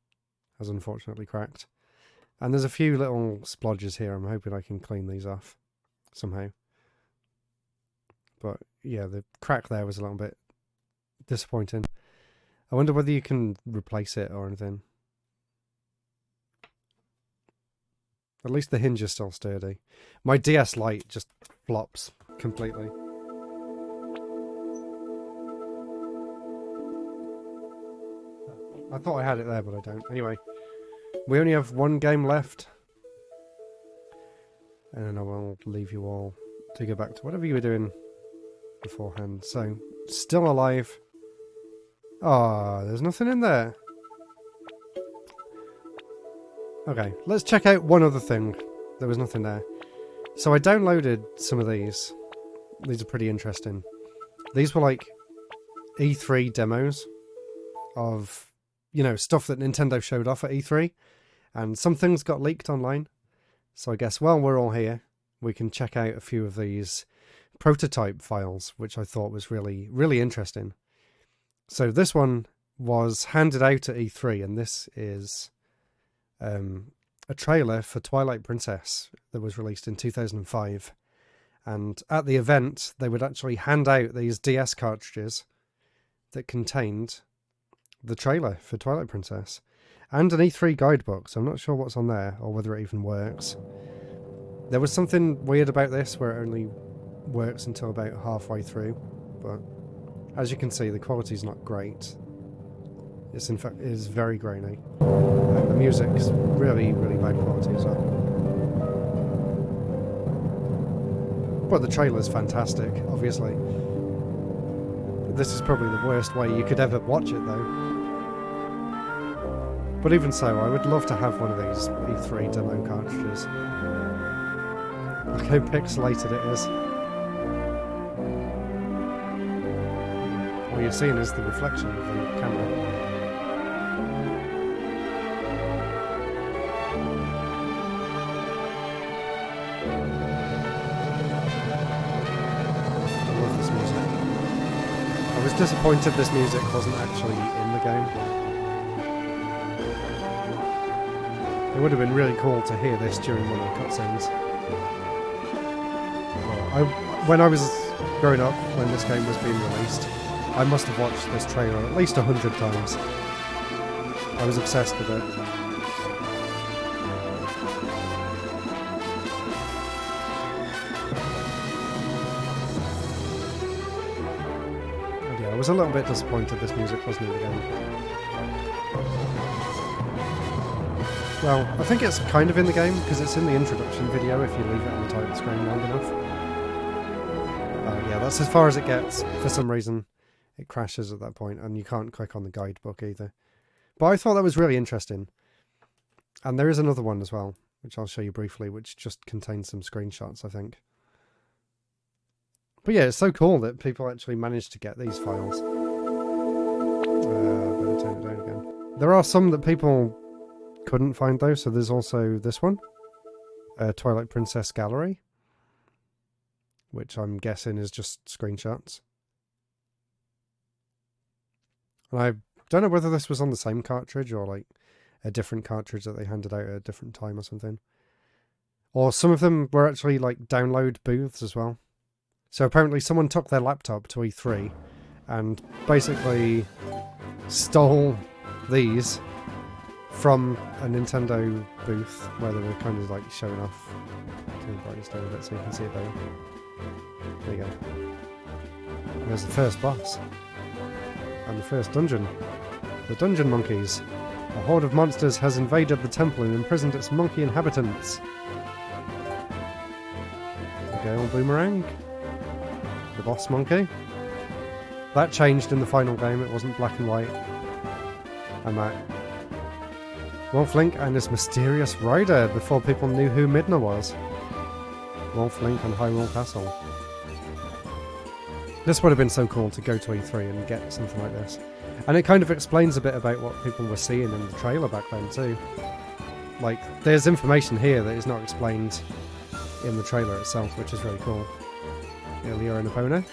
has unfortunately cracked. And there's a few little splodges here. I'm hoping I can clean these off somehow. But yeah, the crack there was a little bit disappointing. I wonder whether you can replace it or anything. At least the hinge is still sturdy. My DS Lite just flops completely. I thought I had it there, but I don't. Anyway, we only have one game left. And then I will leave you all to go back to whatever you were doing beforehand. So, still alive. Ah, there's nothing in there. Okay, let's check out one other thing. There was nothing there. So I downloaded some of these. These are pretty interesting. These were like E3 demos of you know, stuff that Nintendo showed off at E3, and some things got leaked online. So I guess while we're all here, we can check out a few of these prototype files, which I thought was really, really interesting. So this one was handed out at E3, and this is a trailer for Twilight Princess that was released in 2005. And at the event, they would actually hand out these DS cartridges that contained the trailer for Twilight Princess and an E3 guidebook. So I'm not sure what's on there or whether it even works. There was something weird about this where it only works until about halfway through, but as you can see, the quality's not great. It's in fact is very grainy, and the music's really, really bad quality as well. But the trailer's fantastic, obviously. This is probably the worst way you could ever watch it, though. But even so, I would love to have one of these E3 demo cartridges. Look how pixelated it is. All you're seeing is the reflection of the camera. I was disappointed this music wasn't actually in the game. It would have been really cool to hear this during one of the cutscenes. Well, when I was growing up, when this game was being released, I must have watched this trailer at least 100 times. I was obsessed with it. I was a little bit disappointed this music wasn't in the game. Well, I think it's kind of in the game because it's in the introduction video if you leave it on the title screen long enough. Yeah, that's as far as it gets. For some reason, it crashes at that point and you can't click on the guidebook either. But I thought that was really interesting. And there is another one as well, which I'll show you briefly, which just contains some screenshots, I think. But yeah, it's so cool that people actually managed to get these files. Better turn it down again. There are some that people couldn't find though, so there's also this one. Twilight Princess Gallery. Which I'm guessing is just screenshots. And I don't know whether this was on the same cartridge or like a different cartridge that they handed out at a different time or something. Or some of them were actually like download booths as well. So apparently someone took their laptop to E3 and basically stole these from a Nintendo booth where they were kind of like showing off. Turn the brightness down a bit so you can see it better. There you go. There's the first boss. And the first dungeon. The Dungeon Monkeys. A horde of monsters has invaded the temple and imprisoned its monkey inhabitants. The Gale Boomerang. The boss monkey. That changed in the final game, it wasn't black and white. And that. Wolf Link and his mysterious rider before people knew who Midna was. Wolf Link and Hyrule Castle. This would have been so cool to go to E3 and get something like this. And it kind of explains a bit about what people were seeing in the trailer back then too. Like, there's information here that is not explained in the trailer itself, which is really cool. Ilya and Epona.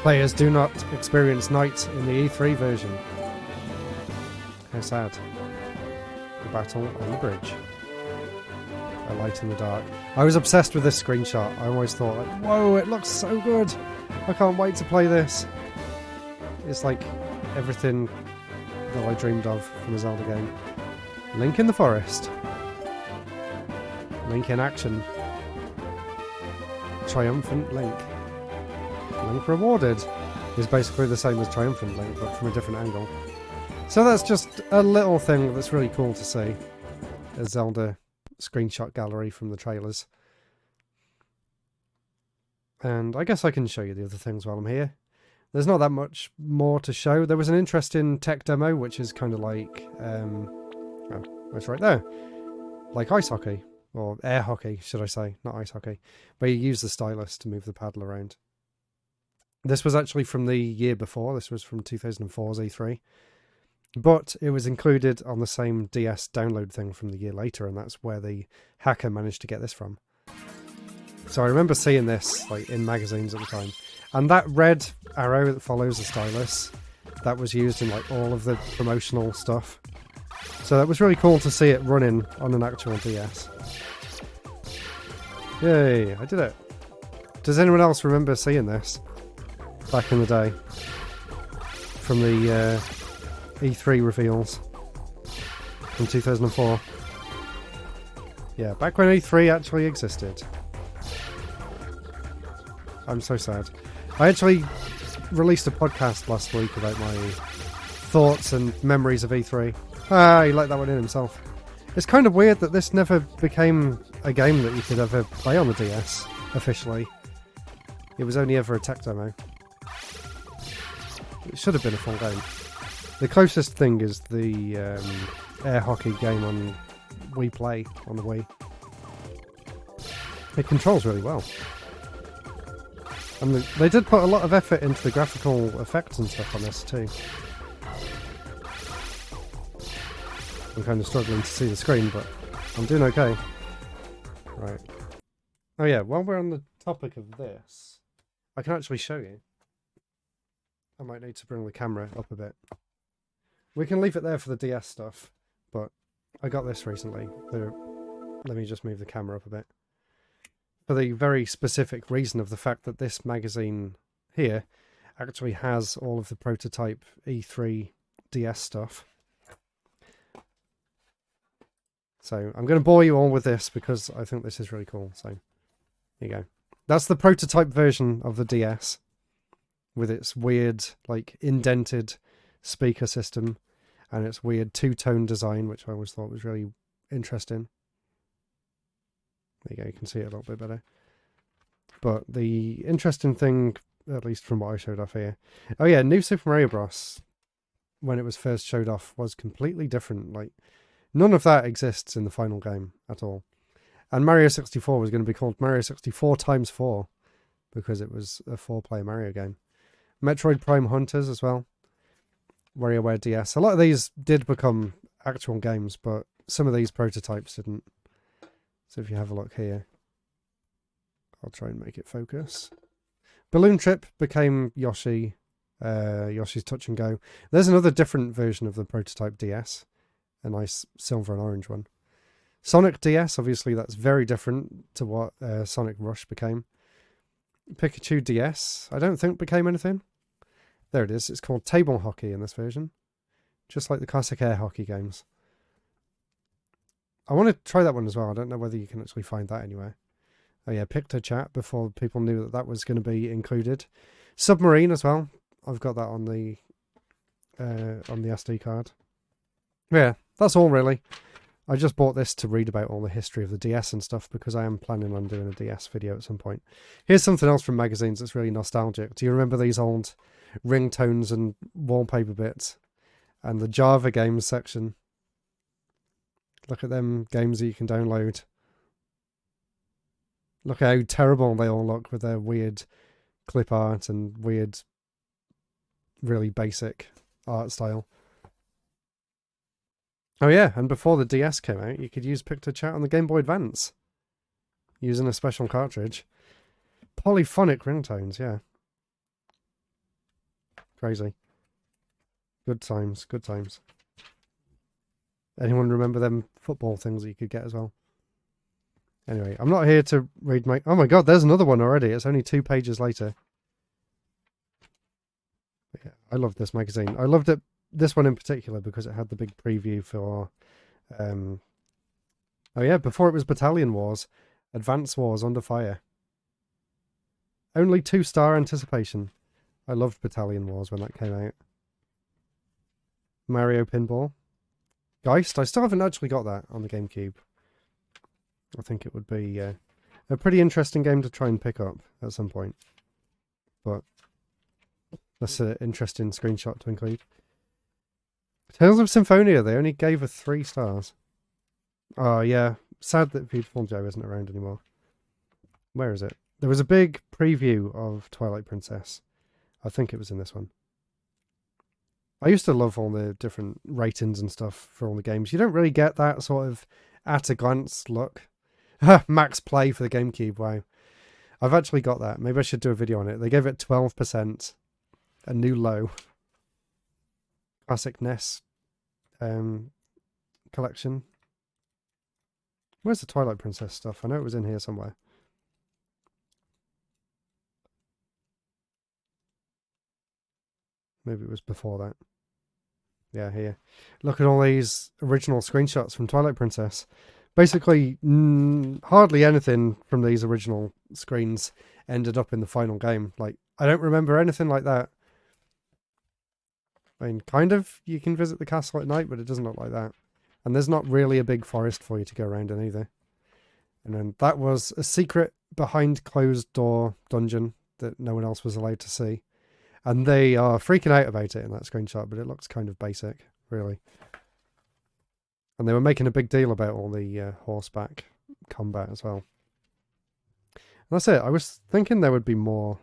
Players do not experience night in the E3 version. How sad. The battle on the bridge. A light in the dark. I was obsessed with this screenshot. I always thought, like, whoa, it looks so good. I can't wait to play this. It's like everything that I dreamed of from a Zelda game. Link in the forest. Link in action. Triumphant Link. Link rewarded is basically the same as Triumphant Link, but from a different angle. So that's just a little thing that's really cool to see. A Zelda screenshot gallery from the trailers. And I guess I can show you the other things while I'm here. There's not that much more to show. There was an interesting tech demo, which is kind of like... oh, it's right there. Like ice hockey. Or air hockey, should I say. Not ice hockey. But you use the stylus to move the paddle around. This was actually from the year before. This was from 2004's E3. But it was included on the same DS download thing from the year later, and that's where the hacker managed to get this from. So I remember seeing this like in magazines at the time. And that red arrow that follows the stylus, that was used in like all of the promotional stuff. So that was really cool to see it running on an actual DS. Yay, I did it. Does anyone else remember seeing this back in the day? From the E3 reveals from 2004. Yeah, back when E3 actually existed. I'm so sad. I actually released a podcast last week about my thoughts and memories of E3. Ah, he let that one in himself. It's kind of weird that this never became a game that you could ever play on the DS, officially. It was only ever a tech demo. It should have been a full game. The closest thing is the air hockey game on Wii Play, on the Wii. It controls really well. And they did put a lot of effort into the graphical effects and stuff on this too. I'm kind of struggling to see the screen, but I'm doing okay. Right. Oh yeah, while we're on the topic of this, I can actually show you. I might need to bring the camera up a bit. We can leave it there for the DS stuff, but I got this recently. Let me just move the camera up a bit. For the very specific reason of the fact that this magazine here actually has all of the prototype E3 DS stuff. So I'm going to bore you all with this because I think this is really cool. So here you go. That's the prototype version of the DS with its weird, like, indented speaker system and its weird two-tone design, which I always thought was really interesting. There you go, you can see it a little bit better. But the interesting thing, at least from what I showed off here, oh yeah, New Super Mario Bros. When it was first showed off was completely different. Like, none of that exists in the final game at all. And Mario 64 was going to be called Mario 64 times 4 because it was a 4-player Mario game. Metroid Prime Hunters as well. WarioWare DS. A lot of these did become actual games, but some of these prototypes didn't. So if you have a look here, I'll try and make it focus. Balloon Trip became Yoshi, Yoshi's Touch and Go. There's another different version of the prototype DS, a nice silver and orange one. Sonic DS, obviously that's very different to what Sonic Rush became. Pikachu DS, I don't think became anything. There it is, it's called Table Hockey in this version. Just like the classic air hockey games. I want to try that one as well. I don't know whether you can actually find that anywhere. Oh yeah, PictoChat before people knew that that was going to be included. Submarine as well. I've got that on the SD card. Yeah, that's all really. I just bought this to read about all the history of the DS and stuff because I am planning on doing a DS video at some point. Here's something else from magazines that's really nostalgic. Do you remember these old ringtones and wallpaper bits? And the Java games section. Look at them games that you can download. Look how terrible they all look with their weird clip art and weird, really basic art style. Oh yeah, and before the DS came out, you could use PictoChat on the Game Boy Advance. Using a special cartridge. Polyphonic ringtones, yeah. Crazy. Good times, good times. Anyone remember them football things that you could get as well? Anyway, I'm not here to read my... Oh my god, there's another one already. It's only 2 pages later. But yeah, I love this magazine. I loved it, this one in particular, because it had the big preview for... oh yeah, before it was Battalion Wars, Advance Wars Under Fire. Only 2-star anticipation. I loved Battalion Wars when that came out. Mario Pinball. Geist, I still haven't actually got that on the GameCube. I think it would be a pretty interesting game to try and pick up at some point. But that's an interesting screenshot to include. Tales of Symphonia, they only gave her 3 stars. Oh yeah, sad that Beautiful Joe isn't around anymore. Where is it? There was a big preview of Twilight Princess. I think it was in this one. I used to love all the different ratings and stuff for all the games. You don't really get that sort of at a glance look. Max play for the GameCube, wow. I've actually got that. Maybe I should do a video on it. They gave it 12%, a new low. Classic NES collection. Where's the Twilight Princess stuff? I know it was in here somewhere. Maybe it was before that. Yeah, here. Look at all these original screenshots from Twilight Princess. Basically, hardly anything from these original screens ended up in the final game. Like, I don't remember anything like that. I mean, kind of, you can visit the castle at night, but it doesn't look like that. And there's not really a big forest for you to go around in either. And then that was a secret behind closed door dungeon that no one else was allowed to see. And they are freaking out about it in that screenshot, but it looks kind of basic, really. And they were making a big deal about all the horseback combat as well. And that's it. I was thinking there would be more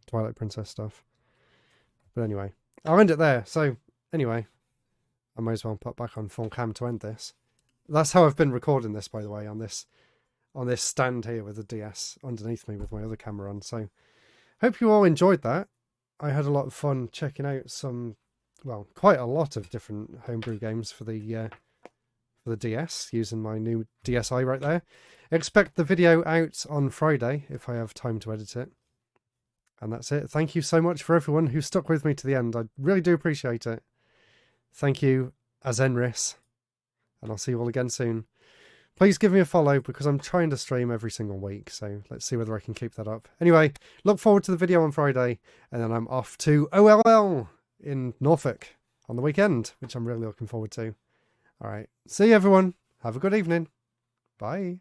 Twilight Princess stuff. But anyway, I'll end it there. So, anyway, I might as well put back on full cam to end this. That's how I've been recording this, by the way, on this stand here with the DS underneath me with my other camera on. So, hope you all enjoyed that. I had a lot of fun checking out some, well, quite a lot of different homebrew games for the DS, using my new DSi right there. Expect the video out on Friday if I have time to edit it. And that's it. Thank you so much for everyone who stuck with me to the end. I really do appreciate it. Thank you, Azenris. And I'll see you all again soon. Please give me a follow because I'm trying to stream every single week. So let's see whether I can keep that up. Anyway, look forward to the video on Friday. And then I'm off to OLL in Norfolk on the weekend, which I'm really looking forward to. All right. See you, everyone. Have a good evening. Bye.